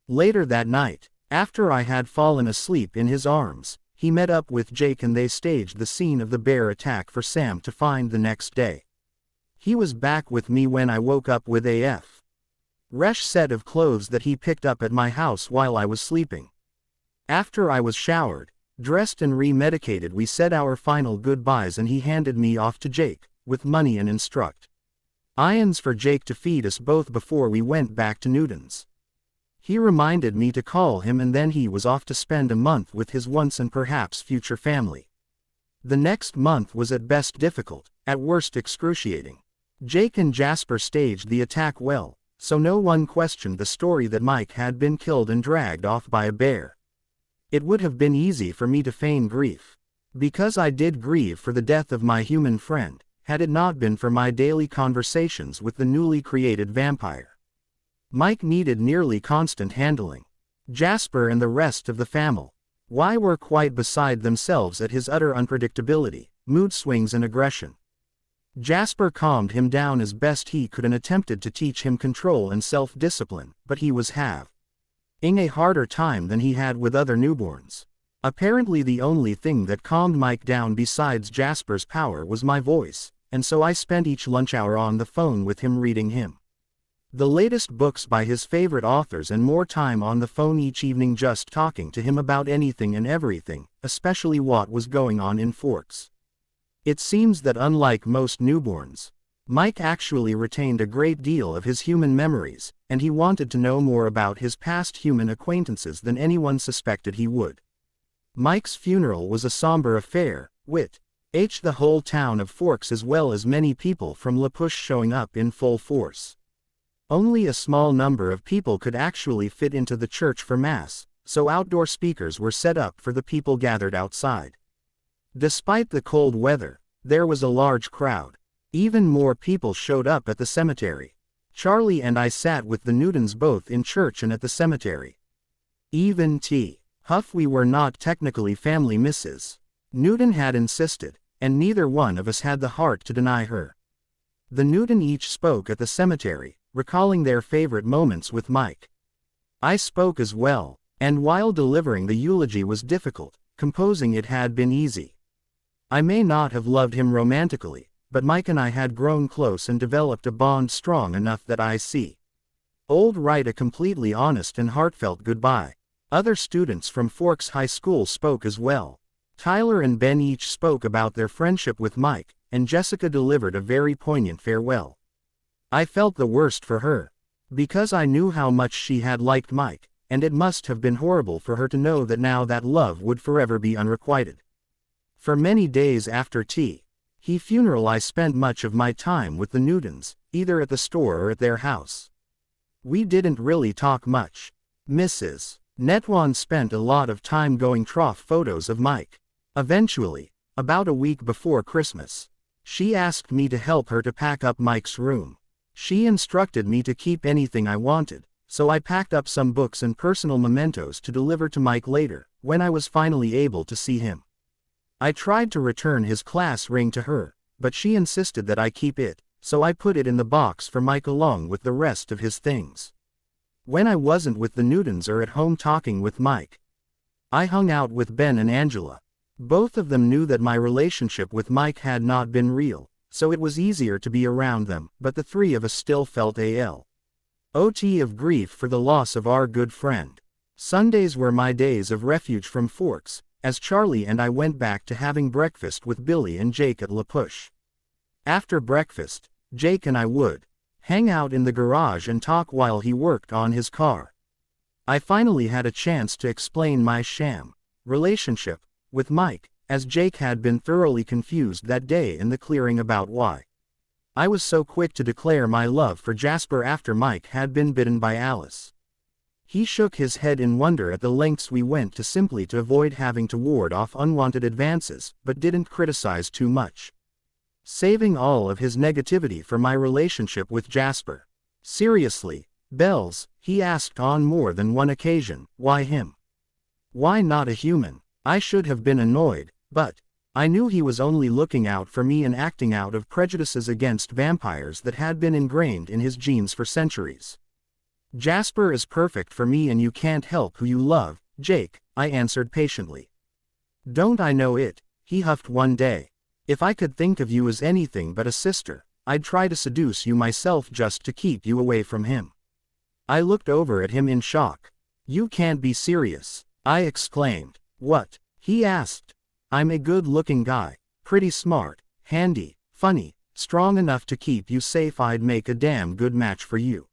Later that night, after I had fallen asleep in his arms, he met up with Jake and they staged the scene of the bear attack for Sam to find the next day. He was back with me when I woke up with a fresh set of clothes that he picked up at my house while I was sleeping. After I was showered, dressed and remedicated we said our final goodbyes and he handed me off to Jake, with money and instructions for Jake to feed us both before we went back to Newton's. He reminded me to call him and then he was off to spend a month with his once and perhaps future family. The next month was at best difficult, at worst excruciating. Jake and Jasper staged the attack well, so no one questioned the story that Mike had been killed and dragged off by a bear. It would have been easy for me to feign grief. Because I did grieve for the death of my human friend, had it not been for my daily conversations with the newly created vampire. Mike needed nearly constant handling. Jasper and the rest of the family were quite beside themselves at his utter unpredictability, mood swings and aggression. Jasper calmed him down as best he could and attempted to teach him control and self-discipline, but he was having a harder time than he had with other newborns. Apparently the only thing that calmed Mike down besides Jasper's power was my voice, and so I spent each lunch hour on the phone with him reading him the latest books by his favorite authors and more time on the phone each evening just talking to him about anything and everything, especially what was going on in Forks. It seems that unlike most newborns, Mike actually retained a great deal of his human memories, and he wanted to know more about his past human acquaintances than anyone suspected he would. Mike's funeral was a somber affair, with the whole town of Forks as well as many people from La Push showing up in full force. Only a small number of people could actually fit into the church for Mass, so outdoor speakers were set up for the people gathered outside. Despite the cold weather, there was a large crowd. Even more people showed up at the cemetery. Charlie and I sat with the Newtons both in church and at the cemetery. Even Huff we were not technically family Mrs. Newton had insisted, and neither one of us had the heart to deny her. The Newton each spoke at the cemetery, recalling their favorite moments with Mike. I spoke as well, and while delivering the eulogy was difficult, composing it had been easy. I may not have loved him romantically, but Mike and I had grown close and developed a bond strong enough that I see. Old write a completely honest and heartfelt goodbye. Other students from Forks High School spoke as well. Tyler and Ben each spoke about their friendship with Mike, and Jessica delivered a very poignant farewell. I felt the worst for her, because I knew how much she had liked Mike, and it must have been horrible for her to know that now that love would forever be unrequited. For many days after T.'s funeral I spent much of my time with the Newtons, either at the store or at their house. We didn't really talk much. Mrs. Netwan spent a lot of time going trough photos of Mike. Eventually, about a week before Christmas, she asked me to help her to pack up Mike's room. She instructed me to keep anything I wanted, so I packed up some books and personal mementos to deliver to Mike later, when I was finally able to see him. I tried to return his class ring to her, but she insisted that I keep it, so I put it in the box for Mike along with the rest of his things. When I wasn't with the Newtons or at home talking with Mike, I hung out with Ben and Angela. Both of them knew that my relationship with Mike had not been real, so it was easier to be around them, but the three of us still felt a lot of grief for the loss of our good friend. Sundays were my days of refuge from Forks, as Charlie and I went back to having breakfast with Billy and Jake at La Push. After breakfast, Jake and I would hang out in the garage and talk while he worked on his car. I finally had a chance to explain my sham relationship with Mike, as Jake had been thoroughly confused that day in the clearing about why I was so quick to declare my love for Jasper after Mike had been bitten by Alice. He shook his head in wonder at the lengths we went to simply to avoid having to ward off unwanted advances, but didn't criticize too much, saving all of his negativity for my relationship with Jasper. Seriously, Bells, he asked on more than one occasion, why him? Why not a human? I should have been annoyed, but I knew he was only looking out for me and acting out of prejudices against vampires that had been ingrained in his genes for centuries. Jasper is perfect for me and you can't help who you love, Jake, I answered patiently. Don't I know it? He huffed one day. If I could think of you as anything but a sister, I'd try to seduce you myself just to keep you away from him. I looked over at him in shock. You can't be serious, I exclaimed. What? He asked. I'm a good-looking guy, pretty smart, handy, funny, strong enough to keep you safe. I'd make a damn good match for you.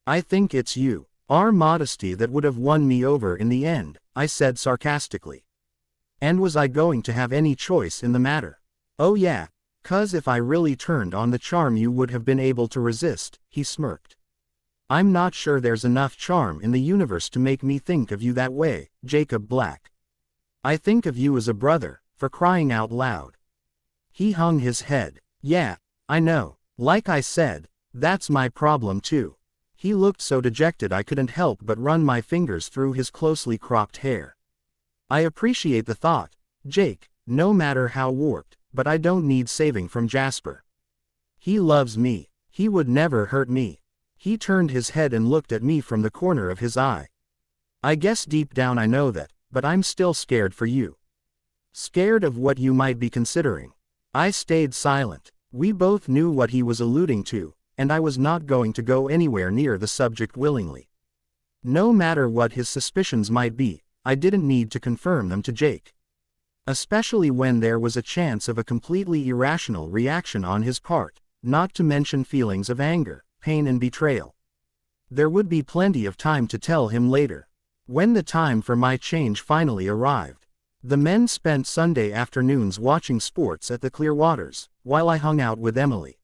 I think it's you, our modesty that would have won me over in the end, I said sarcastically. And was I going to have any choice in the matter? Oh yeah, 'cause if I really turned on the charm you would have been able to resist, he smirked. I'm not sure there's enough charm in the universe to make me think of you that way, Jacob Black. I think of you as a brother, for crying out loud. He hung his head. Yeah, I know. Like I said, that's my problem too. He looked so dejected I couldn't help but run my fingers through his closely cropped hair. I appreciate the thought, Jake, no matter how warped, but I don't need saving from Jasper. He loves me. He would never hurt me. He turned his head and looked at me from the corner of his eye. I guess deep down I know that, but I'm still scared for you. Scared of what you might be considering. I stayed silent. We both knew what he was alluding to, and I was not going to go anywhere near the subject willingly. No matter what his suspicions might be, I didn't need to confirm them to Jake. Especially when there was a chance of a completely irrational reaction on his part, not to mention feelings of anger, pain and betrayal. There would be plenty of time to tell him later. When the time for my change finally arrived, the men spent Sunday afternoons watching sports at the Clearwaters, while I hung out with Emily.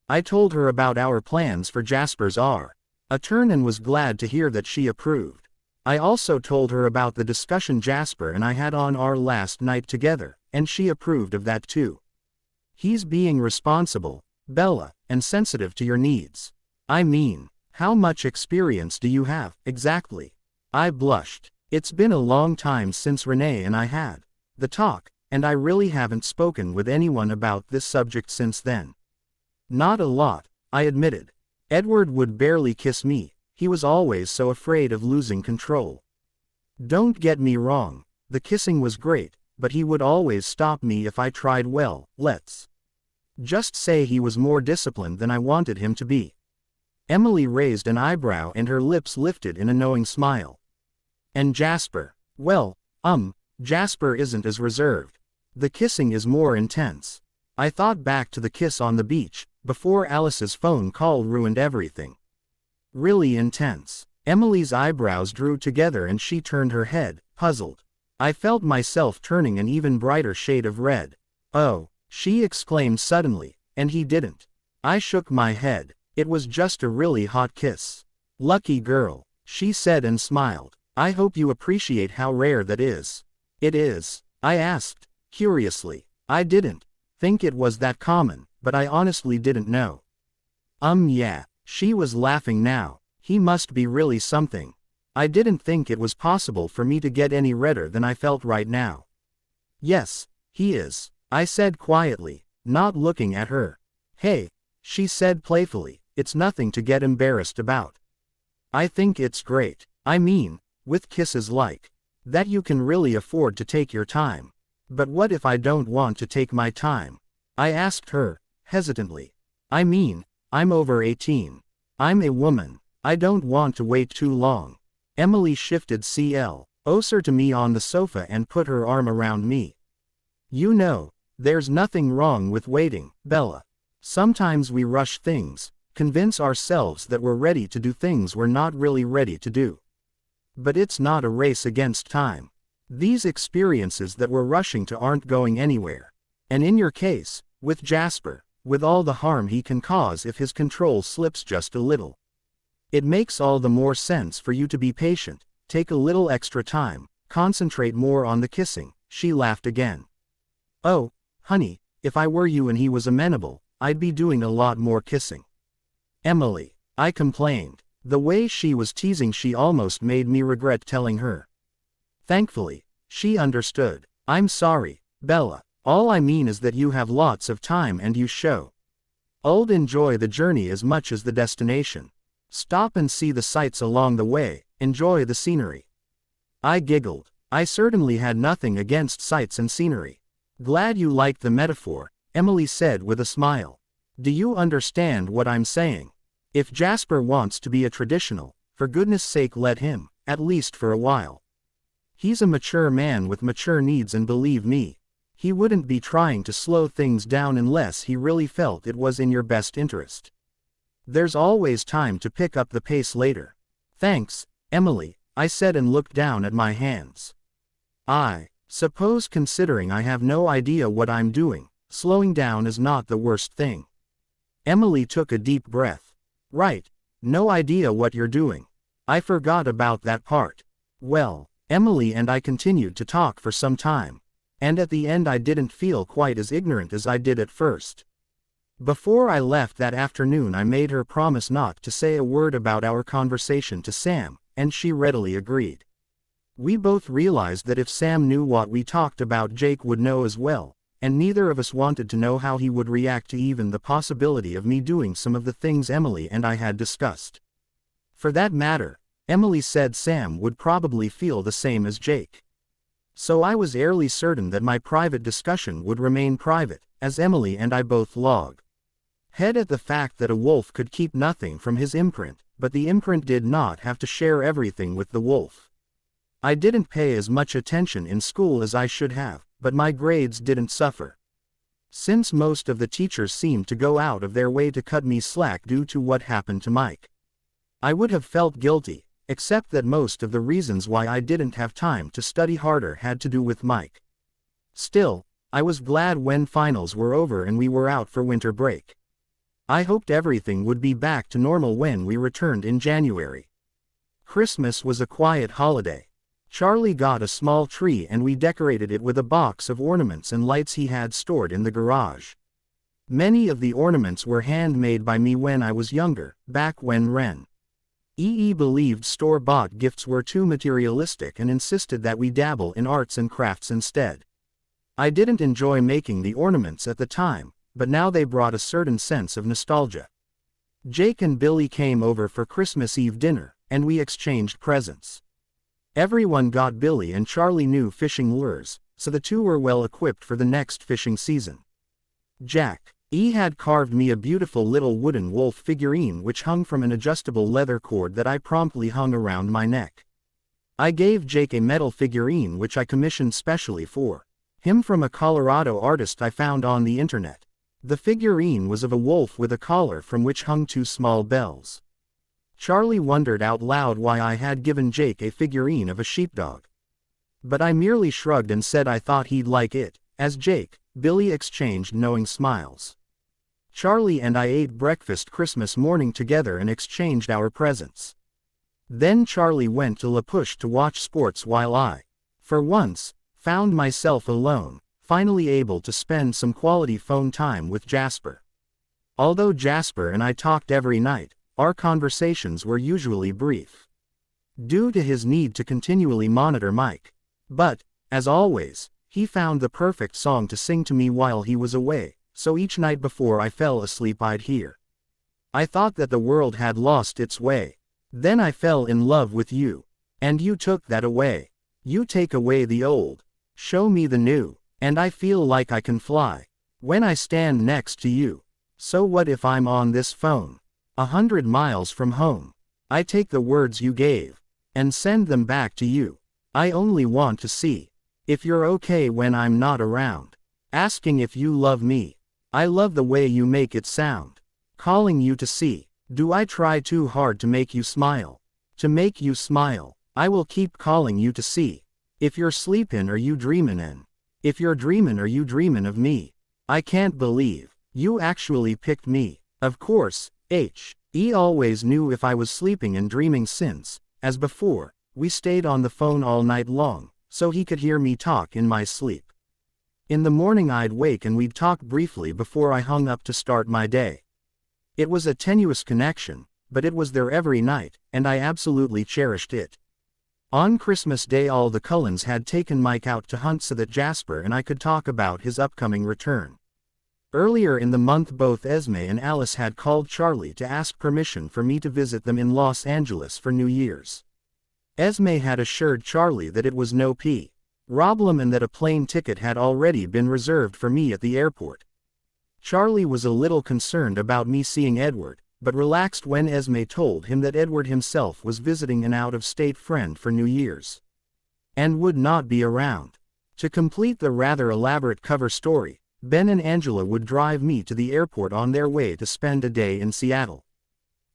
I told her about our plans for Jasper's turn and was glad to hear that she approved. I also told her about the discussion Jasper and I had on our last night together, and she approved of that too. He's being responsible, Bella, and sensitive to your needs. I mean, how much experience do you have, exactly? I blushed. It's been a long time since Renee and I had the talk, and I really haven't spoken with anyone about this subject since then. Not a lot, I admitted. Edward would barely kiss me, he was always so afraid of losing control. Don't get me wrong, the kissing was great, but he would always stop me if I tried. Well, let's just say he was more disciplined than I wanted him to be. Emily raised an eyebrow and her lips lifted in a knowing smile. And Jasper? Well, Jasper isn't as reserved. The kissing is more intense. I thought back to the kiss on the beach, before Alice's phone call ruined everything. Really intense. Emily's eyebrows drew together and she turned her head, puzzled. I felt myself turning an even brighter shade of red. Oh, she exclaimed suddenly, and he didn't. I shook my head. It was just a really hot kiss. Lucky girl, she said and smiled. I hope you appreciate how rare that is. It is, I asked, curiously. I didn't think it was that common, but I honestly didn't know. Yeah, she was laughing now. He must be really something. I didn't think it was possible for me to get any redder than I felt right now. Yes, he is, I said quietly, not looking at her. Hey, she said playfully, it's nothing to get embarrassed about. I think it's great. I mean, with kisses like that you can really afford to take your time. But what if I don't want to take my time? I asked her, hesitantly. I mean, I'm over 18. I'm a woman. I don't want to wait too long. Emily shifted closer to me on the sofa and put her arm around me. You know, there's nothing wrong with waiting, Bella. Sometimes we rush things, convince ourselves that we're ready to do things we're not really ready to do. But it's not a race against time. These experiences that we're rushing to aren't going anywhere. And in your case, with Jasper, with all the harm he can cause if his control slips just a little, it makes all the more sense for you to be patient, take a little extra time, concentrate more on the kissing. She laughed again. Oh, honey, if I were you and he was amenable, I'd be doing a lot more kissing. Emily, I complained. The way she was teasing, she almost made me regret telling her. Thankfully, she understood. I'm sorry, Bella. All I mean is that you have lots of time and you should enjoy the journey as much as the destination. Stop and see the sights along the way, enjoy the scenery. I giggled. I certainly had nothing against sights and scenery. Glad you liked the metaphor, Emily said with a smile. Do you understand what I'm saying? If Jasper wants to be a traditional, for goodness sake let him, at least for a while. He's a mature man with mature needs, and believe me, he wouldn't be trying to slow things down unless he really felt it was in your best interest. There's always time to pick up the pace later. Thanks, Emily, I said and looked down at my hands. I suppose, considering I have no idea what I'm doing, slowing down is not the worst thing. Emily took a deep breath. Right, no idea what you're doing. I forgot about that part. Well, Emily and I continued to talk for some time, and at the end I didn't feel quite as ignorant as I did at first. Before I left that afternoon I made her promise not to say a word about our conversation to Sam, and she readily agreed. We both realized that if Sam knew what we talked about, Jake would know as well, and neither of us wanted to know how he would react to even the possibility of me doing some of the things Emily and I had discussed. For that matter, Emily said Sam would probably feel the same as Jake. So I was fairly certain that my private discussion would remain private, as Emily and I both log head at the fact that a wolf could keep nothing from his imprint, but the imprint did not have to share everything with the wolf. I didn't pay as much attention in school as I should have, but my grades didn't suffer. Since most of the teachers seemed to go out of their way to cut me slack due to what happened to Mike, I would have felt guilty, except that most of the reasons why I didn't have time to study harder had to do with Mike. Still, I was glad when finals were over and we were out for winter break. I hoped everything would be back to normal when we returned in January. Christmas was a quiet holiday. Charlie got a small tree and we decorated it with a box of ornaments and lights he had stored in the garage. Many of the ornaments were handmade by me when I was younger, back when Renesmee believed store-bought gifts were too materialistic and insisted that we dabble in arts and crafts instead. I didn't enjoy making the ornaments at the time, but now they brought a certain sense of nostalgia. Jake and Billy came over for Christmas Eve dinner, and we exchanged presents. Everyone got Billy and Charlie new fishing lures, so the two were well equipped for the next fishing season. Jack had carved me a beautiful little wooden wolf figurine which hung from an adjustable leather cord that I promptly hung around my neck. I gave Jake a metal figurine which I commissioned specially for him from a Colorado artist I found on the internet. The figurine was of a wolf with a collar from which hung two small bells. Charlie wondered out loud why I had given Jake a figurine of a sheepdog. But I merely shrugged and said I thought he'd like it. As Jake, Billy exchanged knowing smiles. Charlie and I ate breakfast Christmas morning together and exchanged our presents. Then Charlie went to La Push to watch sports while I, for once, found myself alone, finally able to spend some quality phone time with Jasper. Although Jasper and I talked every night, our conversations were usually brief, due to his need to continually monitor Mike. But, as always, he found the perfect song to sing to me while he was away, so each night before I fell asleep I'd hear. I thought that the world had lost its way. Then I fell in love with you. And you took that away. You take away the old, show me the new, and I feel like I can fly when I stand next to you. So what if I'm on this phone, 100 miles from home? I take the words you gave and send them back to you. I only want to see if you're okay when I'm not around. Asking if you love me. I love the way you make it sound. Calling you to see. Do I try too hard to make you smile? To make you smile, I will keep calling you to see if you're sleepin' or you dreamin' and if you're dreamin' or you dreamin' of me. I can't believe you actually picked me. Of course, he always knew if I was sleeping and dreaming since, as before, we stayed on the phone all night long, so he could hear me talk in my sleep. In the morning I'd wake and we'd talk briefly before I hung up to start my day. It was a tenuous connection, but it was there every night, and I absolutely cherished it. On Christmas Day all the Cullens had taken Mike out to hunt so that Jasper and I could talk about his upcoming return. Earlier in the month both Esme and Alice had called Charlie to ask permission for me to visit them in Los Angeles for New Year's. Esme had assured Charlie that it was no problem and that a plane ticket had already been reserved for me at the airport. Charlie was a little concerned about me seeing Edward, but relaxed when Esme told him that Edward himself was visiting an out-of-state friend for New Year's and would not be around. To complete the rather elaborate cover story, Ben and Angela would drive me to the airport on their way to spend a day in Seattle.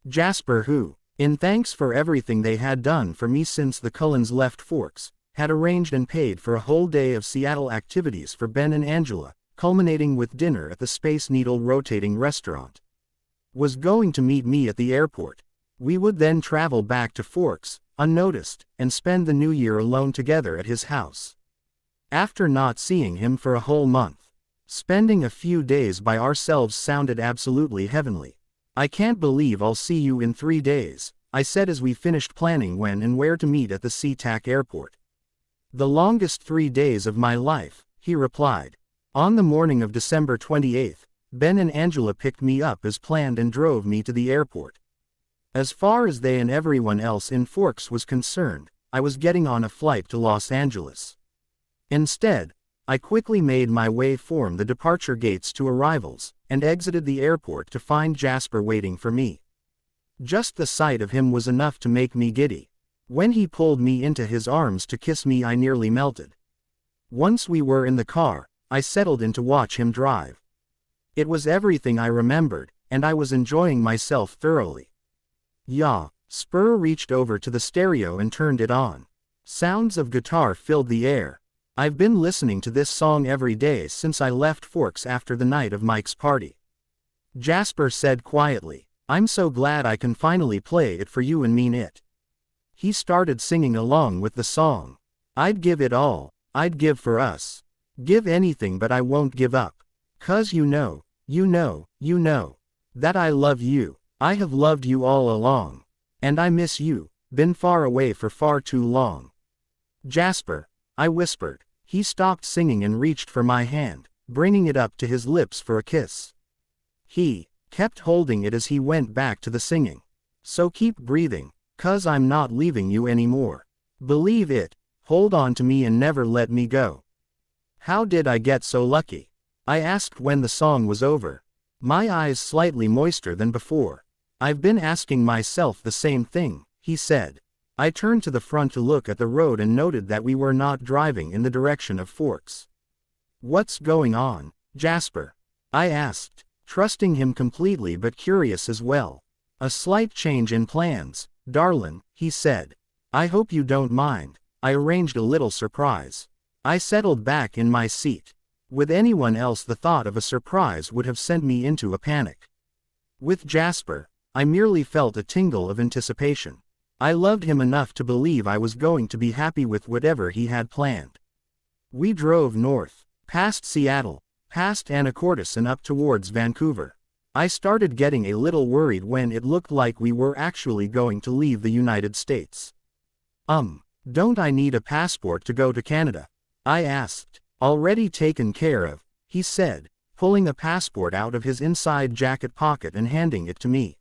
Jasper, who, in thanks for everything they had done for me since the Cullens left Forks, had arranged and paid for a whole day of Seattle activities for Ben and Angela, culminating with dinner at the Space Needle rotating restaurant, was going to meet me at the airport. We would then travel back to Forks, unnoticed, and spend the new year alone together at his house. After not seeing him for a whole month, spending a few days by ourselves sounded absolutely heavenly. I can't believe I'll see you in 3 days, I said as we finished planning when and where to meet at the SeaTac airport. The longest 3 days of my life, he replied. On the morning of December 28th, Ben and Angela picked me up as planned and drove me to the airport. As far as they and everyone else in Forks was concerned, I was getting on a flight to Los Angeles. Instead, I quickly made my way from the departure gates to arrivals, and exited the airport to find Jasper waiting for me. Just the sight of him was enough to make me giddy. When he pulled me into his arms to kiss me I nearly melted. Once we were in the car, I settled in to watch him drive. It was everything I remembered, and I was enjoying myself thoroughly. Spur reached over to the stereo and turned it on. Sounds of guitar filled the air. I've been listening to this song every day since I left Forks after the night of Mike's party. Jasper said quietly, I'm so glad I can finally play it for you and mean it. He started singing along with the song. I'd give it all, I'd give for us. Give anything but I won't give up. 'Cause you know, that I love you. I have loved you all along. And I miss you, been far away for far too long. Jasper, I whispered. He stopped singing and reached for my hand, bringing it up to his lips for a kiss. He kept holding it as he went back to the singing. So keep breathing, 'cause I'm not leaving you anymore. Believe it, hold on to me and never let me go. How did I get so lucky? I asked when the song was over, my eyes slightly moister than before. I've been asking myself the same thing, he said. I turned to the front to look at the road and noted that we were not driving in the direction of Forks. What's going on, Jasper? I asked, trusting him completely but curious as well. A slight change in plans, darlin', he said. I hope you don't mind. I arranged a little surprise. I settled back in my seat. With anyone else the thought of a surprise would have sent me into a panic. With Jasper, I merely felt a tingle of anticipation. I loved him enough to believe I was going to be happy with whatever he had planned. We drove north, past Seattle, past Anacortes and up towards Vancouver. I started getting a little worried when it looked like we were actually going to leave the United States. Don't I need a passport to go to Canada? I asked. Already taken care of, he said, pulling a passport out of his inside jacket pocket and handing it to me.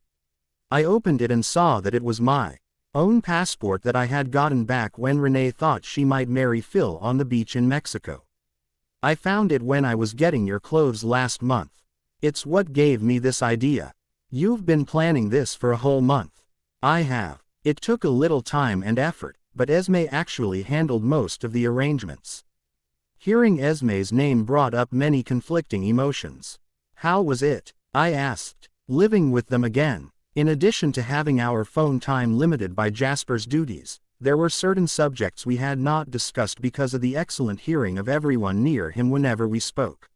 I opened it and saw that it was my own passport that I had gotten back when Renee thought she might marry Phil on the beach in Mexico. I found it when I was getting your clothes last month. It's what gave me this idea. You've been planning this for a whole month. I have. It took a little time and effort, but Esme actually handled most of the arrangements. Hearing Esme's name brought up many conflicting emotions. How was it? I asked. Living with them again. In addition to having our phone time limited by Jasper's duties, there were certain subjects we had not discussed because of the excellent hearing of everyone near him whenever we spoke.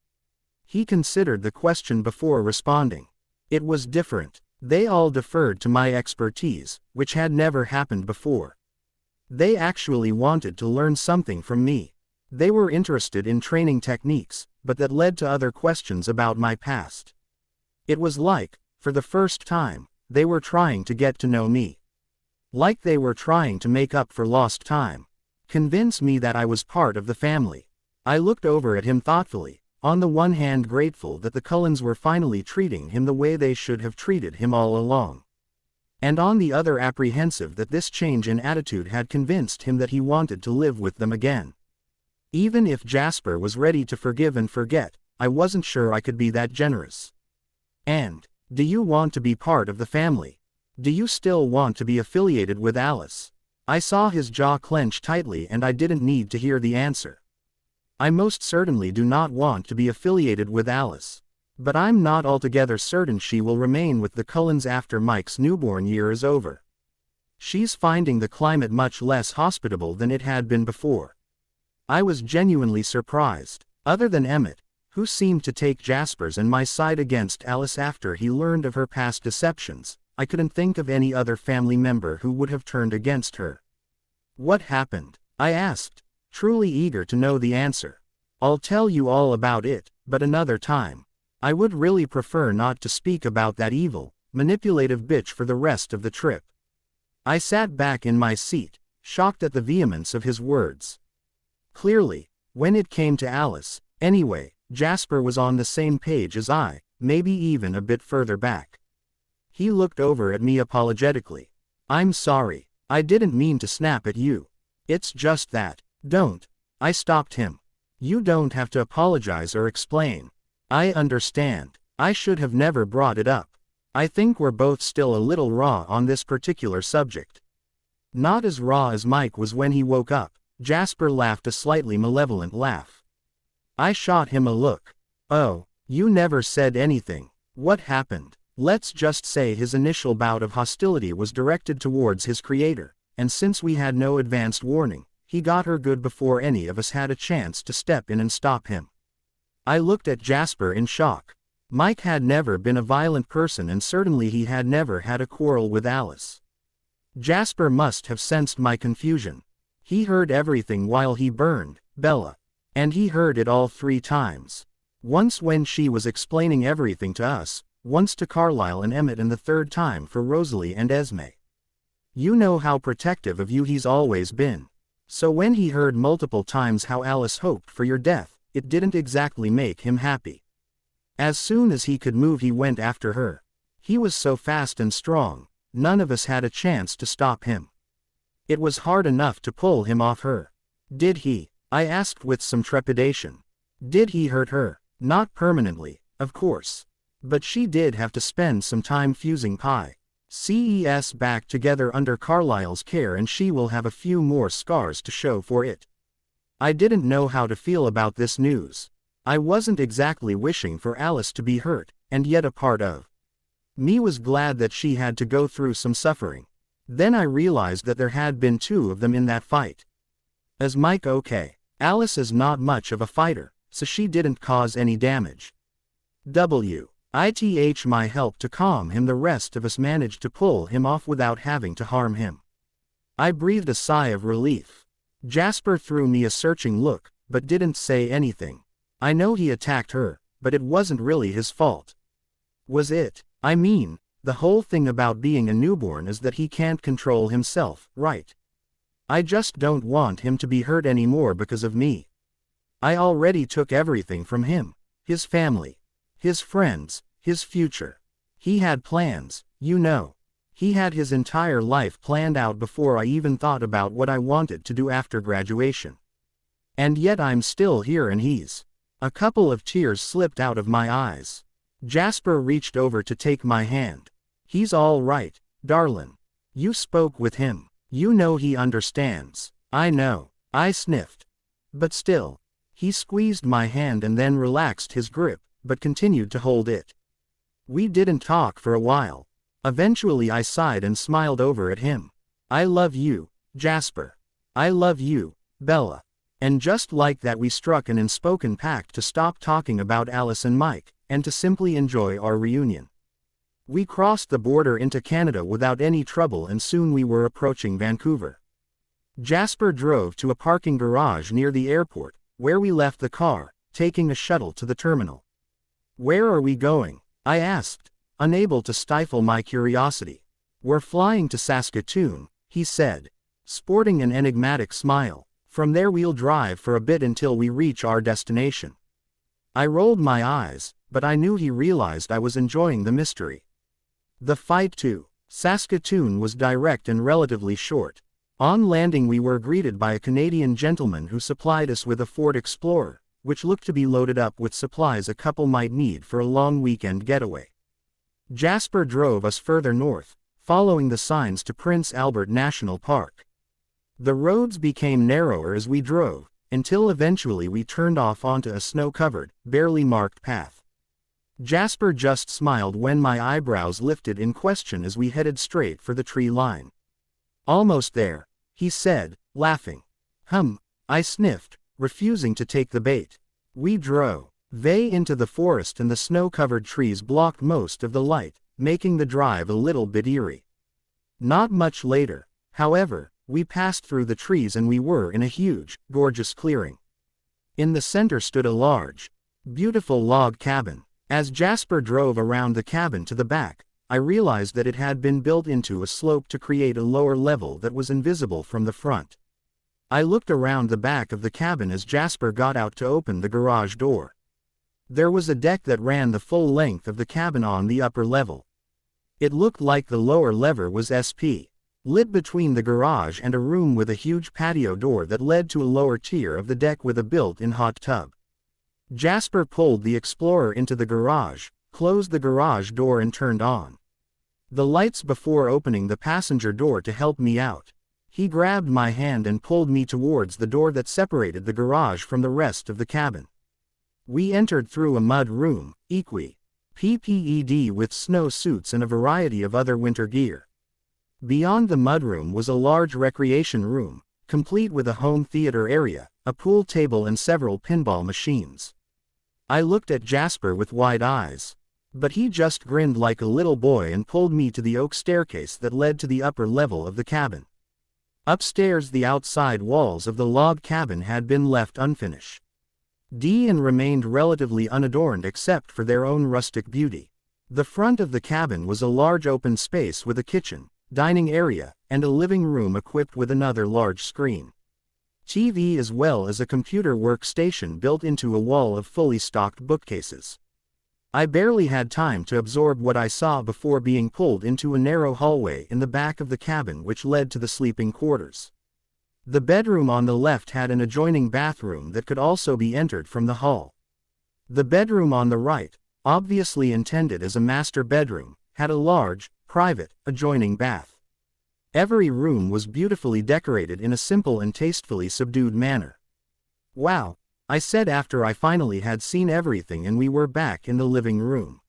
He considered the question before responding. It was different. They all deferred to my expertise, which had never happened before. They actually wanted to learn something from me. They were interested in training techniques, but that led to other questions about my past. It was like, for the first time, they were trying to get to know me. Like they were trying to make up for lost time. Convince me that I was part of the family. I looked over at him thoughtfully, on the one hand grateful that the Cullens were finally treating him the way they should have treated him all along. And on the other apprehensive that this change in attitude had convinced him that he wanted to live with them again. Even if Jasper was ready to forgive and forget, I wasn't sure I could be that generous. And, do you want to be part of the family? Do you still want to be affiliated with Alice? I saw his jaw clench tightly and I didn't need to hear the answer. I most certainly do not want to be affiliated with Alice. But I'm not altogether certain she will remain with the Cullens after Mike's newborn year is over. She's finding the climate much less hospitable than it had been before. I was genuinely surprised. Other than Emmett, who seemed to take Jasper's and my side against Alice after he learned of her past deceptions, I couldn't think of any other family member who would have turned against her. What happened? I asked, truly eager to know the answer. I'll tell you all about it, but another time. I would really prefer not to speak about that evil, manipulative bitch for the rest of the trip. I sat back in my seat, shocked at the vehemence of his words. Clearly, when it came to Alice, anyway, Jasper was on the same page as I, maybe even a bit further back. He looked over at me apologetically. I'm sorry, I didn't mean to snap at you. It's just that, don't. I stopped him. You don't have to apologize or explain. I understand. I should have never brought it up. I think we're both still a little raw on this particular subject. Not as raw as Mike was when he woke up. Jasper laughed a slightly malevolent laugh. I shot him a look. Oh, you never said anything. What happened? Let's just say his initial bout of hostility was directed towards his creator, and since we had no advanced warning, he got her good before any of us had a chance to step in and stop him. I looked at Jasper in shock. Mike had never been a violent person and certainly he had never had a quarrel with Alice. Jasper must have sensed my confusion. He heard everything while he burned Bella. And he heard it all 3 times. Once when she was explaining everything to us, once to Carlisle and Emmett, and the 3rd time for Rosalie and Esme. You know how protective of you he's always been. So when he heard multiple times how Alice hoped for your death, it didn't exactly make him happy. As soon as he could move he went after her. He was so fast and strong, none of us had a chance to stop him. It was hard enough to pull him off her. Did he? I asked with some trepidation. Did he hurt her? Not permanently, of course. But she did have to spend some time fusing CES back together under Carlisle's care, and she will have a few more scars to show for it. I didn't know how to feel about this news. I wasn't exactly wishing for Alice to be hurt, and yet a part of me was glad that she had to go through some suffering. Then I realized that there had been 2 of them in that fight. Is Mike okay? Alice is not much of a fighter, so she didn't cause any damage. With my help to calm him, the rest of us managed to pull him off without having to harm him. I breathed a sigh of relief. Jasper threw me a searching look, but didn't say anything. I know he attacked her, but it wasn't really his fault. Was it? I mean, the whole thing about being a newborn is that he can't control himself, right? I just don't want him to be hurt anymore because of me. I already took everything from him. His family. His friends. His future. He had plans, you know. He had his entire life planned out before I even thought about what I wanted to do after graduation. And yet I'm still here and he's... A couple of tears slipped out of my eyes. Jasper reached over to take my hand. He's all right, darlin'. You spoke with him. You know he understands. I know. I sniffed. But still. He squeezed my hand and then relaxed his grip, but continued to hold it. We didn't talk for a while. Eventually I sighed and smiled over at him. I love you, Jasper. I love you, Bella. And just like that we struck an unspoken pact to stop talking about Alice and Mike, and to simply enjoy our reunion. We crossed the border into Canada without any trouble, and soon we were approaching Vancouver. Jasper drove to a parking garage near the airport, where we left the car, taking a shuttle to the terminal. Where are we going? I asked, unable to stifle my curiosity. We're flying to Saskatoon, he said, sporting an enigmatic smile. From there we'll drive for a bit until we reach our destination. I rolled my eyes, but I knew he realized I was enjoying the mystery. The flight to Saskatoon was direct and relatively short. On landing we were greeted by a Canadian gentleman who supplied us with a Ford Explorer, which looked to be loaded up with supplies a couple might need for a long weekend getaway. Jasper drove us further north, following the signs to Prince Albert National Park. The roads became narrower as we drove, until eventually we turned off onto a snow-covered, barely marked path. Jasper just smiled when my eyebrows lifted in question as we headed straight for the tree line. Almost there, he said, laughing. I sniffed, refusing to take the bait. We drove into the forest and the snow-covered trees blocked most of the light, making the drive a little bit eerie. Not much later, however, we passed through the trees and we were in a huge, gorgeous clearing. In the center stood a large, beautiful log cabin. As Jasper drove around the cabin to the back, I realized that it had been built into a slope to create a lower level that was invisible from the front. I looked around the back of the cabin as Jasper got out to open the garage door. There was a deck that ran the full length of the cabin on the upper level. It looked like the lower lever was lit between the garage and a room with a huge patio door that led to a lower tier of the deck with a built-in hot tub. Jasper pulled the Explorer into the garage, closed the garage door and turned on the lights before opening the passenger door to help me out. He grabbed my hand and pulled me towards the door that separated the garage from the rest of the cabin. We entered through a mud room, PPED with snow suits and a variety of other winter gear. Beyond the mudroom was a large recreation room, complete with a home theater area, a pool table and several pinball machines. I looked at Jasper with wide eyes. But he just grinned like a little boy and pulled me to the oak staircase that led to the upper level of the cabin. Upstairs the outside walls of the log cabin had been left unfinished. And remained relatively unadorned except for their own rustic beauty. The front of the cabin was a large open space with a kitchen, dining area, and a living room equipped with another large screen. TV as well as a computer workstation built into a wall of fully stocked bookcases. I barely had time to absorb what I saw before being pulled into a narrow hallway in the back of the cabin which led to the sleeping quarters. The bedroom on the left had an adjoining bathroom that could also be entered from the hall. The bedroom on the right, obviously intended as a master bedroom, had a large, private, adjoining bath. Every room was beautifully decorated in a simple and tastefully subdued manner. "Wow," I said after I finally had seen everything and we were back in the living room.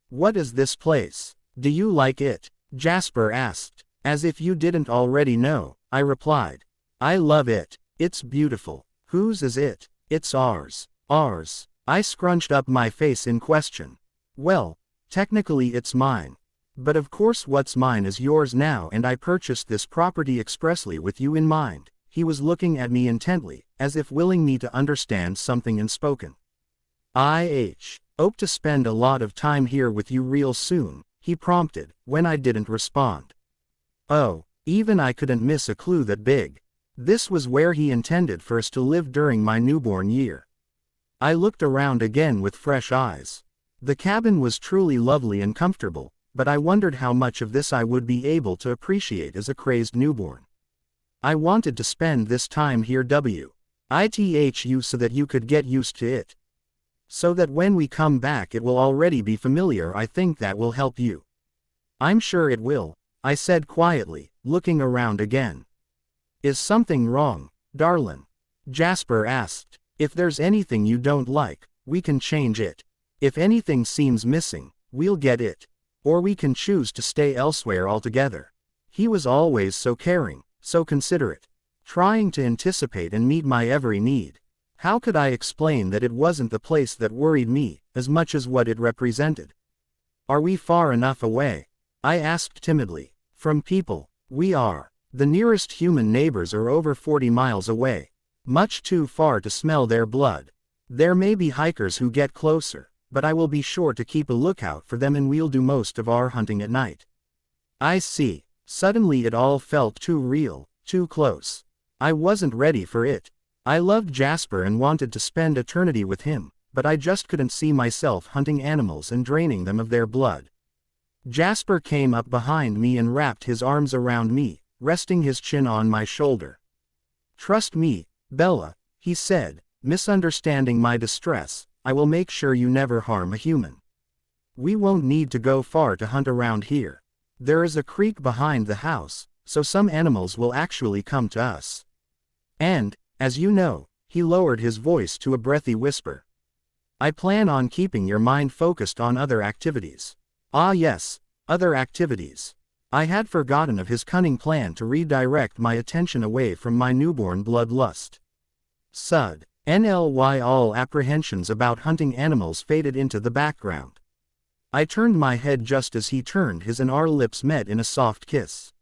"What is this place? Do you like it?" Jasper asked. "As if you didn't already know," I replied. "I love it. It's beautiful." "Whose is it?" "It's ours." "Ours?" I scrunched up my face in question. "Well, technically it's mine. But of course what's mine is yours now, and I purchased this property expressly with you in mind." He was looking at me intently, as if willing me to understand something unspoken. "I hope to spend a lot of time here with you real soon," he prompted, when I didn't respond. Oh, even I couldn't miss a clue that big. This was where he intended for us to live during my newborn year. I looked around again with fresh eyes. The cabin was truly lovely and comfortable, but I wondered how much of this I would be able to appreciate as a crazed newborn. "I wanted to spend this time here with you so that you could get used to it. So that when we come back it will already be familiar. I think that will help you." "I'm sure it will," I said quietly, looking around again. "Is something wrong, darlin'?" Jasper asked. "If there's anything you don't like, we can change it. If anything seems missing, we'll get it. Or we can choose to stay elsewhere altogether." He was always so caring, so considerate, trying to anticipate and meet my every need. How could I explain that it wasn't the place that worried me, as much as what it represented? "Are we far enough away?" I asked timidly. "From people?" "We are. The nearest human neighbors are over 40 miles away. Much too far to smell their blood. There may be hikers who get closer, but I will be sure to keep a lookout for them and we'll do most of our hunting at night." "I see." Suddenly it all felt too real, too close. I wasn't ready for it. I loved Jasper and wanted to spend eternity with him, but I just couldn't see myself hunting animals and draining them of their blood. Jasper came up behind me and wrapped his arms around me, resting his chin on my shoulder. "Trust me, Bella," he said, misunderstanding my distress. "I will make sure you never harm a human. We won't need to go far to hunt around here. There is a creek behind the house, so some animals will actually come to us. And, as you know," he lowered his voice to a breathy whisper, "I plan on keeping your mind focused on other activities." Ah yes, other activities. I had forgotten of his cunning plan to redirect my attention away from my newborn bloodlust. Suddenly all apprehensions about hunting animals faded into the background. I turned my head just as he turned his and our lips met in a soft kiss.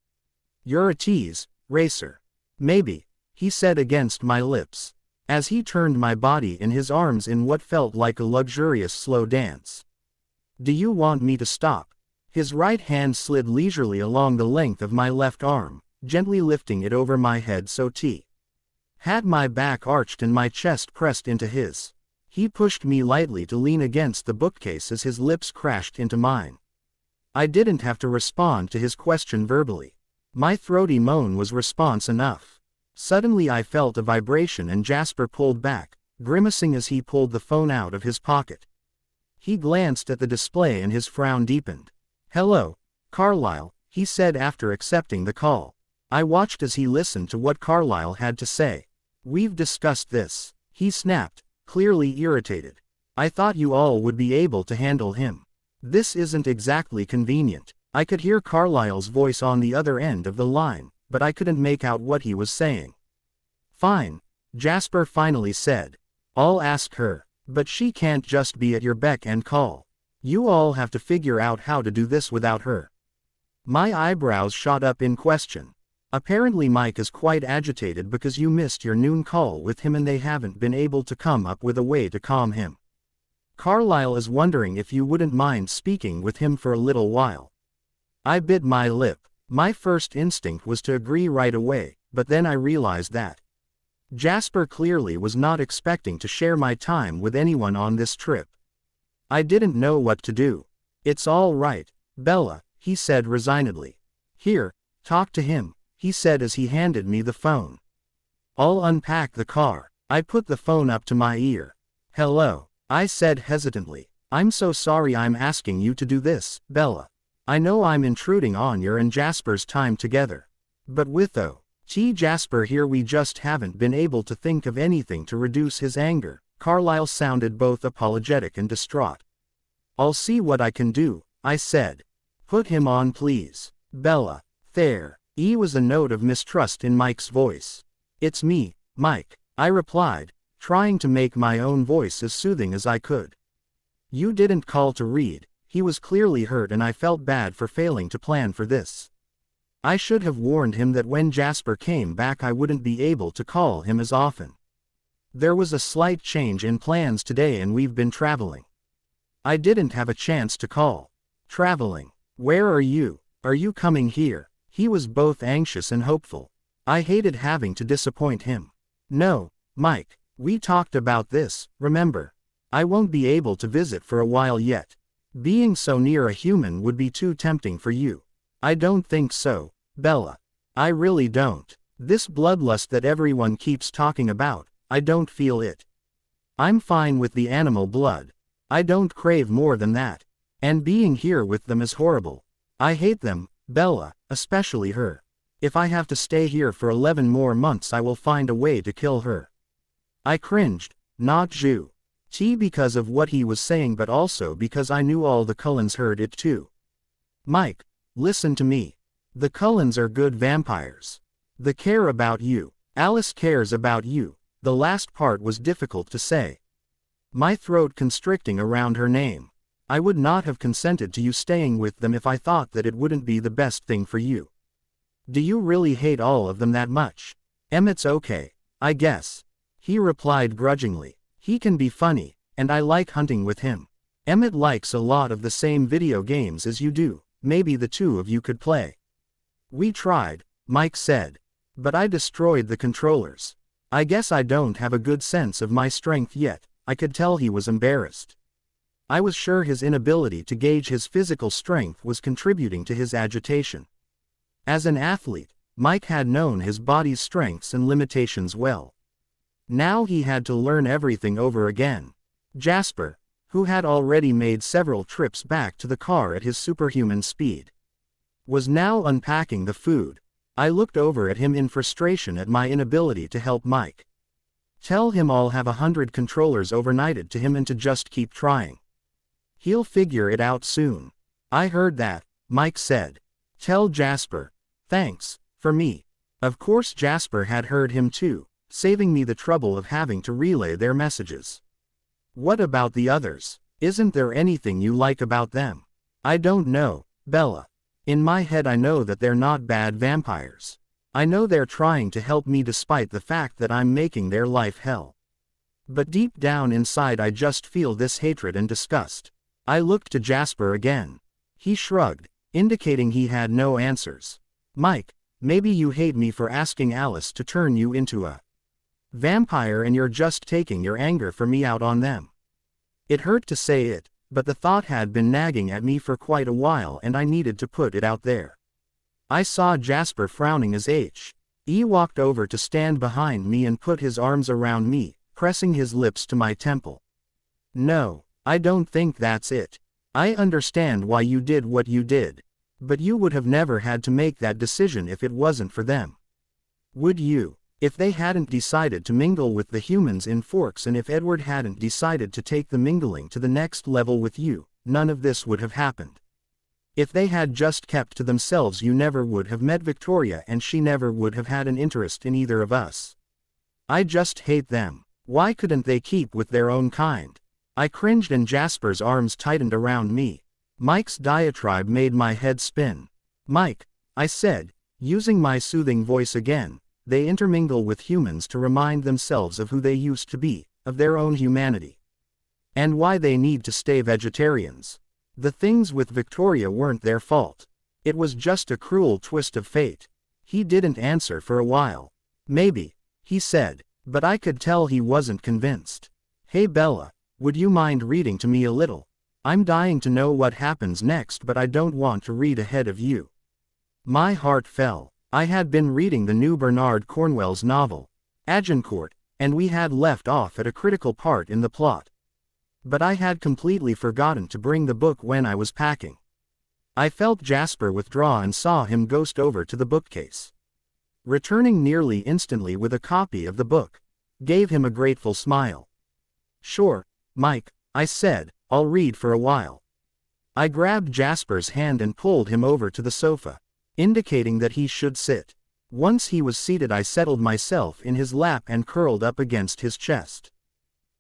"You're a tease, Racer." "Maybe," he said against my lips, as he turned my body in his arms in what felt like a luxurious slow dance. "Do you want me to stop?" His right hand slid leisurely along the length of my left arm, gently lifting it over my head so T had my back arched and my chest pressed into his. He pushed me lightly to lean against the bookcase as his lips crashed into mine. I didn't have to respond to his question verbally. My throaty moan was response enough. Suddenly I felt a vibration and Jasper pulled back, grimacing as he pulled the phone out of his pocket. He glanced at the display and his frown deepened. "Hello, Carlisle," he said after accepting the call. I watched as he listened to what Carlisle had to say. "We've discussed this," he snapped, clearly irritated. "I thought you all would be able to handle him. This isn't exactly convenient." I could hear Carlisle's voice on the other end of the line, but I couldn't make out what he was saying. "Fine," Jasper finally said. "I'll ask her, but she can't just be at your beck and call. You all have to figure out how to do this without her." My eyebrows shot up in question. Apparently Mike is quite agitated because you missed your noon call with him and they haven't been able to come up with a way to calm him. Carlisle is wondering if you wouldn't mind speaking with him for a little while. I bit my lip. My first instinct was to agree right away, but then I realized that Jasper clearly was not expecting to share my time with anyone on this trip. I didn't know what to do. It's all right, Bella, he said resignedly. Here, talk to him, he said as he handed me the phone. I'll unpack the car. I put the phone up to my ear. Hello, I said hesitantly. I'm so sorry I'm asking you to do this, Bella. I know I'm intruding on your and Jasper's time together. But with Jasper here we just haven't been able to think of anything to reduce his anger. Carlyle sounded both apologetic and distraught. I'll see what I can do, I said. Put him on please. Bella. There. Was a note of mistrust in Mike's voice. It's me, Mike, I replied, trying to make my own voice as soothing as I could. You didn't call to read. He was clearly hurt and I felt bad for failing to plan for this. I should have warned him that when Jasper came back I wouldn't be able to call him as often. There was a slight change in plans today and we've been traveling. I didn't have a chance to call. Traveling. Where are you? Are you coming here? He was both anxious and hopeful. I hated having to disappoint him. No, Mike, we talked about this, remember? I won't be able to visit for a while yet. Being so near a human would be too tempting for you. I don't think so, Bella. I really don't. This bloodlust that everyone keeps talking about, I don't feel it. I'm fine with the animal blood. I don't crave more than that. And being here with them is horrible. I hate them, Bella, especially her. If I have to stay here for 11 more months I will find a way to kill her. I cringed, not you. Because of what he was saying but also because I knew all the Cullens heard it too. Mike, listen to me. The Cullens are good vampires. They care about you. Alice cares about you. The last part was difficult to say. My throat constricting around her name. I would not have consented to you staying with them if I thought that it wouldn't be the best thing for you. Do you really hate all of them that much? Emmett's okay, I guess. He replied grudgingly. He can be funny, and I like hunting with him. Emmett likes a lot of the same video games as you do. Maybe the two of you could play. We tried, Mike said. But I destroyed the controllers. I guess I don't have a good sense of my strength yet. I could tell he was embarrassed. I was sure his inability to gauge his physical strength was contributing to his agitation. As an athlete, Mike had known his body's strengths and limitations well. Now he had to learn everything over again. Jasper, who had already made several trips back to the car at his superhuman speed, was now unpacking the food. I looked over at him in frustration at my inability to help Mike. Tell him I'll have 100 controllers overnighted to him and to just keep trying. He'll figure it out soon. I heard that, Mike said. Tell Jasper. Thanks, for me. Of course Jasper had heard him too, saving me the trouble of having to relay their messages. What about the others? Isn't there anything you like about them? I don't know, Bella. In my head I know that they're not bad vampires. I know they're trying to help me despite the fact that I'm making their life hell. But deep down inside I just feel this hatred and disgust. I looked to Jasper again. He shrugged, indicating he had no answers. Mike, maybe you hate me for asking Alice to turn you into a vampire and you're just taking your anger for me out on them. It hurt to say it, but the thought had been nagging at me for quite a while and I needed to put it out there. I saw Jasper frowning as he walked over to stand behind me and put his arms around me, pressing his lips to my temple. No, I don't think that's it. I understand why you did what you did. But you would have never had to make that decision if it wasn't for them. Would you? If they hadn't decided to mingle with the humans in Forks and if Edward hadn't decided to take the mingling to the next level with you, none of this would have happened. If they had just kept to themselves you never would have met Victoria and she never would have had an interest in either of us. I just hate them. Why couldn't they keep with their own kind? I cringed and Jasper's arms tightened around me. Mike's diatribe made my head spin. Mike, I said, using my soothing voice again, they intermingle with humans to remind themselves of who they used to be, of their own humanity. And why they need to stay vegetarians. The things with Victoria weren't their fault. It was just a cruel twist of fate. He didn't answer for a while. Maybe, he said, but I could tell he wasn't convinced. Hey Bella, would you mind reading to me a little? I'm dying to know what happens next, but I don't want to read ahead of you. My heart fell. I had been reading the new Bernard Cornwell's novel, Agincourt, and we had left off at a critical part in the plot. But I had completely forgotten to bring the book when I was packing. I felt Jasper withdraw and saw him ghost over to the bookcase. Returning nearly instantly with a copy of the book, gave him a grateful smile. "Sure, Mike," I said, "I'll read for a while." I grabbed Jasper's hand and pulled him over to the sofa, indicating that he should sit. Once he was seated, I settled myself in his lap and curled up against his chest.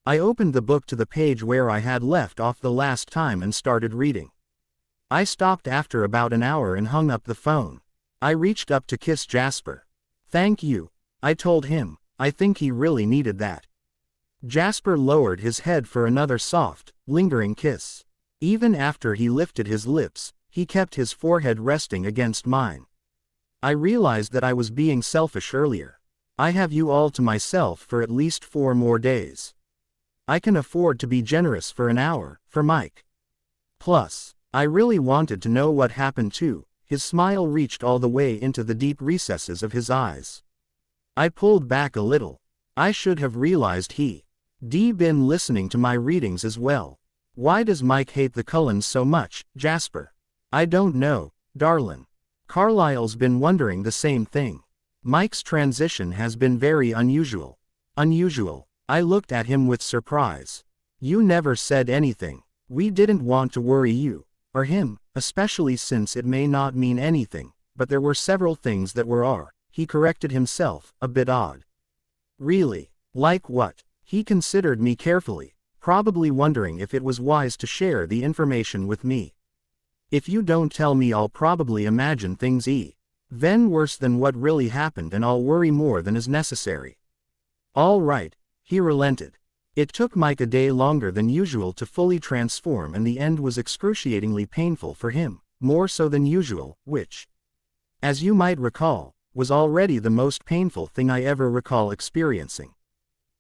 I opened the book to the page where I had left off the last time and started reading. I stopped after about an hour and hung up the phone. I reached up to kiss Jasper. "Thank you," I told him. "I think he really needed that." Jasper lowered his head for another soft, lingering kiss. Even after he lifted his lips, he kept his forehead resting against mine. I realized that I was being selfish earlier. I have you all to myself for at least 4 more days. I can afford to be generous for an hour, for Mike. Plus, I really wanted to know what happened too. His smile reached all the way into the deep recesses of his eyes. I pulled back a little. I should have realized he'd been listening to my readings as well. "Why does Mike hate the Cullens so much, Jasper?" "I don't know, darlin'. Carlisle's been wondering the same thing. Mike's transition has been very unusual." "Unusual?" I looked at him with surprise. "You never said anything. We didn't want to worry you, or him, especially since it may not mean anything, but there were several things that were he corrected himself, a bit odd." "Really? Like what?" He considered me carefully, probably wondering if it was wise to share the information with me. "If you don't tell me, I'll probably imagine things then worse than what really happened, and I'll worry more than is necessary." "All right," he relented. It took Mike a day longer than usual to fully transform, and the end was excruciatingly painful for him, more so than usual, which, as you might recall, was already the most painful thing I ever recall experiencing.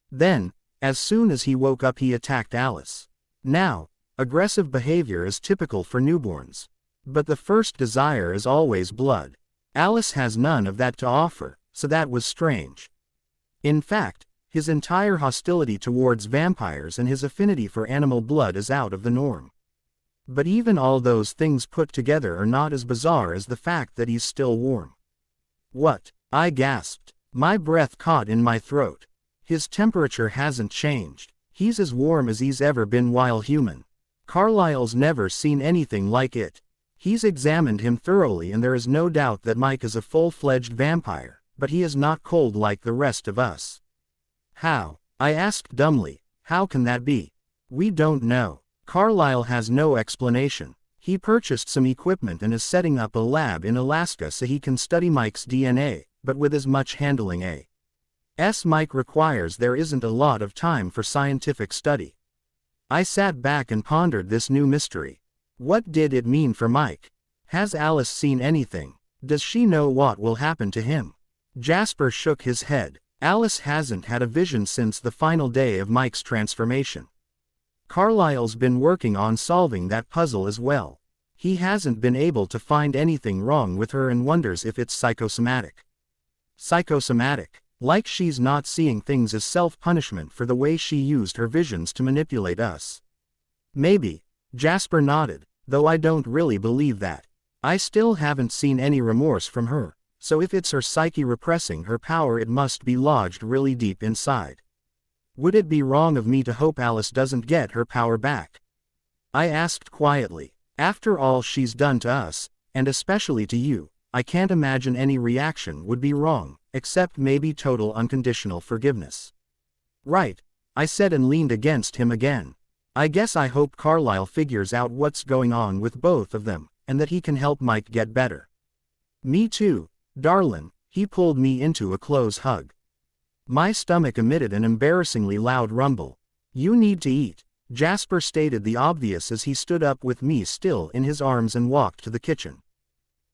Then, as soon as he woke up, he attacked Alice. Now, aggressive behavior is typical for newborns. But the first desire is always blood. Alice has none of that to offer, so that was strange. In fact, his entire hostility towards vampires and his affinity for animal blood is out of the norm. But even all those things put together are not as bizarre as the fact that he's still warm. "What?" I gasped. My breath caught in my throat. "His temperature hasn't changed. He's as warm as he's ever been while human. Carlisle's never seen anything like it. He's examined him thoroughly, and there is no doubt that Mike is a full-fledged vampire, but he is not cold like the rest of us." "How?" I asked dumbly. "How can that be?" "We don't know. Carlisle has no explanation. He purchased some equipment and is setting up a lab in Alaska so he can study Mike's DNA, but with as much handling as Mike requires, there isn't a lot of time for scientific study." I sat back and pondered this new mystery. What did it mean for Mike? Has Alice seen anything? Does she know what will happen to him? Jasper shook his head. Alice hasn't had a vision since the final day of Mike's transformation. Carlisle's been working on solving that puzzle as well. He hasn't been able to find anything wrong with her and wonders if it's psychosomatic. Psychosomatic? Like she's not seeing things as self-punishment for the way she used her visions to manipulate us. Maybe. Jasper nodded, though I don't really believe that. I still haven't seen any remorse from her, so if it's her psyche repressing her power, it must be lodged really deep inside. Would it be wrong of me to hope Alice doesn't get her power back? I asked quietly. After all she's done to us, and especially to you, I can't imagine any reaction would be wrong, except maybe total unconditional forgiveness. Right, I said and leaned against him again. I guess I hope Carlisle figures out what's going on with both of them, and that he can help Mike get better. Me too, darlin', he pulled me into a close hug. My stomach emitted an embarrassingly loud rumble. You need to eat, Jasper stated the obvious as he stood up with me still in his arms and walked to the kitchen.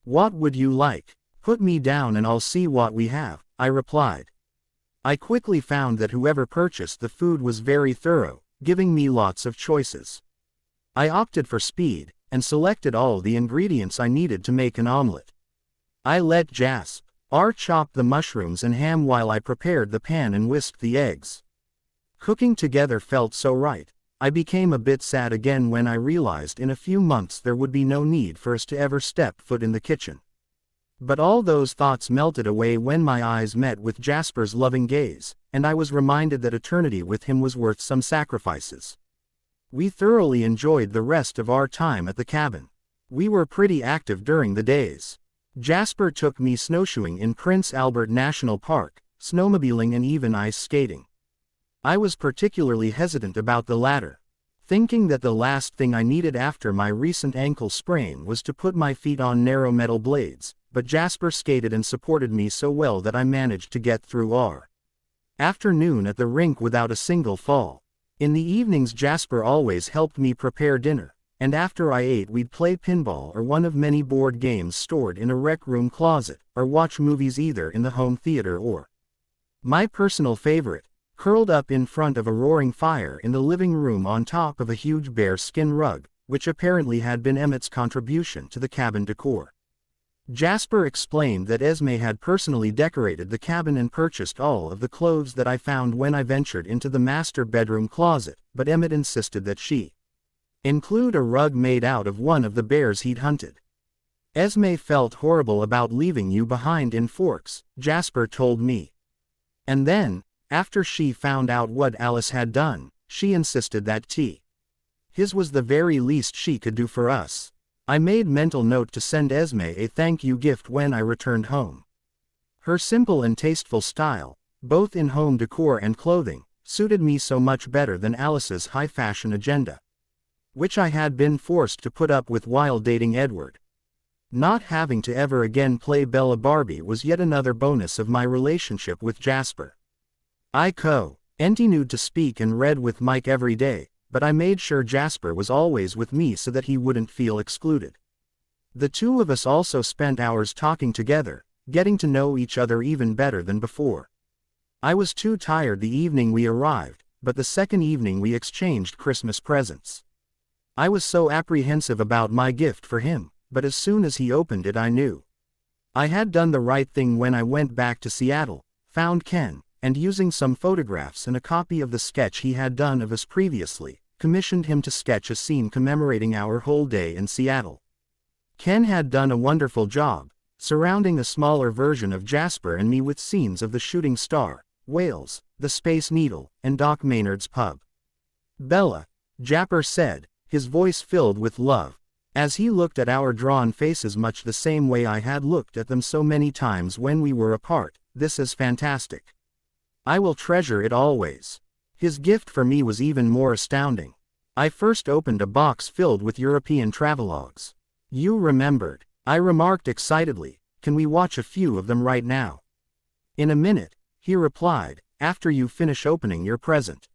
What would you like? Put me down and I'll see what we have, I replied. I quickly found that whoever purchased the food was very thorough, giving me lots of choices. I opted for speed, and selected all the ingredients I needed to make an omelette. I let JASPER chop the mushrooms and ham while I prepared the pan and whisked the eggs. Cooking together felt so right. I became a bit sad again when I realized in a few months there would be no need for us to ever step foot in the kitchen. But all those thoughts melted away when my eyes met with JASPER's loving gaze, and I was reminded that eternity with him was worth some sacrifices. We thoroughly enjoyed the rest of our time at the cabin. We were pretty active during the days. JASPER took me snowshoeing in Prince Albert National Park, snowmobiling and even ice skating. I was particularly hesitant about the latter, thinking that the last thing I needed after my recent ankle sprain was to put my feet on narrow metal blades, but JASPER skated and supported me so well that I managed to get through our afternoon at the rink without a single fall. In the evenings JASPER always helped me prepare dinner, and after I ate we'd play pinball or one of many board games stored in a rec room closet, or watch movies either in the home theater or, my personal favorite, curled up in front of a roaring fire in the living room on top of a huge bear-skin rug, which apparently had been Emmett's contribution to the cabin decor. JASPER explained that Esme had personally decorated the cabin and purchased all of the clothes that I found when I ventured into the master bedroom closet, but Emmett insisted that she include a rug made out of one of the bears he'd hunted. Esme felt horrible about leaving you behind in Forks, JASPER told me. And then, after she found out what Alice had done, she insisted that his was the very least she could do for us. I made mental note to send Esme a thank you gift when I returned home. Her simple and tasteful style, both in home decor and clothing, suited me so much better than Alice's high fashion agenda, which I had been forced to put up with while dating Edward. Not having to ever again play Bella Barbie was yet another bonus of my relationship with JASPER. I continued to speak and read with Mike every day, but I made sure JASPER was always with me so that he wouldn't feel excluded. The two of us also spent hours talking together, getting to know each other even better than before. I was too tired the evening we arrived, but the second evening we exchanged Christmas presents. I was so apprehensive about my gift for him, but as soon as he opened it I knew I had done the right thing when I went back to Seattle, found Ken, and using some photographs and a copy of the sketch he had done of us previously, commissioned him to sketch a scene commemorating our whole day in Seattle. Ken had done a wonderful job, surrounding a smaller version of JASPER and me with scenes of the shooting star, whales, the Space Needle, and Doc Maynard's pub. Bella, JASPER said, his voice filled with love, as he looked at our drawn faces much the same way I had looked at them so many times when we were apart. This is fantastic. I will treasure it always. His gift for me was even more astounding. I first opened a box filled with European travelogues. You remembered, I remarked excitedly. Can we watch a few of them right now? In a minute, he replied, after you finish opening your present.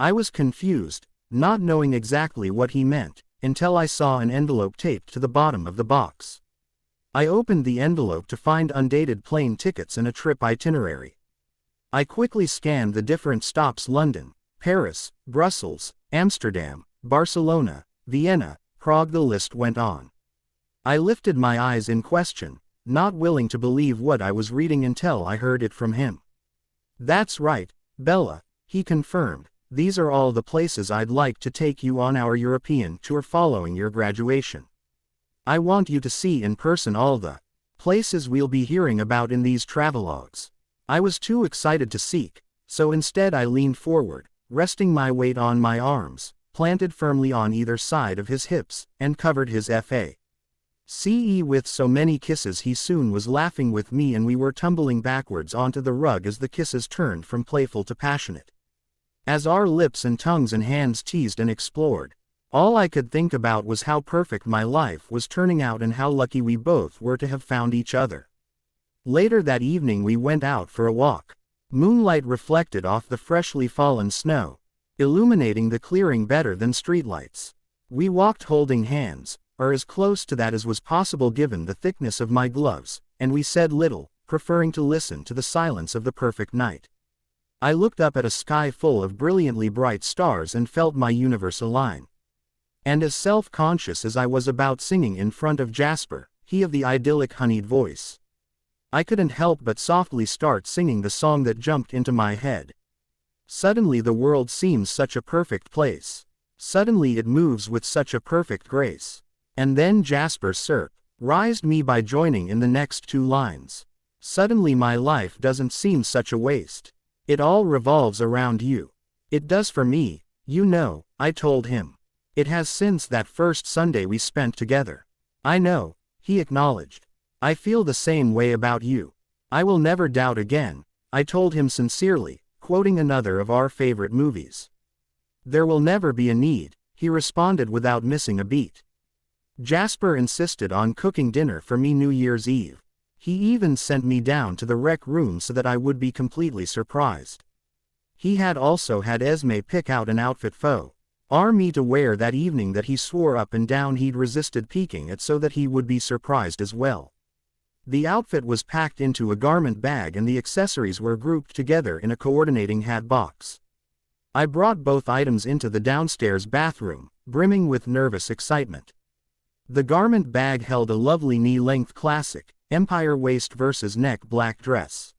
I was confused, not knowing exactly what he meant, until I saw an envelope taped to the bottom of the box. I opened the envelope to find undated plane tickets and a trip itinerary. I quickly scanned the different stops: London, Paris, Brussels, Amsterdam, Barcelona, Vienna, Prague. The list went on. I lifted my eyes in question, not willing to believe what I was reading until I heard it from him. That's right, Bella, he confirmed. These are all the places I'd like to take you on our European tour following your graduation. I want you to see in person all the places we'll be hearing about in these travelogues. I was too excited to seek, so instead I leaned forward, resting my weight on my arms, planted firmly on either side of his hips, and covered his face with so many kisses. He soon was laughing with me and we were tumbling backwards onto the rug as the kisses turned from playful to passionate. As our lips and tongues and hands teased and explored, all I could think about was how perfect my life was turning out and how lucky we both were to have found each other. Later that evening we went out for a walk. Moonlight reflected off the freshly fallen snow, illuminating the clearing better than streetlights. We walked holding hands, or as close to that as was possible given the thickness of my gloves, and we said little, preferring to listen to the silence of the perfect night. I looked up at a sky full of brilliantly bright stars and felt my universe align. And as self-conscious as I was about singing in front of Jasper, he of the idyllic honeyed voice, I couldn't help but softly start singing the song that jumped into my head. Suddenly the world seems such a perfect place. Suddenly it moves with such a perfect grace. And then Jasper surprised me by joining in the next two lines. Suddenly my life doesn't seem such a waste. It all revolves around you. It does for me, you know, I told him. It has since that first Sunday we spent together. I know, he acknowledged. I feel the same way about you. I will never doubt again, I told him sincerely, quoting another of our favorite movies. There will never be a need, he responded without missing a beat. Jasper insisted on cooking dinner for me New Year's Eve. He even sent me down to the rec room so that I would be completely surprised. He had also had Esme pick out an outfit for me to wear that evening that he swore up and down he'd resisted peeking at so that he would be surprised as well. The outfit was packed into a garment bag and the accessories were grouped together in a coordinating hat box. I brought both items into the downstairs bathroom, brimming with nervous excitement. The garment bag held a lovely knee-length classic, Empire waist versus neck black dress.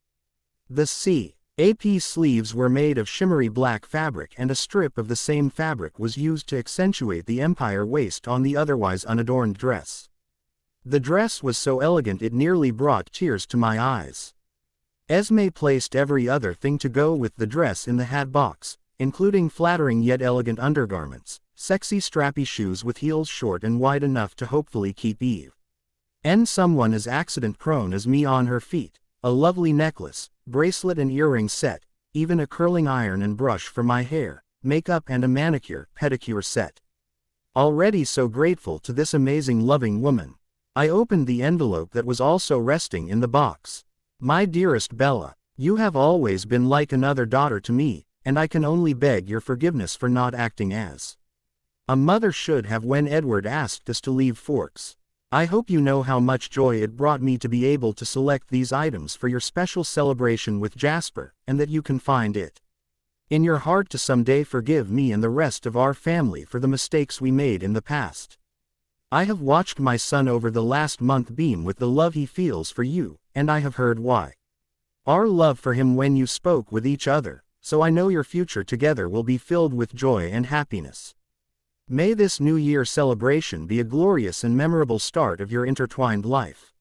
The C.A.P. sleeves were made of shimmery black fabric and a strip of the same fabric was used to accentuate the Empire waist on the otherwise unadorned dress. The dress was so elegant it nearly brought tears to my eyes. Esme placed every other thing to go with the dress in the hat box, including flattering yet elegant undergarments, sexy strappy shoes with heels short and wide enough to hopefully keep Eve and someone as accident-prone as me on her feet, a lovely necklace, bracelet and earring set, even a curling iron and brush for my hair, makeup and a manicure-pedicure set. Already so grateful to this amazing loving woman. I opened the envelope that was also resting in the box. My dearest Bella, you have always been like another daughter to me, and I can only beg your forgiveness for not acting as a mother should have when Edward asked us to leave Forks. I hope you know how much joy it brought me to be able to select these items for your special celebration with Jasper, and that you can find it in your heart to someday forgive me and the rest of our family for the mistakes we made in the past. I have watched my son over the last month beam with the love he feels for you, and I have heard why. Our love for him when you spoke with each other, so I know your future together will be filled with joy and happiness. May this New Year celebration be a glorious and memorable start of your intertwined life.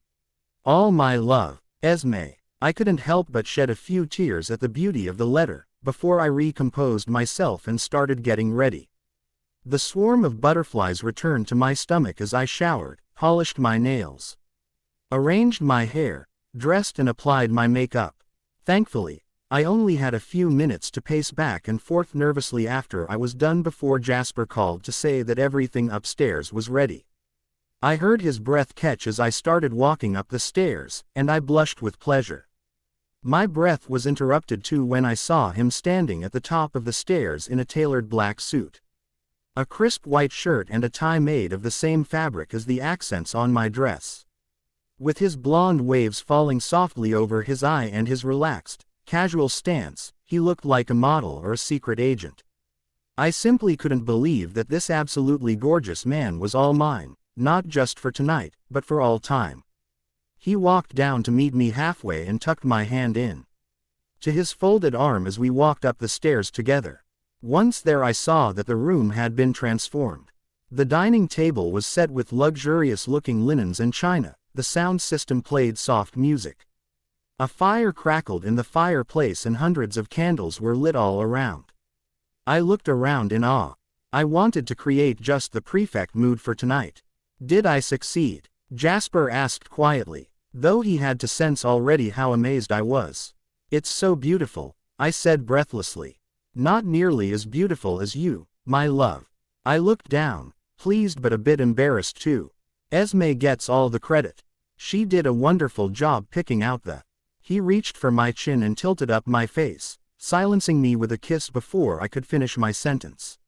All my love, Esme. I couldn't help but shed a few tears at the beauty of the letter, before I recomposed myself and started getting ready. The swarm of butterflies returned to my stomach as I showered, polished my nails, arranged my hair, dressed and applied my makeup. Thankfully, I only had a few minutes to pace back and forth nervously after I was done before Jasper called to say that everything upstairs was ready. I heard his breath catch as I started walking up the stairs, and I blushed with pleasure. My breath was interrupted too when I saw him standing at the top of the stairs in a tailored black suit, a crisp white shirt and a tie made of the same fabric as the accents on my dress. With his blonde waves falling softly over his eye and his relaxed, casual stance, he looked like a model or a secret agent. I simply couldn't believe that this absolutely gorgeous man was all mine, not just for tonight, but for all time. He walked down to meet me halfway and tucked my hand in to his folded arm as we walked up the stairs together. Once there I saw that the room had been transformed. The dining table was set with luxurious-looking linens and china, the sound system played soft music. A fire crackled in the fireplace and hundreds of candles were lit all around. I looked around in awe. I wanted to create just the perfect mood for tonight. Did I succeed? Jasper asked quietly, though he had to sense already how amazed I was. It's so beautiful, I said breathlessly. Not nearly as beautiful as you, my love. I looked down, pleased but a bit embarrassed too. Esme gets all the credit. She did a wonderful job picking out the. He reached for my chin and tilted up my face, silencing me with a kiss before I could finish my sentence.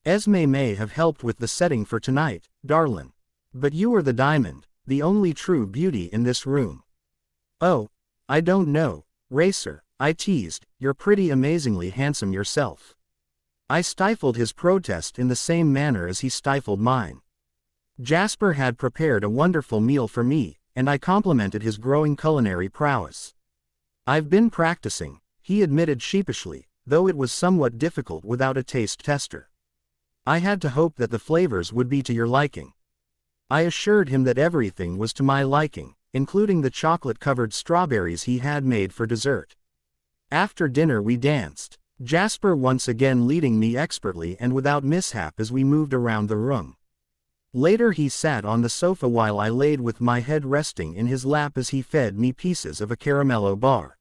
Esme may have helped with the setting for tonight, darling. But you are the diamond, the only true beauty in this room. Oh, I don't know, Racer, I teased, you're pretty amazingly handsome yourself. I stifled his protest in the same manner as he stifled mine. Jasper had prepared a wonderful meal for me, and I complimented his growing culinary prowess. "I've been practicing," he admitted sheepishly, though it was somewhat difficult without a taste tester. I had to hope that the flavors would be to your liking. I assured him that everything was to my liking, including the chocolate-covered strawberries he had made for dessert. After dinner we danced, Jasper once again leading me expertly and without mishap as we moved around the room. Later he sat on the sofa while I laid with my head resting in his lap as he fed me pieces of a caramello bar,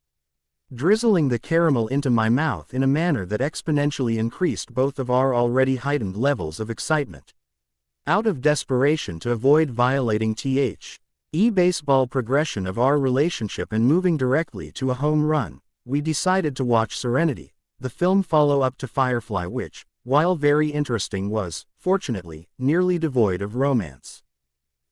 drizzling the caramel into my mouth in a manner that exponentially increased both of our already heightened levels of excitement. Out of desperation to avoid violating the baseball progression of our relationship and moving directly to a home run, we decided to watch Serenity, the film follow-up to Firefly which, while very interesting was, fortunately, nearly devoid of romance.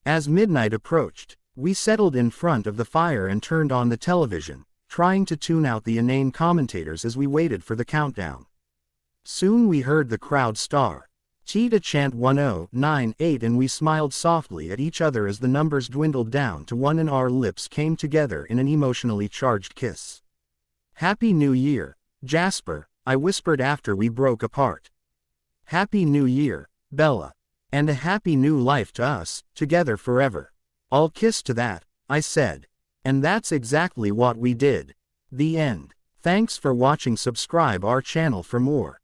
As midnight approached, we settled in front of the fire and turned on the television, trying to tune out the inane commentators as we waited for the countdown. Soon we heard the crowd star to chant 1098 and we smiled softly at each other as the numbers dwindled down to 1 and our lips came together in an emotionally charged kiss. "Happy New Year, Jasper," I whispered after we broke apart. "Happy New Year, Bella. And a happy new life to us, together forever." "I'll kiss to that," I said. And that's exactly what we did. The end. Thanks for watching. Subscribe our channel for more.